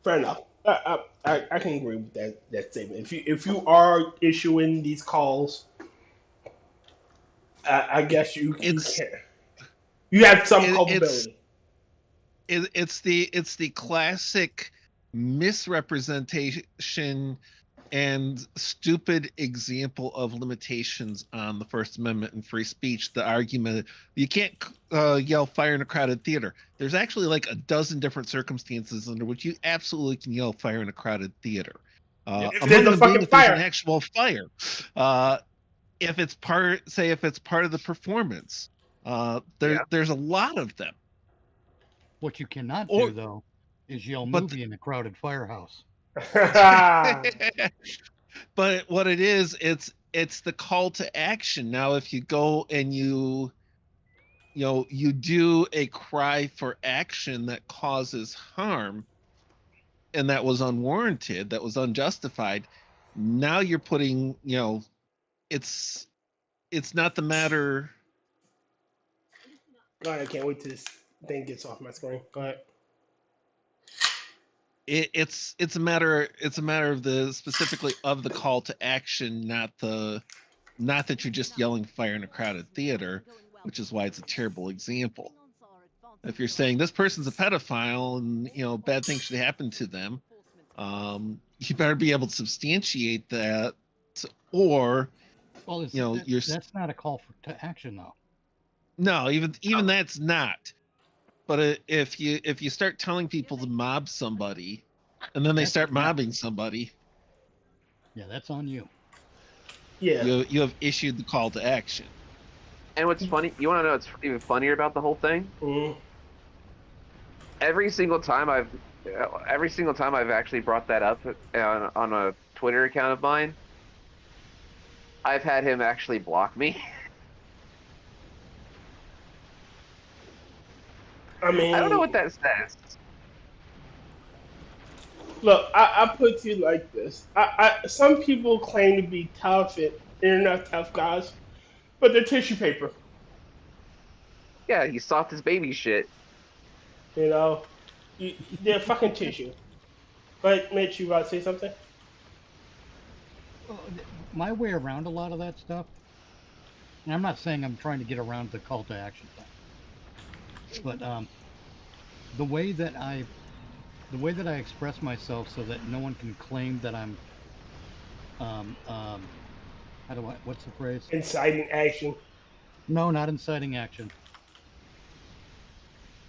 Fair enough. I can agree with that statement. If you are issuing these calls, I guess you can. You have some culpability. It's the classic misrepresentation and stupid example of limitations on the First Amendment and free speech. The argument you can't yell fire in a crowded theater. There's actually like a dozen different circumstances under which you absolutely can yell fire in a crowded theater. Among them being if there's an actual fire. If it's part of the performance, there's a lot of them. What you cannot do though is yell movie in a crowded firehouse. But what it is, it's the call to action. Now, if you go and you do a cry for action that causes harm, and that was unwarranted, that was unjustified, now you're putting, it's not the matter. Go ahead, I can't wait till this thing gets off my screen. Go ahead. It's a matter of the specifically of the call to action, not that you're just yelling fire in a crowded theater, which is why it's a terrible example. If you're saying this person's a pedophile and bad things should happen to them, you better be able to substantiate that, or that's not a call to action though. No, even that's not. But if you start telling people to mob somebody, and then they start mobbing somebody, that's on you. Yeah, you have issued the call to action. And what's funny, you want to know what's even funnier about the whole thing? Mm-hmm. Every single time I've actually brought that up on a Twitter account of mine, I've had him actually block me. I mean, I don't know what that says. Look, I put you like this. Some people claim to be tough and they're not tough guys, but they're tissue paper. Yeah, he's soft as baby shit. They're fucking tissue. But Mitch, you about to say something? My way around a lot of that stuff, and I'm not saying I'm trying to get around the call to action thing, but the way that I express myself so that no one can claim that I'm what's the phrase? Inciting action. No, not inciting action.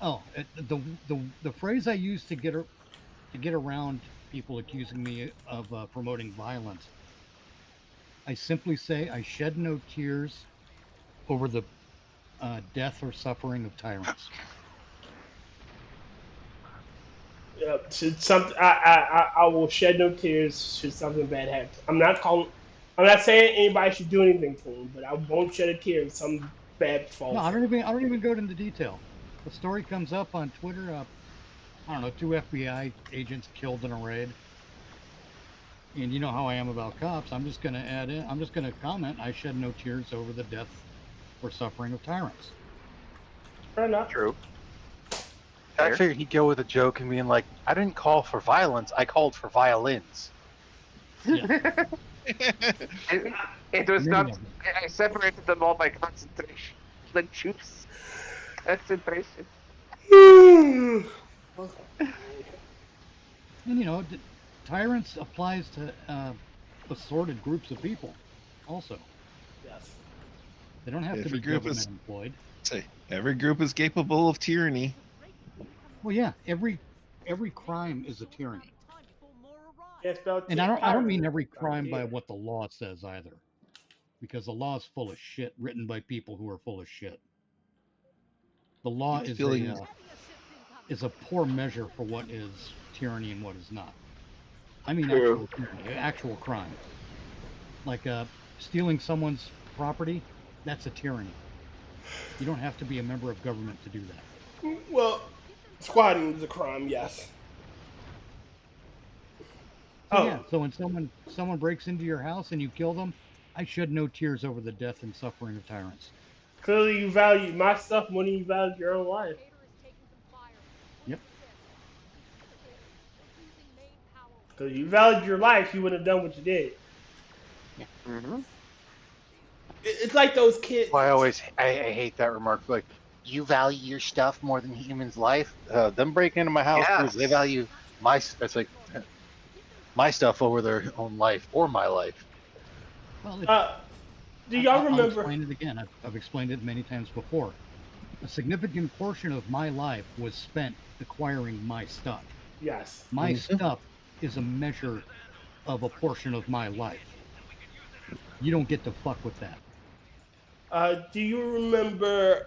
Oh, the phrase I use to get around people accusing me of promoting violence. I simply say I shed no tears over the death or suffering of tyrants. Should something I will shed no tears should something bad happen. I'm not saying anybody should do anything to him, but I won't shed a tear if some bad falls. No, I don't even go into detail. The story comes up on Twitter. I don't know, 2 FBI agents killed in a raid. And you know how I am about cops. I'm just gonna comment. I shed no tears over the death or suffering of tyrants. Fair enough. True. I figured he'd go with a joke and being like, I didn't call for violence, I called for violins. Yeah. It was not. I separated them all by concentration. The juice. Concentration. And tyrants applies to assorted groups of people also. Yes. They don't have to be government employed. Say, every group is capable of tyranny. Well, yeah, every crime is a tyranny. Yes, and I don't mean every crime by what the law says either, because the law is full of shit written by people who are full of shit. The law is a poor measure for what is tyranny and what is not. I mean actual tyranny, actual crime. Like stealing someone's property, that's a tyranny. You don't have to be a member of government to do that. Well, squatting is a crime, yes. So, yeah, so when someone breaks into your house and you kill them, I shed no tears over the death and suffering of tyrants. Clearly you value my stuff more than you value your own life. Yep. Because you valued your life, you would have done what you did. Yeah. Mm-hmm. It's like those kids. Well, I hate that remark. Like, you value your stuff more than humans' life? Them breaking into my house, proves they value my. It's like my stuff over their own life or my life. Well, do y'all remember? I'll explain it again. I've explained it many times before. A significant portion of my life was spent acquiring my stuff. Yes. My stuff is a measure of a portion of my life. You don't get to fuck with that. Do you remember,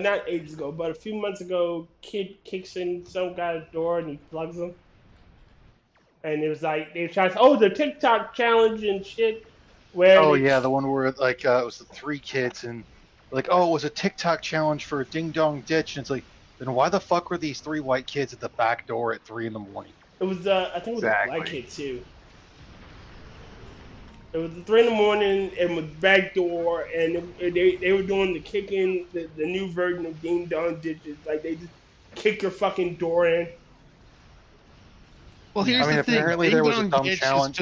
not ages ago, but a few months ago, kid kicks in some guy's door and he plugs him? And it was like, they tried to, the TikTok challenge and shit. Yeah, the one where like it was the 3 kids and like, it was a TikTok challenge for a ding dong ditch, and it's like, then why the fuck were these 3 white kids at the back door at 3 a.m? It was I think it was a black kid too. It was 3 a.m. and with back door, and they were doing the kicking, the new version of ding dong ditches. Like they just kick your fucking door in. Well, here's the thing. Apparently there was a dumb challenge.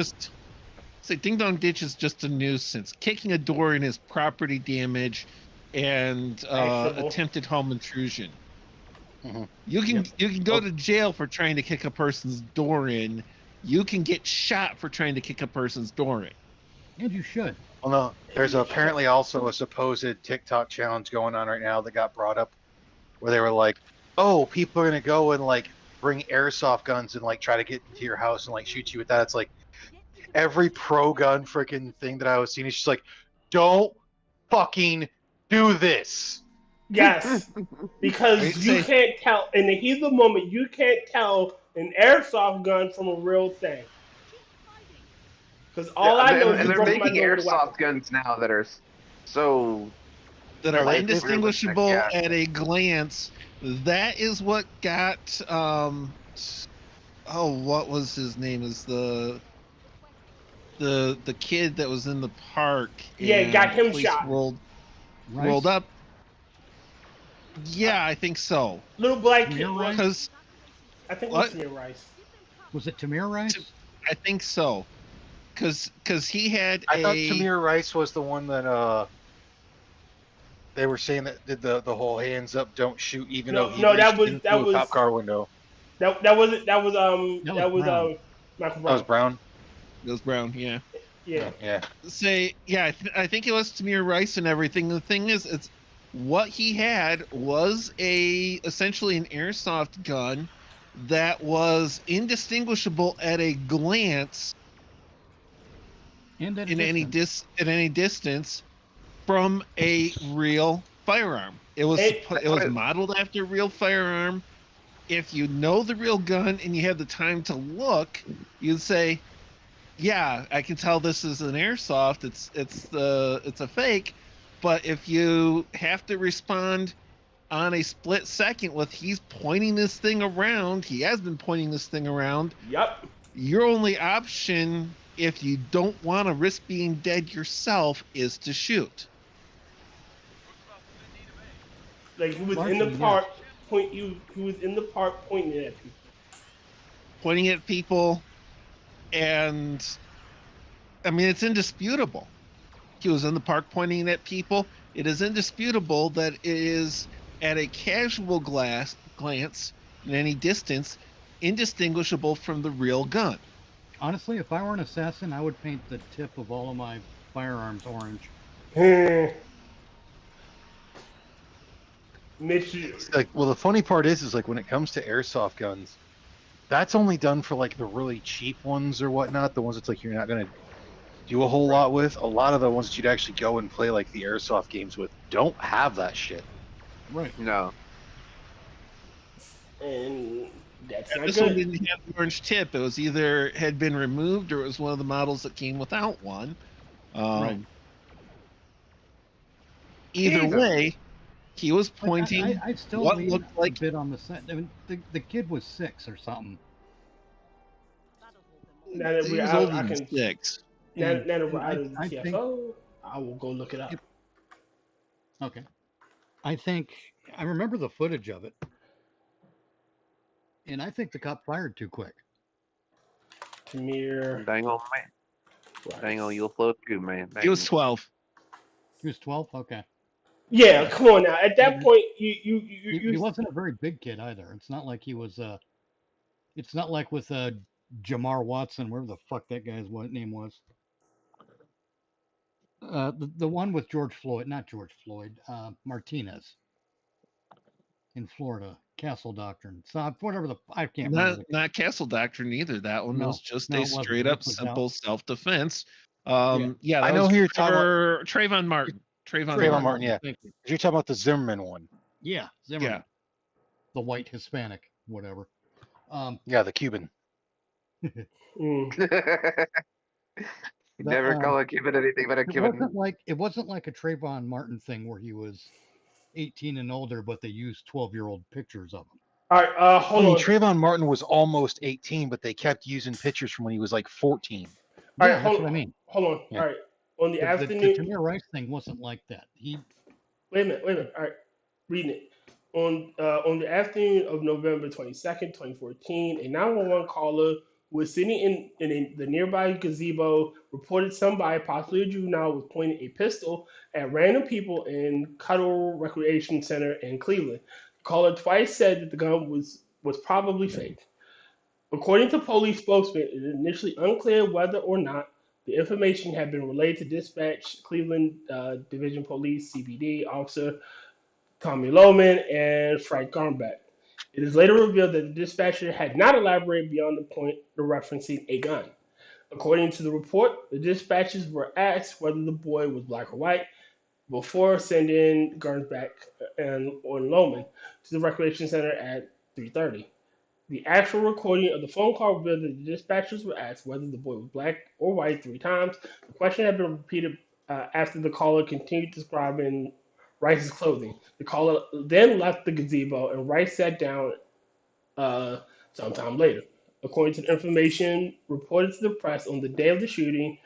Ding Dong Ditch is just a nuisance. Kicking a door in is property damage and attempted home intrusion. Mm-hmm. You can go to jail for trying to kick a person's door in. You can get shot for trying to kick a person's door in. And you should. Well, no, there's apparently also a supposed TikTok challenge going on right now that got brought up, where they were like, people are gonna go and like bring airsoft guns and like try to get into your house and like shoot you with that. It's like every pro gun freaking thing that I was seeing is just like, don't fucking do this. Yes, because you can't tell in the heat of the moment. You can't tell an airsoft gun from a real thing. Because all I know is and they're making airsoft guns now that are indistinguishable at a glance. That is what got what was his name? Is the kid that was in the park? Yeah, got him shot. Rolled up. Yeah, I think so. Little black kid. Because I think it was Tamir Rice. Was it Tamir Rice? I think so. Because he had I thought Tamir Rice was the one that they were saying that did the whole hands up, don't shoot, even though he that was a cop car window. That was Michael Brown. That was Brown. It was Brown, yeah. Yeah. I think it was Tamir Rice and everything. The thing is, it's what he had was essentially an airsoft gun that was indistinguishable at a glance and at any distance from a real firearm. It was modeled after a real firearm. If you know the real gun and you have the time to look, you'd say, yeah, I can tell this is an airsoft. It's a fake. But if you have to respond on a split second with he's pointing this thing around, he has been pointing this thing around. Yep. Your only option, if you don't want to risk being dead yourself, is to shoot. Like he was in the Largely, park, he was in the park pointing at people. Pointing at people, and I mean, it's indisputable. He was in the park pointing at people. It is indisputable that it is at a casual glance, in any distance, indistinguishable from the real gun. honestly, if I were an assassin, I would paint the tip of all of my firearms orange. Mitch, It's like, well, the funny part is like when it comes to airsoft guns, that's only done for like the really cheap ones or whatnot. The ones that's like you're not gonna do a whole lot with. A lot of the ones that you'd actually go and play like the airsoft games with don't have that shit. Right. No. and that's not This one good. didn't have the orange tip. It was either had been removed or it was one of the models that came without one. Right. Either way, he was pointing I still what leave looked like a bit on the set. I mean, the kid was 6 or something. Now that he we're was out, older I than can. 6. Now that we're And out of the I think- TFO, I will go look it up. Okay. I think I remember the footage of it, and I think the cop fired too quick. Tamir. Dang on, man. Dang on, you'll flow through, man. He was 12. He was 12. Okay. Yeah, come on now. At that point, He wasn't a very big kid either. It's not like he was. It's not like with Jamar Watson, wherever the fuck that guy's name was. The one with George Floyd, not George Floyd, Martinez in Florida, Castle Doctrine. So whatever I can't remember. Not Castle Doctrine either. That one No, was just no, a it wasn't. straight This up was simple out. self-defense. Yeah. Yeah, I that know was who you're talking about. Trayvon Martin. Trayvon Martin, yeah. Thank you. You're talking about the Zimmerman one. Yeah, Zimmerman. Yeah. The white Hispanic, whatever. Yeah, the Cuban. Never call a Cuban anything but a Cuban. It wasn't like a Trayvon Martin thing where he was 18 and older, but they used 12-year-old pictures of him. All right, hold on. Trayvon Martin was almost 18, but they kept using pictures from when he was like 14. All Yeah, right, that's what I mean. Hold on. Yeah. All right. On the The afternoon. Tamir Rice thing wasn't like that. Wait a minute. All right, reading it. On the afternoon of November 22nd, 2014, a 911 caller who was sitting in the nearby gazebo reported somebody, possibly a juvenile, was pointing a pistol at random people in Cuddle Recreation Center in Cleveland. The caller twice said that the gun was probably fake. According to police spokesman, it is initially unclear whether or not the information had been relayed to dispatch Cleveland Division Police CBD officer Tommy Lohman and Frank Garnback. It is later revealed that the dispatcher had not elaborated beyond the point of referencing a gun. According to the report, the dispatchers were asked whether the boy was black or white before sending Garnback or Lohman to the recreation center at 3:30. The actual recording of the phone call revealed that the dispatchers were asked whether the boy was black or white 3 times. The question had been repeated after the caller continued describing Rice's clothing. The caller then left the gazebo and Rice sat down sometime later. According to the information reported to the press on the day of the shooting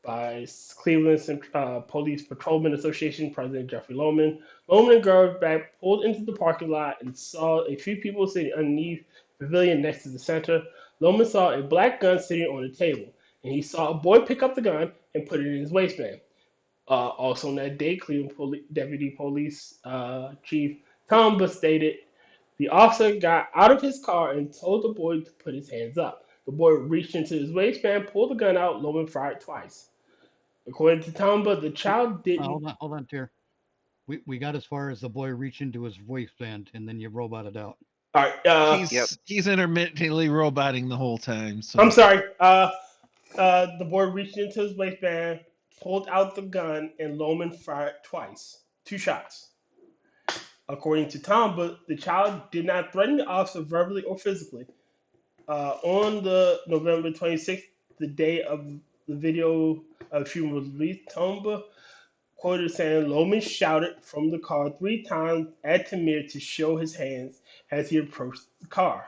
by Cleveland Police Patrolman Association President Jeffrey Lohman, Lohman and Garnback pulled into the parking lot and saw a few people sitting underneath the pavilion next to the center. Lohman saw a black gun sitting on a table, and he saw a boy pick up the gun and put it in his waistband. Also on that day, Cleveland Deputy Police Chief Tomba stated the officer got out of his car and told the boy to put his hands up. The boy reached into his waistband, pulled the gun out. Lohman fired twice. According to Tomba, the child didn't. Hold on, Tyr. We got as far as the boy reached into his waistband, and then you roboted out. All right. He's intermittently roboting the whole time. So I'm sorry. The boy reached into his waistband, pulled out the gun, and Lohman fired twice. 2 shots. According to Tomba, the child did not threaten the officer verbally or physically. On the November 26th, the day of the video of shooting was released, Tomba quoted saying Lohman shouted from the car 3 times at Tamir to show his hands as he approached the car.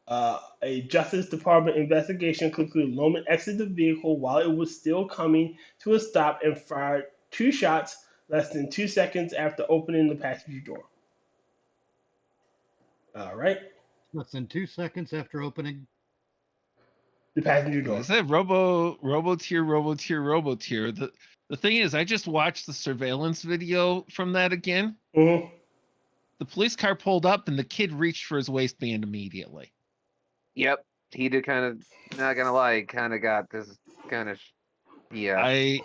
A Justice Department investigation concluded Lohman exited the vehicle while it was still coming to a stop and fired 2 shots less than 2 seconds after opening the passenger door. All right. Less than 2 seconds after opening. The passenger door. I said robo-tier. The thing is, I just watched the surveillance video from that again. Mm-hmm. The police car pulled up and the kid reached for his waistband immediately. Yep, he did kind of. Not gonna lie, kind of got this kind of. Yeah.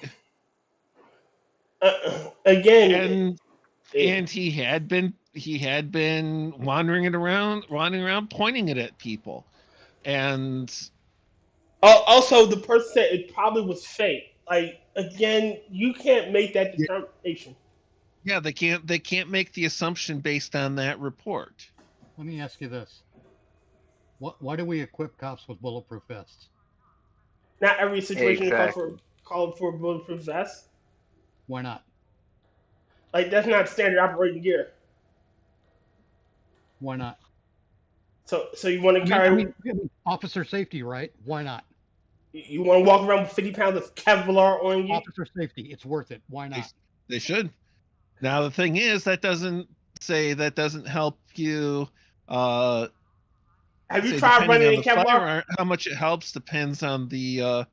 Again, and he had been wandering around, pointing it at people, and also the person said it probably was fake. Like again, you can't make that determination. Yeah, they can't make the assumption based on that report. Let me ask you this: why do we equip cops with bulletproof vests? Not every situation call for bulletproof vests. Why not? Like that's not standard operating gear. Why not? So you want to carry? I mean, officer safety, right? Why not? You want to walk around with 50 pounds of Kevlar on you? Officer safety, it's worth it. Why not? They should. Now the thing is, that doesn't help you. Have you tried running in Kevlar? Firearm, how much it helps depends on the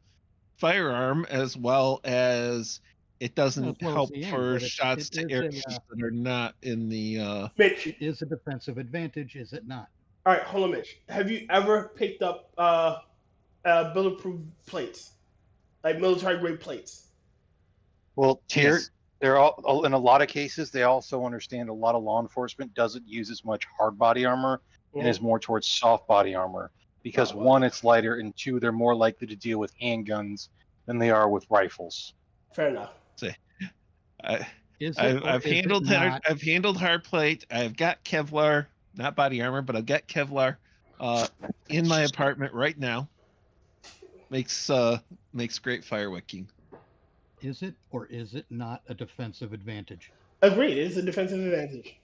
firearm, as well as it doesn't help for shots to areas that are not in the. Mitch, it is a defensive advantage, is it not? All right, hold on, Mitch. Have you ever picked up bulletproof plates, like military grade plates? Well, they're all in a lot of cases. They also understand a lot of law enforcement doesn't use as much hard body armor and is more towards soft body armor because one, it's lighter, and two, they're more likely to deal with handguns than they are with rifles. Fair enough. I've handled hard plate. I've got Kevlar, not body armor, but I've got Kevlar in my apartment right now. Makes great fire wicking. Is it or is it not a defensive advantage? Agreed, it is a defensive advantage.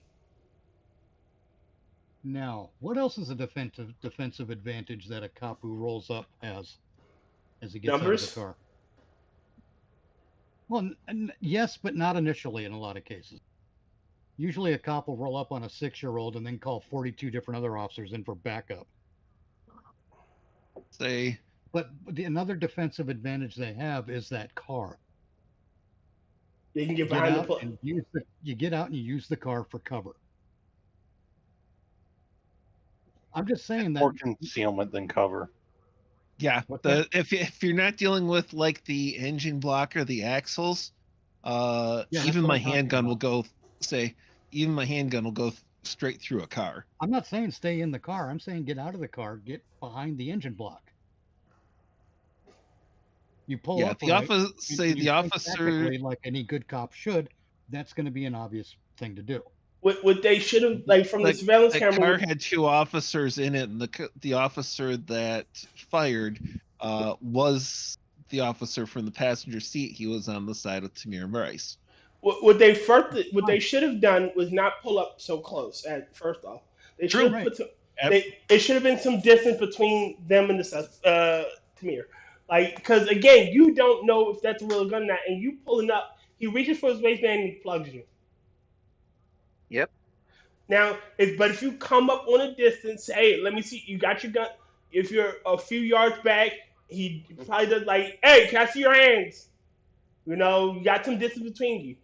Now, what else is a defensive advantage that a cop who rolls up has as he gets out of the car? Well, yes, but not initially in a lot of cases. Usually a cop will roll up on a 6-year-old and then call 42 different other officers in for backup. But another defensive advantage they have is that car. You can get behind the plate. You get out and you use the car for cover. I'm just saying that more concealment than cover. Yeah, if you're not dealing with like the engine block or the axles, even my handgun will go straight through a car. I'm not saying stay in the car. I'm saying get out of the car, get behind the engine block. You pull up. The officer, like any good cop should. That's going to be an obvious thing to do. What they should have, like from the surveillance camera. The car had 2 officers in it, and the officer that fired was the officer from the passenger seat. He was on the side of Tamir Rice. What they should have done was not pull up so close. First off, they should have it should have been some distance between them and the Tamir. Like, because again, you don't know if that's a real gun or not, and you pulling up, he reaches for his waistband and he plugs you. Yep. Now, if you come up on a distance, hey, let me see, you got your gun. If you're a few yards back, he probably does like, hey, can I see your hands? You know, you got some distance between you.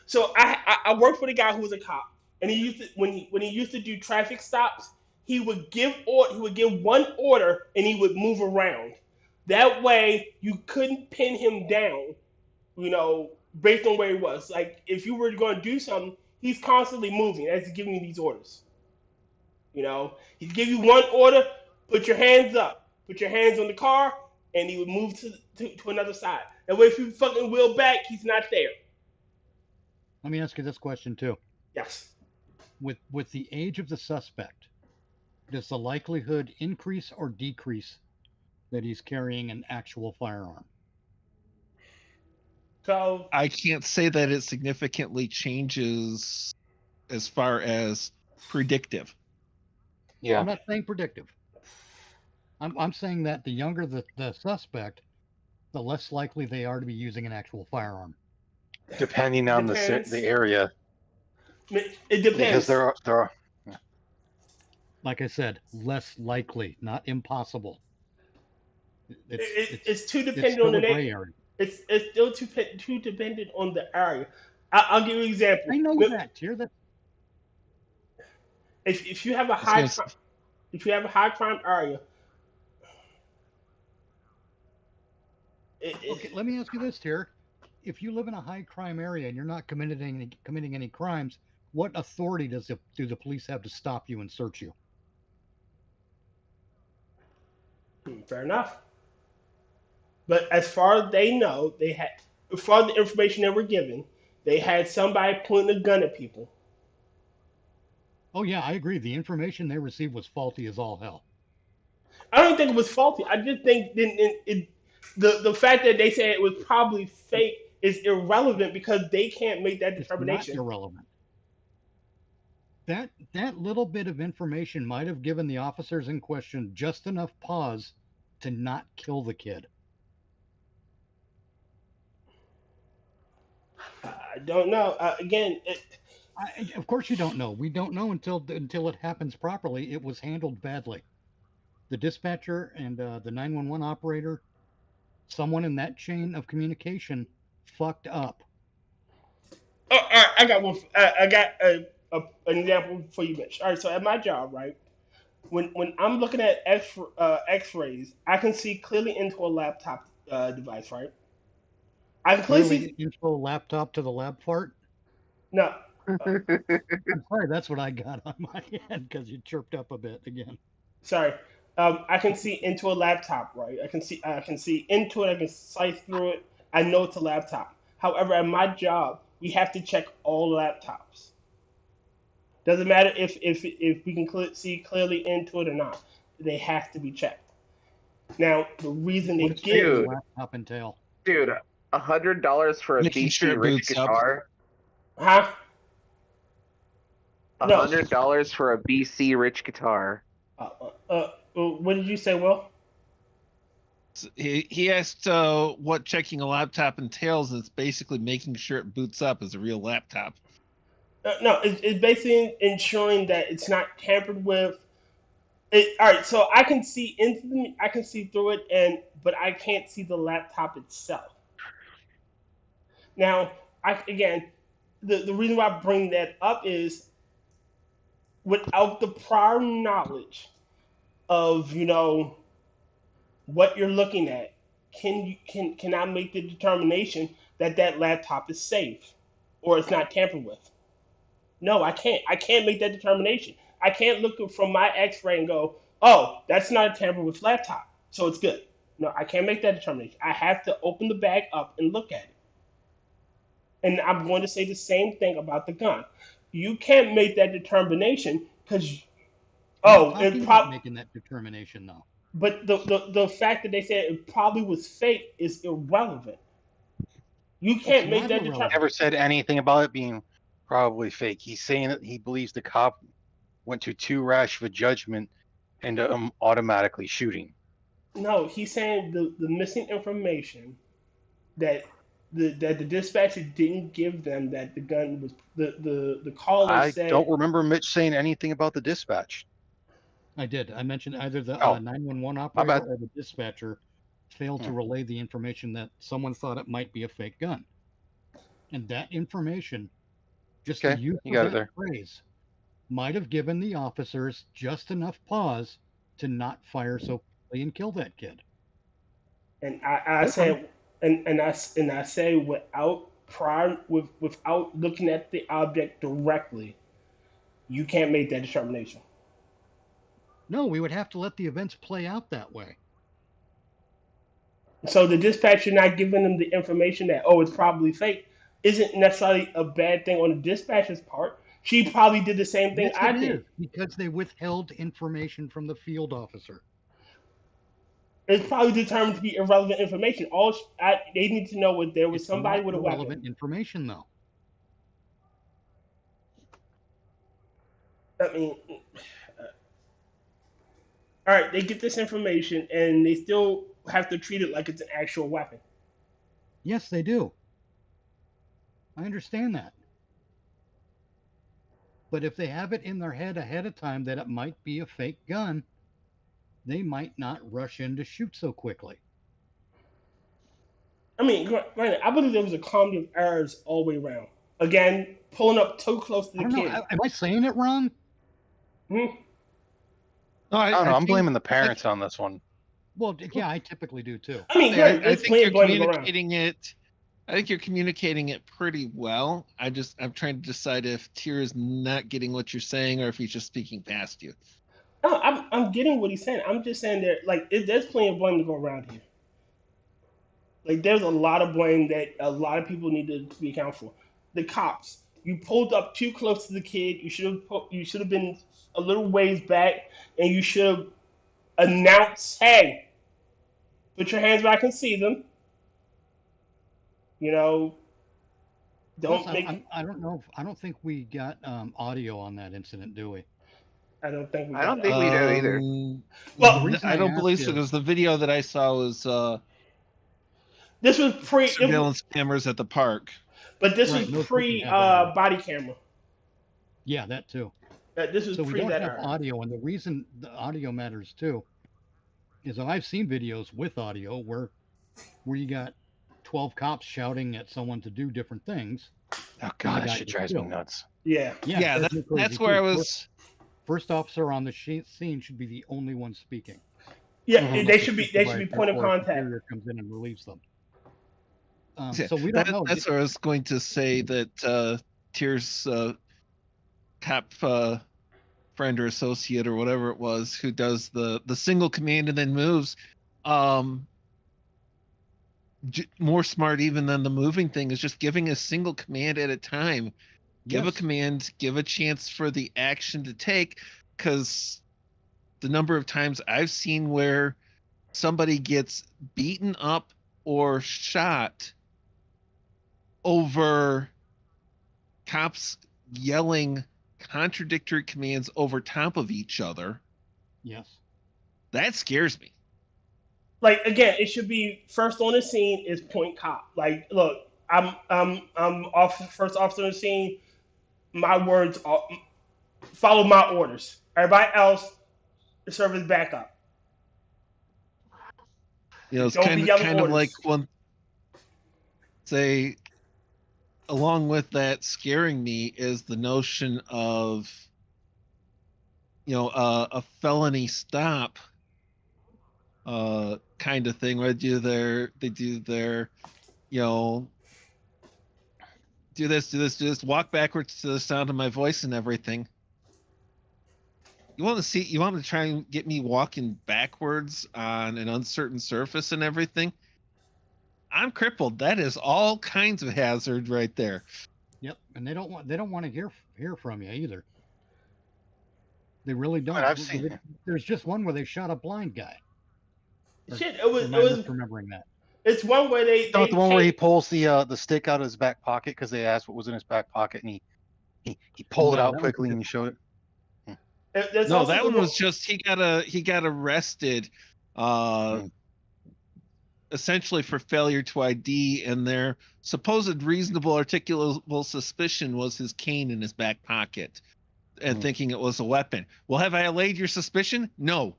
So I worked with a guy who was a cop, and he used to when he used to do traffic stops, he would give one order and he would move around. That way, you couldn't pin him down, you know, based on where he was. Like, if you were going to do something, he's constantly moving as he's giving you these orders. You know, he'd give you one order, put your hands up, put your hands on the car, and he would move to another side. That way, if you fucking wheel back, he's not there. Let me ask you this question, too. Yes. With the age of the suspect, does the likelihood increase or decrease that he's carrying an actual firearm? So I can't say that it significantly changes as far as predictive. Yeah. I'm not saying predictive. I'm saying that the younger the suspect, the less likely they are to be using an actual firearm. Depending on the area. It depends. Because there are Like I said, less likely, not impossible. It's too it's dependent still on a the gray area. It's still too dependent on the area. I'll give you an example. I know that, Tyr. That if you have a if you have a high crime area, okay, let me ask you this, Tyr. If you live in a high crime area and you're not committing any crimes, what authority do the police have to stop you and search you? Fair enough. But as far as they know, as far as the information they were given, they had somebody pointing a gun at people. Oh yeah, I agree. The information they received was faulty as all hell. I don't think it was faulty. I just think the fact that they said it was probably fake is irrelevant because they can't make that determination. It's not irrelevant. That little bit of information might have given the officers in question just enough pause to not kill the kid. I don't know. Again, of course you don't know. We don't know until it happens properly. It was handled badly. The dispatcher and the 911 operator, someone in that chain of communication, fucked up. Oh, all right, I got one. I got an example for you, Mitch. All right, so at my job, right, when I'm looking at X-rays, I can see clearly into a laptop device, right? I can clearly see into a laptop to the lab fart. No. I'm sorry, that's what I got on my end because you chirped up a bit again. Sorry. I can see into a laptop, right? I can see into it. I can slice through it. I know it's a laptop. However, at my job, we have to check all laptops. Doesn't matter if we can see clearly into it or not. They have to be checked. Now, the reason they give laptop entail, dude, $100 for a BC Rich guitar. Huh? $100 for a BC Rich guitar. What did you say, Will? He asked what checking a laptop entails. It's basically making sure it boots up as a real laptop. No, it's basically ensuring that it's not tampered with. All right, so I can see I can see through it, but I can't see the laptop itself. Now, the reason why I bring that up is without the prior knowledge of what you're looking at, can I make the determination that laptop is safe or it's not tampered with? No, I can't. I can't make that determination. I can't look from my X-ray and go, oh, that's not a tampered with laptop, so it's good. No, I can't make that determination. I have to open the bag up and look at it. And I'm going to say the same thing about the gun. You can't make that determination because, making that determination though. But the fact that they said it probably was fake is irrelevant. You can't make that determination. Never said anything about it being probably fake. He's saying that he believes the cop went to too rash of a judgment and automatically shooting. No, he's saying the missing information that the dispatcher didn't give them, that the gun was the caller said. I don't remember Mitch saying anything about the dispatch. I did. I mentioned either the 911 operator or the dispatcher failed to relay the information that someone thought it might be a fake gun. And that information, just the use of that phrase, might have given the officers just enough pause to not fire so quickly and kill that kid. And I say without looking at the object directly, you can't make that determination. No, we would have to let the events play out that way. So the dispatcher not giving them the information that, it's probably fake, isn't necessarily a bad thing on the dispatcher's part. She probably did the same thing I did. Because they withheld information from the field officer. It's probably determined to be irrelevant information. They need to know what there was somebody with a weapon. Irrelevant information, though. I mean, all right, they get this information and they still have to treat it like it's an actual weapon. Yes, they do. I understand that. But if they have it in their head ahead of time that it might be a fake gun, they might not rush in to shoot so quickly. I mean, granted, I believe there was a comedy of errors all the way around. Again, pulling up too close to the I don't know. kid. Am I saying it wrong? Hmm? No, I don't know. I'm think- blaming the parents on this one. Well, yeah, I typically do too. I mean, I there's think plenty you're of blame to go around. communicating it. I think you're communicating it pretty well. I'm trying to decide if Tyr is not getting what you're saying or if he's just speaking past you. No, I'm getting what he's saying. I'm just saying that there's plenty of blame to go around here. Like there's a lot of blame that a lot of people need to be accounted for. The cops, you pulled up too close to the kid. You should have been a little ways back, and you should have announced, "Hey, put your hands where I can see them." You know, don't Plus, make. I don't know. I don't think we got audio on that incident, do we? I don't think we. I don't got think that. we do either. Well, the reason I don't ask believe so is- because the video that I saw was This was surveillance cameras at the park. but this Right, was most pre people have audio. body camera. Yeah, that too. This was So we pre don't that have era. audio, and the reason the audio matters too is I've seen videos with audio where you got 12 cops shouting at someone to do different things. Oh god, the that guy shit was drives me killed. nuts. Yeah. Yeah, drives me crazy, that's where I too. was. First officer on the scene should be the only one speaking. Yeah, Mhm. they should be point of Or a contact. superior comes in and relieves them. Yeah, So we don't know. That's what I was going to say. That Tyr's cop friend or associate or whatever it was who does the single command and then moves. More smart even than the moving thing is just giving a single command at a time. Give a Yes. command, give a chance for the action to take, because the number of times I've seen where somebody gets beaten up or shot over cops yelling contradictory commands over top of each other, Yes. that scares me. Like again, it should be first on the scene is point cop. Like, look, I'm first officer on the scene. My words are follow my orders. Everybody else serve as backup. You know, it's Don't be yelling kind of orders. like one say along with that scaring me is the notion of a felony stop kind of thing where they do their do this, walk backwards to the sound of my voice and everything. You want to try and get me walking backwards on an uncertain surface and everything? I'm crippled. That is all kinds of hazard right there. Yep. And they don't want to hear from you either. They really don't. I've seen- There's just one where they shot a blind guy. Shit, Am I misremembering that? It's one where they The one where he pulls the stick out of his back pocket because they asked what was in his back pocket, and he pulled it No, out that was quickly and he showed it. No, that one was just he got arrested, essentially for failure to ID, and their supposed reasonable articulable suspicion was his cane in his back pocket, and thinking it was a weapon. Well, have I allayed your suspicion? No,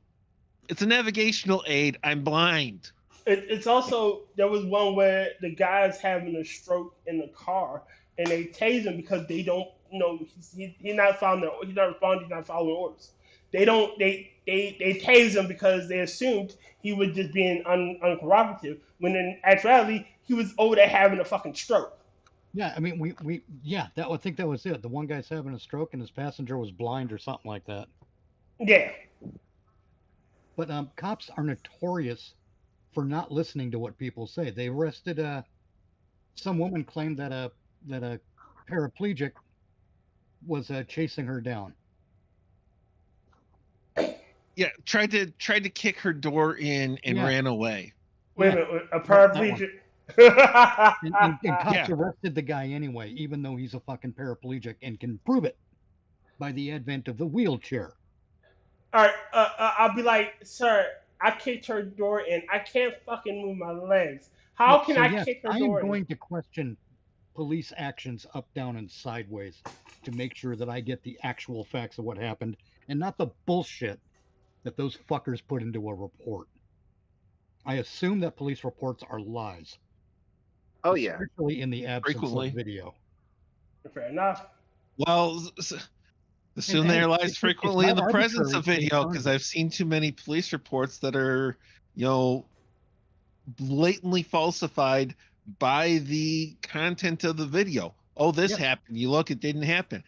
it's a navigational aid. I'm blind. It's also there was one where the guy's having a stroke in the car and they tase him because they don't he's not following he's not responding, he's not following orders. They tase him because they assumed he was just being uncooperative when in actuality he was over there having a fucking stroke. Yeah, I mean I think that was it. The one guy's having a stroke and his passenger was blind or something like that. Yeah. But cops are notorious for not listening to what people say. They arrested some woman claimed that a paraplegic was chasing her down. Yeah, tried to kick her door in and ran away. Wait a minute, a paraplegic. And cops arrested the guy anyway, even though he's a fucking paraplegic and can prove it by the advent of the wheelchair. All right, I'll be like, sir, I kicked her door in. I can't fucking move my legs. How can I kick her door in? I am going to question police actions up, down, and sideways to make sure that I get the actual facts of what happened and not the bullshit that those fuckers put into a report. I assume that police reports are lies. Oh yeah. Especially in the absence Frequently. of video. Fair enough. Well, assume And, they hey, are lies it's frequently in not the presence arbitrary of to video, turn because it. I've seen too many police reports that are, blatantly falsified by the content of the video. Oh, this happened. You look, it didn't happen.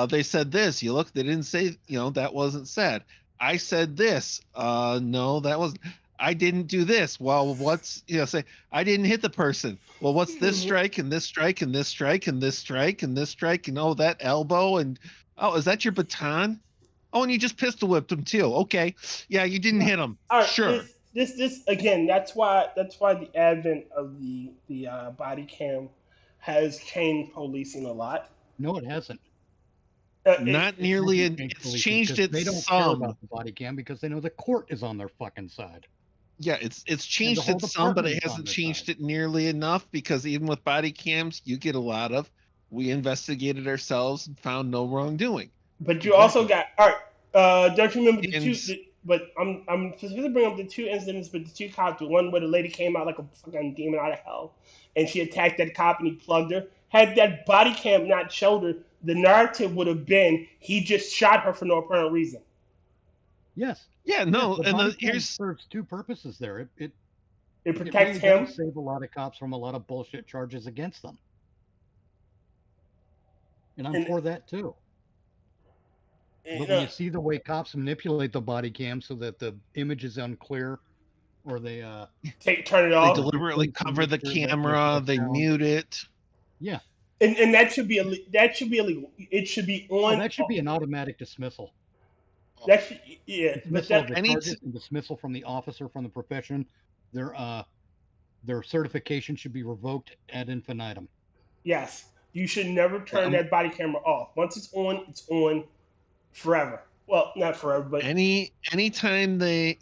They said this. You look, they didn't say, that wasn't said. I said this. No, that wasn't. I didn't do this. Well, what's, say, I didn't hit the person. Well, what's this strike and this strike and this strike and this strike and this strike and oh, that elbow and oh, is that your baton? Oh, and you just pistol whipped him too. Okay, yeah, you didn't hit him. All right, Sure. This again. That's why the advent of the body cam has changed policing a lot. No, it hasn't. Not nearly. It's changed it They don't care about the body cam because they know the court is on their fucking side. Yeah, it's changed whole it some, but department it is on hasn't their changed side. it nearly enough, because even with body cams, you get a lot of, we investigated ourselves and found no wrongdoing. But you also got, all right, don't you remember but I'm specifically bringing up the two incidents with the two cops. The one where the lady came out like a fucking demon out of hell, and she attacked that cop and he plugged her. Had that body cam not showed her, the narrative would have been he just shot her for no apparent reason. Yes. Yeah, no, the and body cam here's serves two purposes there. It protects really him. does save a lot of cops from a lot of bullshit charges against them. And I'm for that too. But when you see the way cops manipulate the body cam so that the image is unclear, or they turn it off, they deliberately cover the camera, they mute it. Yeah. And that should be illegal. It should be on. That should be an automatic dismissal. That should, yeah. Dismissal of the charges and dismissal from the officer, from the profession. Their certification should be revoked ad infinitum. Yes, you should never turn that body camera off. Once it's on forever. Well, not forever, but anytime they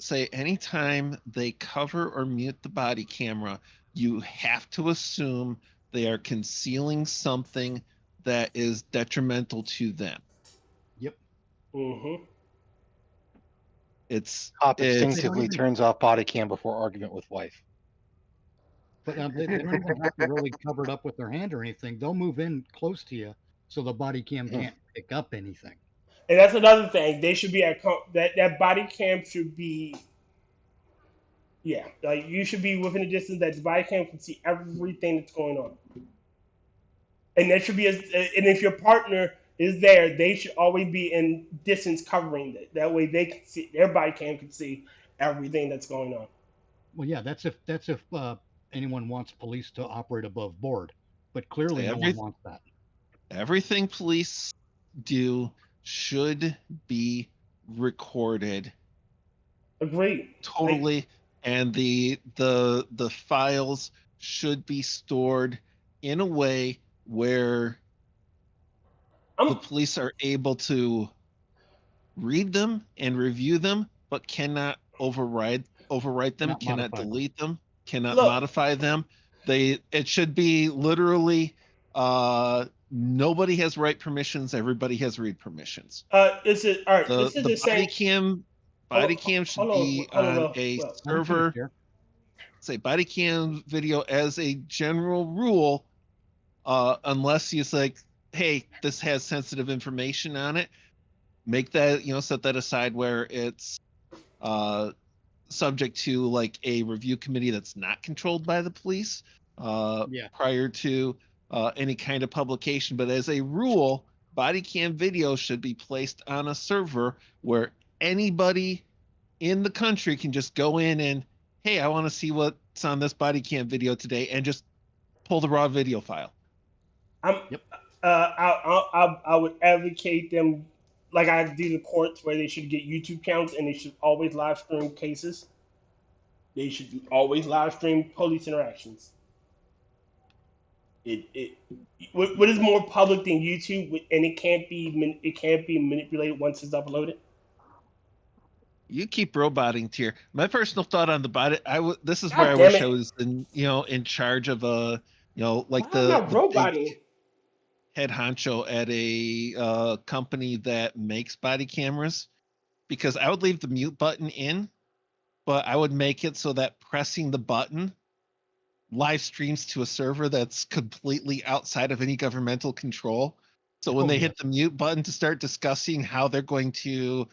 cover or mute the body camera, you have to assume they are concealing something that is detrimental to them. Yep. Mm-hmm. Cop instinctively turns off body cam before argument with wife. But they don't even have to really cover it up with their hand or anything. They'll move in close to you so the body cam can't pick up anything. And that's another thing. They should be that body cam should be. Yeah, like you should be within a distance that the body cam can see everything that's going on. And that should be, and if your partner is there, they should always be in distance covering it. That way they can see, their body cam can see everything that's going on. Well, yeah, that's if anyone wants police to operate above board, but clearly no one wants that. Everything police do should be recorded. Agreed. Totally. And the files should be stored in a way where the police are able to read them and review them, but cannot overwrite them, cannot delete them, cannot modify them. It should be literally nobody has write permissions, everybody has read permissions. Is it all right? This is the same. Body cam should be on a server. Say body cam video as a general rule, unless you say, hey, this has sensitive information on it. Make that, set that aside where it's subject to like a review committee that's not controlled by the police prior to any kind of publication. But as a rule, body cam video should be placed on a server where anybody in the country can just go in and, hey, I want to see what's on this body cam video today, and just pull the raw video file. I would advocate them, like I do the courts, where they should get YouTube channels and they should always live stream cases. They should always live stream police interactions. What is more public than YouTube, and it can't be manipulated once it's uploaded. You keep roboting, Tyr. My personal thought on the body, this is where I wish I was in charge of a You know, like I'm not the big roboting. head honcho at a company that makes body cameras, because I would leave the mute button in, but I would make it so that pressing the button live streams to a server that's completely outside of any governmental control. So when they hit the mute button to start discussing how they're going to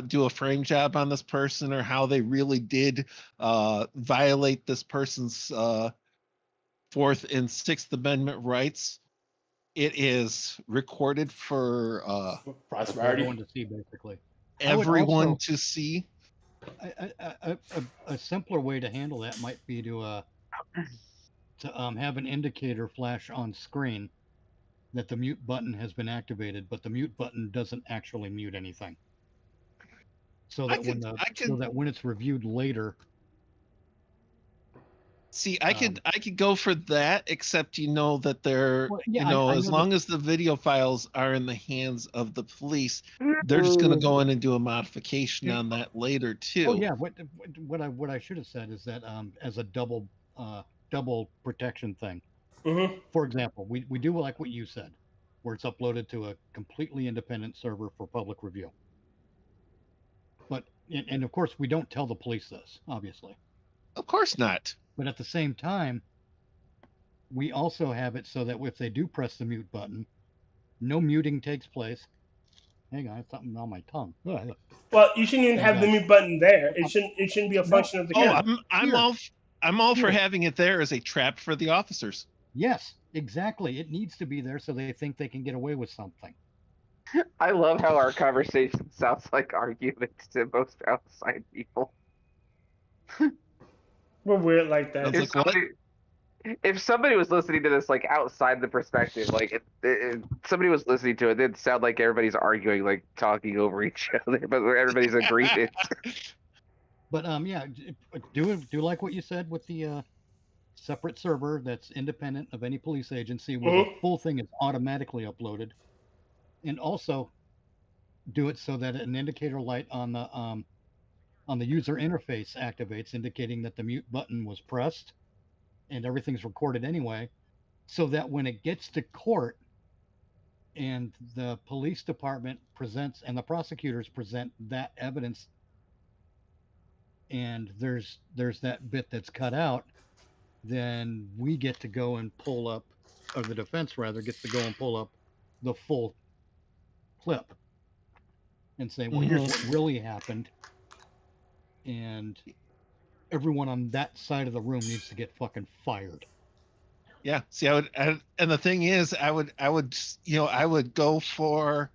do a frame job on this person, or how they really did violate this person's Fourth and Sixth Amendment rights, it is recorded for prosperity. Everyone to see, basically. Everyone to see. A simpler way to handle that might be to have an indicator flash on screen that the mute button has been activated, but the mute button doesn't actually mute anything. So that when it's reviewed later. See, I could go for that, except that they're as long as the video files are in the hands of the police, they're just going to go in and do a modification on that later too. Oh yeah, what I should have said is that as a double protection thing. Mm-hmm. For example, we do like what you said, where it's uploaded to a completely independent server for public review. But and of course we don't tell the police this, obviously. Of course not. But at the same time, we also have it so that if they do press the mute button, no muting takes place. Hang on, something on my tongue. Well, you shouldn't even have the mute button there. It shouldn't be a function of the camera. I'm all for having it there as a trap for the officers. Yes, exactly. It needs to be there so they think they can get away with something. I love how our conversation sounds like arguments to most outside people. We're weird like that. If somebody was listening to this like outside the perspective, like if somebody was listening to it, it'd sound like everybody's arguing, like talking over each other, but everybody's agreeing. But yeah, do like what you said with the separate server that's independent of any police agency, where the full thing is automatically uploaded, and also do it so that an indicator light on the user interface activates, indicating that the mute button was pressed and everything's recorded anyway, so that when it gets to court and the police department presents and the prosecutors present that evidence, and there's that bit that's cut out, then we get to go and pull up, or the defense rather gets to go and pull up the full clip and say, well, here's what really happened. And everyone on that side of the room needs to get fucking fired. Yeah. See, and the thing is, I would go for,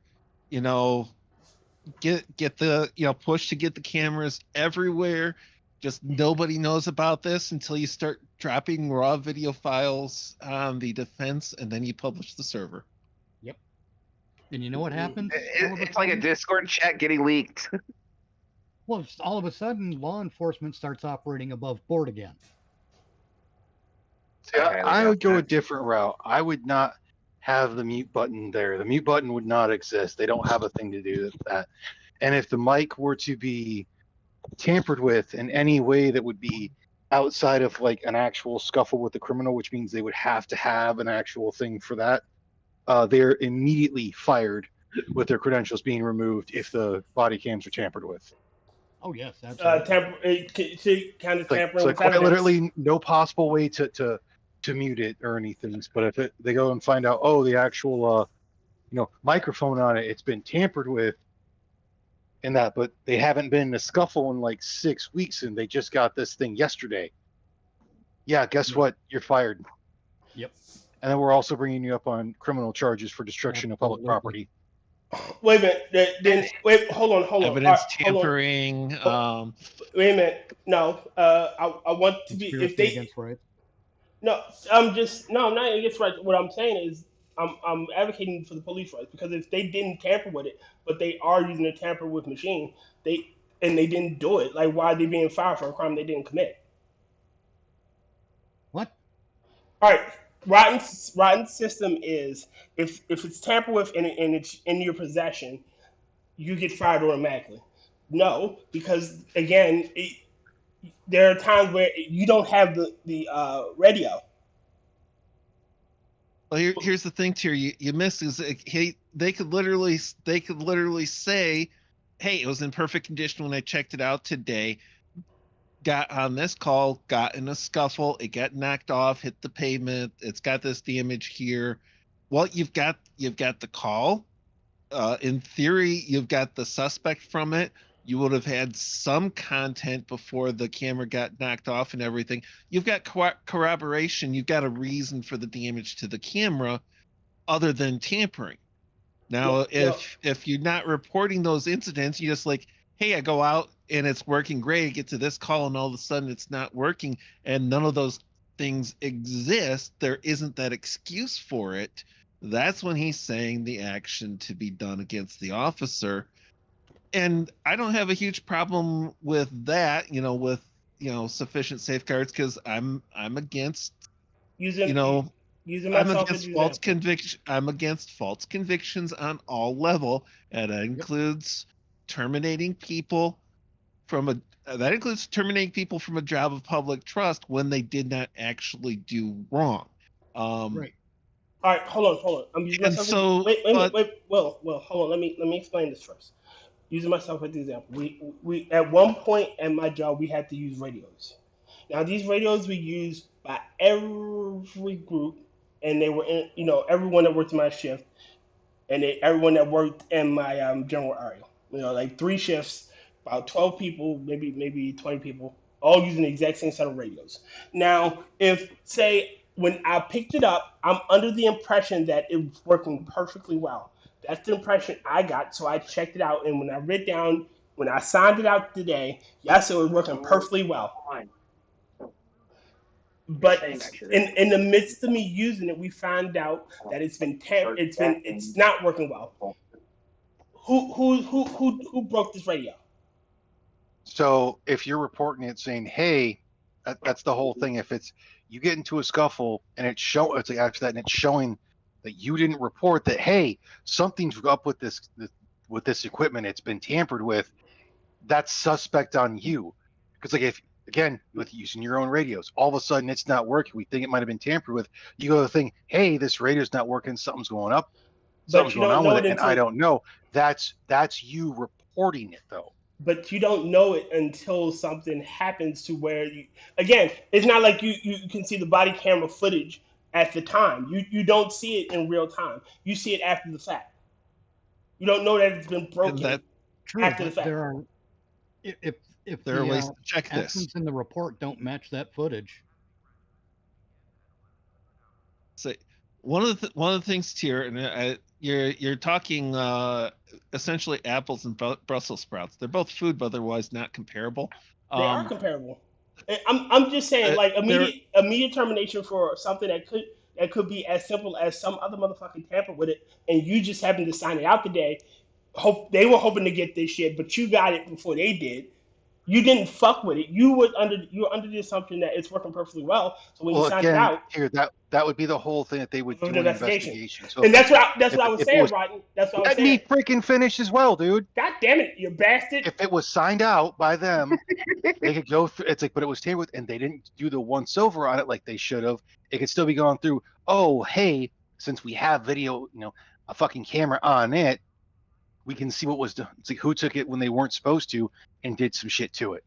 get the, push to get the cameras everywhere. Just nobody knows about this until you start dropping raw video files on the defense, and then you publish the server. Yep. And you know what happens? It's like a Discord chat getting leaked. Well, all of a sudden, law enforcement starts operating above board again. See, I would go a different route. I would not have the mute button there. The mute button would not exist. They don't have a thing to do with that. And if the mic were to be tampered with in any way that would be outside of like an actual scuffle with the criminal, which means they would have to have an actual thing for that, they're immediately fired with their credentials being removed if the body cams are tampered with. Oh yes, absolutely. Tampering. So quite literally, no possible way to mute it or anything. But if they go and find out, the actual microphone on it's been tampered with, and that, but they haven't been in a scuffle in like 6 weeks, and they just got this thing yesterday. Yeah, guess what? You're fired. Yep. And then we're also bringing you up on criminal charges for destruction of public property. Wait a minute. Wait, hold on. Evidence tampering. Wait a minute. No. I want to be if they. Against rights. No, I'm not against rights. What I'm saying is, I'm advocating for the police rights, because if they didn't tamper with it, but they are using a tamper with machine, they didn't do it. Like, why are they being fired for a crime they didn't commit? What? All right. Rotten system is if it's tampered with and it's in your possession, you get fired automatically. No, because again, there are times where you don't have the radio. Well, here's the thing, Tyr. You missed is they could literally say, "Hey, it was in perfect condition when I checked it out today. Got on this call, got in a scuffle, it got knocked off, hit the pavement. It's got this damage here." Well, you've got the call. In theory, you've got the suspect from it. You would have had some content before the camera got knocked off and everything. You've got corroboration. You've got a reason for the damage to the camera other than tampering. Now, if you're not reporting those incidents, you just like, hey, I go out and it's working great. I get to this call and all of a sudden it's not working and none of those things exist. There isn't that excuse for it. That's when he's saying the action to be done against the officer. And I don't have a huge problem with that, with sufficient safeguards, because I'm against using I'm myself against false conviction. I'm against false convictions on all level, and that includes terminating people from a job of public trust when they did not actually do wrong. Right. All right, hold on. I'm using myself. Wait. Well, hold on. Let me explain this first. Using myself as an example, we at one point at my job we had to use radios. Now these radios were used by every group, and they were in, everyone that worked in my shift, and everyone that worked in my general area. Like 3 shifts, about 12 people, maybe 20 people, all using the exact same set of radios. Now, if say when I picked it up, I'm under the impression that it was working perfectly well. That's the impression I got, so I checked it out, and when I signed it out today, yes, it was working perfectly well. But in the midst of me using it, we found out that it's not working well. Who broke this radio? So if you're reporting it saying, hey, that's the whole thing. If you get into a scuffle and it's like after that, and it's showing that you didn't report that, hey, something's up with this equipment, it's been tampered with, that's suspect on you. Because like if, again, with using your own radios, all of a sudden it's not working, we think it might have been tampered with, you go to think, hey, this radio's not working, something's going on with it, and I don't know. That's you reporting it though. But you don't know it until something happens to where it's not like you can see the body camera footage at the time. You don't see it in real time. You see it after the fact. You don't know that it's been broken after the fact. There are, if there are ways to check this. Absence in the report don't match that footage. So one of the things here, and you're talking essentially apples and Brussels sprouts. They're both food, but otherwise not comparable. They are comparable. I'm just saying, like immediate termination for something that could be as simple as some other motherfucking tamper with it, and you just happened to sign it out today. They were hoping to get this shit, but you got it before they did. You didn't fuck with it. You were under the assumption that it's working perfectly well. So when you signed it out, that would be the whole thing that they would do an investigation. So and that's what I was saying, Rodney. That's what I was saying. Let me freaking finish as well, dude. God damn it, you bastard! If it was signed out by them, they could go through. It's like, but it was tampered with, and they didn't do the once over on it like they should have. It could still be going through. Oh, hey, since we have video, a fucking camera on it, we can see what was done. It's like who took it when they weren't supposed to and did some shit to it.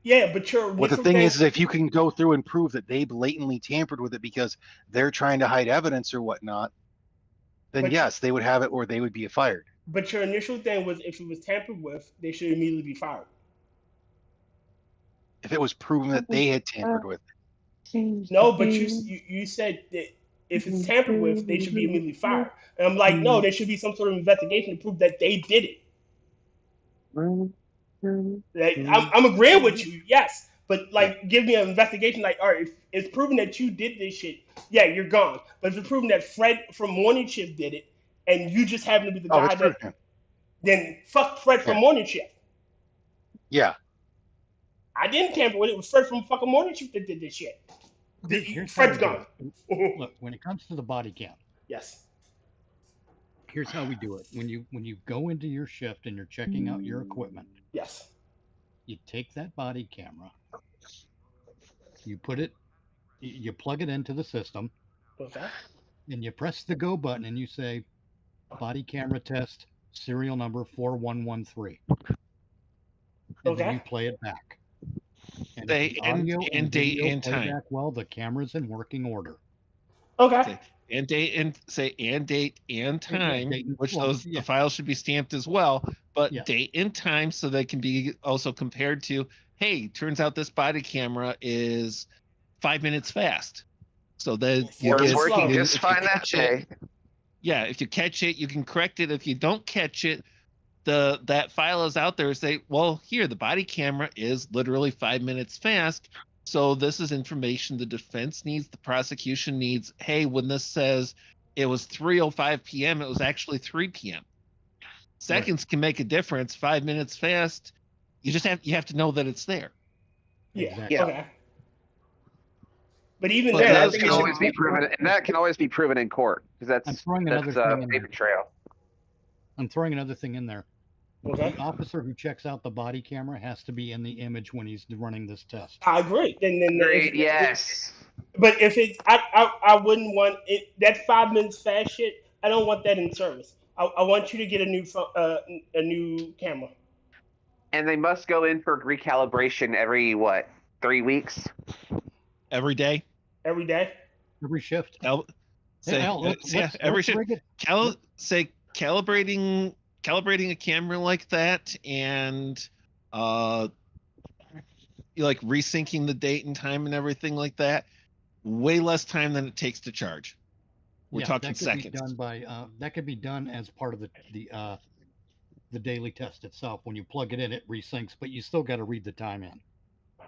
Yeah, but the thing is if you can go through and prove that they blatantly tampered with it because they're trying to hide evidence or whatnot, then yes, they would have it or they would be fired. But your initial thing was if it was tampered with, they should immediately be fired. If it was proven that they had tampered with it. No, but you said that if it's tampered with, they should be immediately fired. And I'm like, no, there should be some sort of investigation to prove that they did it. Like, I'm agreeing with you, yes, but give me an investigation. Like, all right, if it's proven that you did this shit, yeah, you're gone. But if it's proven that Fred from Morning Shift did it, and you just happen to be the guy then fuck Fred from Morning Shift. Yeah, I didn't tamper with it. It was Fred from fucking Morning Shift that did this shit. Fred's gone. Look, when it comes to the body cam, yes. Here's how we do it. When you go into your shift and you're checking out your equipment, yes, you take that body camera, you plug it into the system, okay, And you press the go button and you say, body camera test, serial number 4113. And then you play it back. And if the audio and date video and play time. back well, the camera's in working order. Okay. And date and date and time, which the files should be stamped as well, but date and time so they can be also compared to, hey, turns out this body camera is 5 minutes fast. So that it's working just fine that day. Yeah, if you catch it, you can correct it. If you don't catch it, that file is out there and say, well, here, the body camera is literally 5 minutes fast. So this is information the defense needs, the prosecution needs. Hey, when this says it was 3:05 p.m., it was actually 3 p.m. Seconds can make a difference. 5 minutes fast, you have to know that it's there. Yeah. Exactly. Okay. But even then, that can always be proven, and that can always be proven in court because that's paper trail. I'm throwing another thing in there. Okay. The officer who checks out the body camera has to be in the image when he's running this test. I agree. Great, yes. But if it's, I wouldn't want it. That 5 minutes fast shit. I don't want that in service. I want you to get a new camera. And they must go in for recalibration every 3 weeks? Every day. Every day. Every shift. Every shift. Calibrating a camera like that, and like resyncing the date and time and everything like that, way less time than it takes to charge. We're talking seconds. That could be done as part of the daily test itself. When you plug it in, it resyncs, but you still got to read the time in.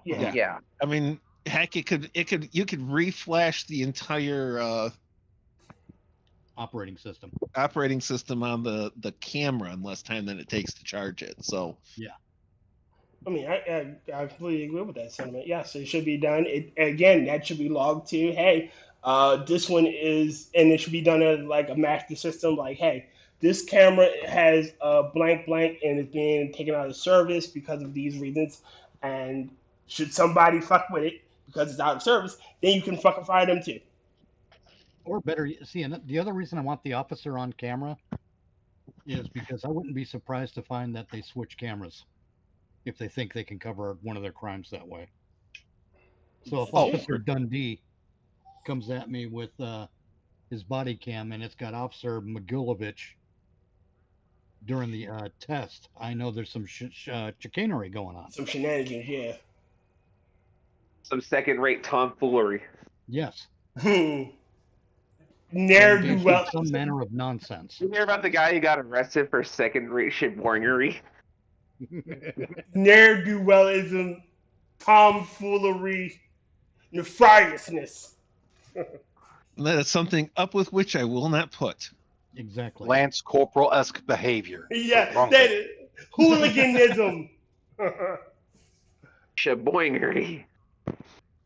Yeah. I mean, heck, you could reflash the entire operating system on the camera in less time than it takes to charge it. So yeah. I mean, I completely agree with that sentiment. Yes, it should be done. That should be logged too. Hey, this one is, and it should be done as like a master system. Like, hey, this camera has blank and is being taken out of service because of these reasons. And should somebody fuck with it because it's out of service, then you can fucking fire them too. Or better, see, and the other reason I want the officer on camera is because I wouldn't be surprised to find that they switch cameras if they think they can cover one of their crimes that way. So if Officer Dundee comes at me with his body cam and it's got Officer Magulovich during the test, I know there's some chicanery going on. Some shenanigans, yeah. Some second-rate tomfoolery. Yes. Ne'er-do-well. Some manner of nonsense. You hear about the guy who got arrested for second-rate shitboingery? Ne'er-do-wellism, tomfoolery, nefariousness. That is something up with which I will not put. Exactly. Lance Corporal-esque behavior. Yeah, that is hooliganism. Shitboingery.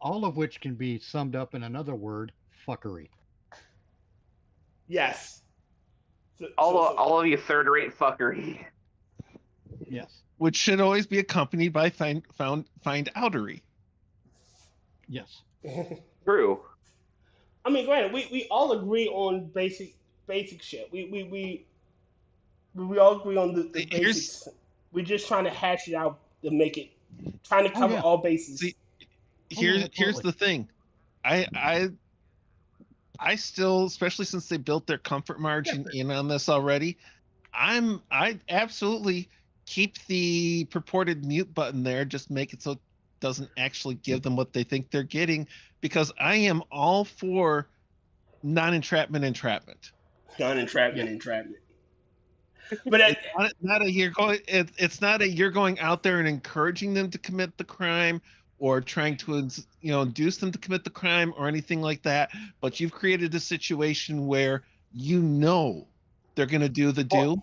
All of which can be summed up in another word, fuckery. Yes. All of you third-rate fuckery. Yes. Which should always be accompanied by find outery. Yes. True. I mean, granted, we all agree on basic shit. We all agree on the basics. We're just trying to hash it out to make it, trying to cover all bases. See, here's the thing. I still, especially since they built their comfort margin in on this already, I absolutely keep the purported mute button there. Just make it so it doesn't actually give them what they think they're getting, because I am all for non-entrapment. Non-entrapment. But it's not a you're going out there and encouraging them to commit the crime or trying to induce them to commit the crime or anything like that. But you've created a situation where they're going to do the do.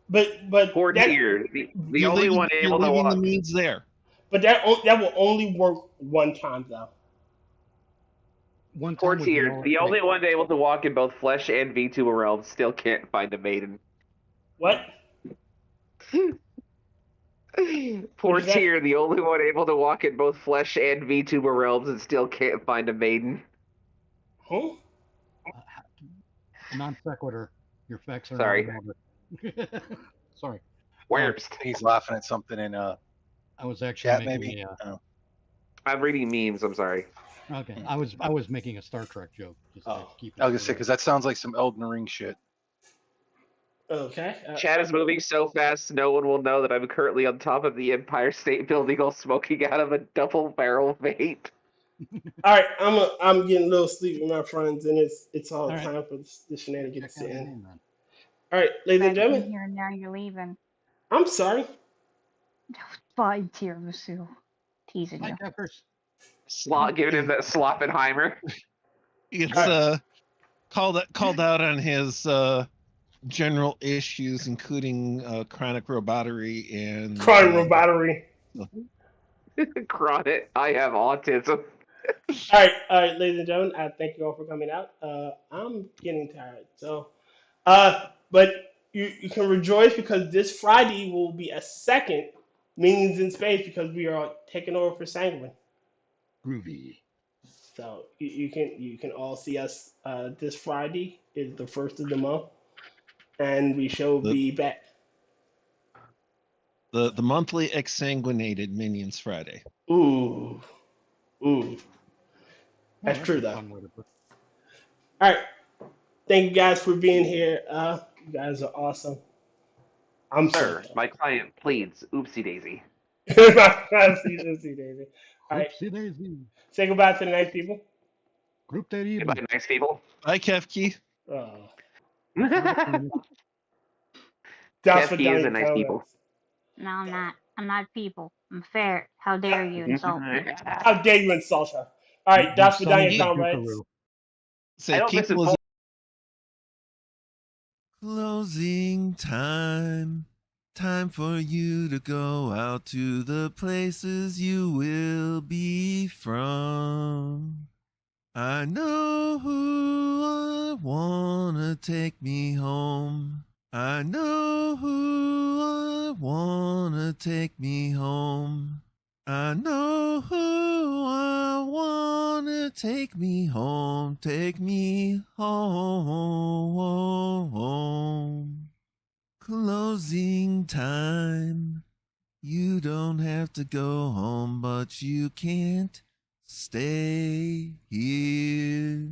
But poor Tyr, the only one able to walk. The means there. But that will only work one time though. Poor Tyr, the only one able to walk in both flesh and VTuber realms, still can't find a maiden. What? Poor Tyr, the only one able to walk in both flesh and VTuber realms and still can't find a maiden. Huh? Non sequitur. Your facts are Sorry. not in order. Sorry. Worst. He's laughing at something in I was actually chat, making maybe. Oh. I'm reading memes. I'm sorry. Okay, I was making a Star Trek joke. Just to keep it I was gonna say short. because that sounds like some Elden Ring shit. Okay. Chat is moving so fast, no one will know that I'm currently on top of the Empire State Building, all smoking out of a double barrel vape. All right, I'm getting a little sleepy, my friends, and it's all right. time for the shenanigans Check to out end. in, man. All right, ladies and Back in gentlemen, here now you're leaving. I'm sorry. Fine, tiramisu. Teasing Hi, you. Jeffers. Slot giving him that Sloppenheimer. It's called out on his general issues, including chronic robotery and Crying robotery. Chronic. I have autism. All right, ladies and gentlemen, I thank you all for coming out. I'm getting tired, so but you can rejoice because this Friday will be a second Meanings in Space because we are taking over for Sanguine. Groovy. So you can all see us this Friday is the first of the month, and we shall be back. The monthly exsanguinated Minions Friday. Ooh. That's true though. All right, thank you guys for being here. You guys are awesome. I'm Sir, so my client pleads. Oopsie daisy. Oopsie daisy. All right, Oopsie daisy. say goodbye to the nice people. Group that evening. Goodbye, nice people. Bye, Kefki. Oh. Kefki That's what is a Donnie nice people. No, I'm not. I'm not people. I'm fair. How dare you insult me? How dare you insult her? All right, that's for Donnie comrades. Say I don't people misinform. Closing time. Time for you to go out to the places you will be from. I know who I wanna take me home. I know who I wanna take me home. I know who I wanna take me home. Take me home. Closing time. You don't have to go home, but you can't stay here.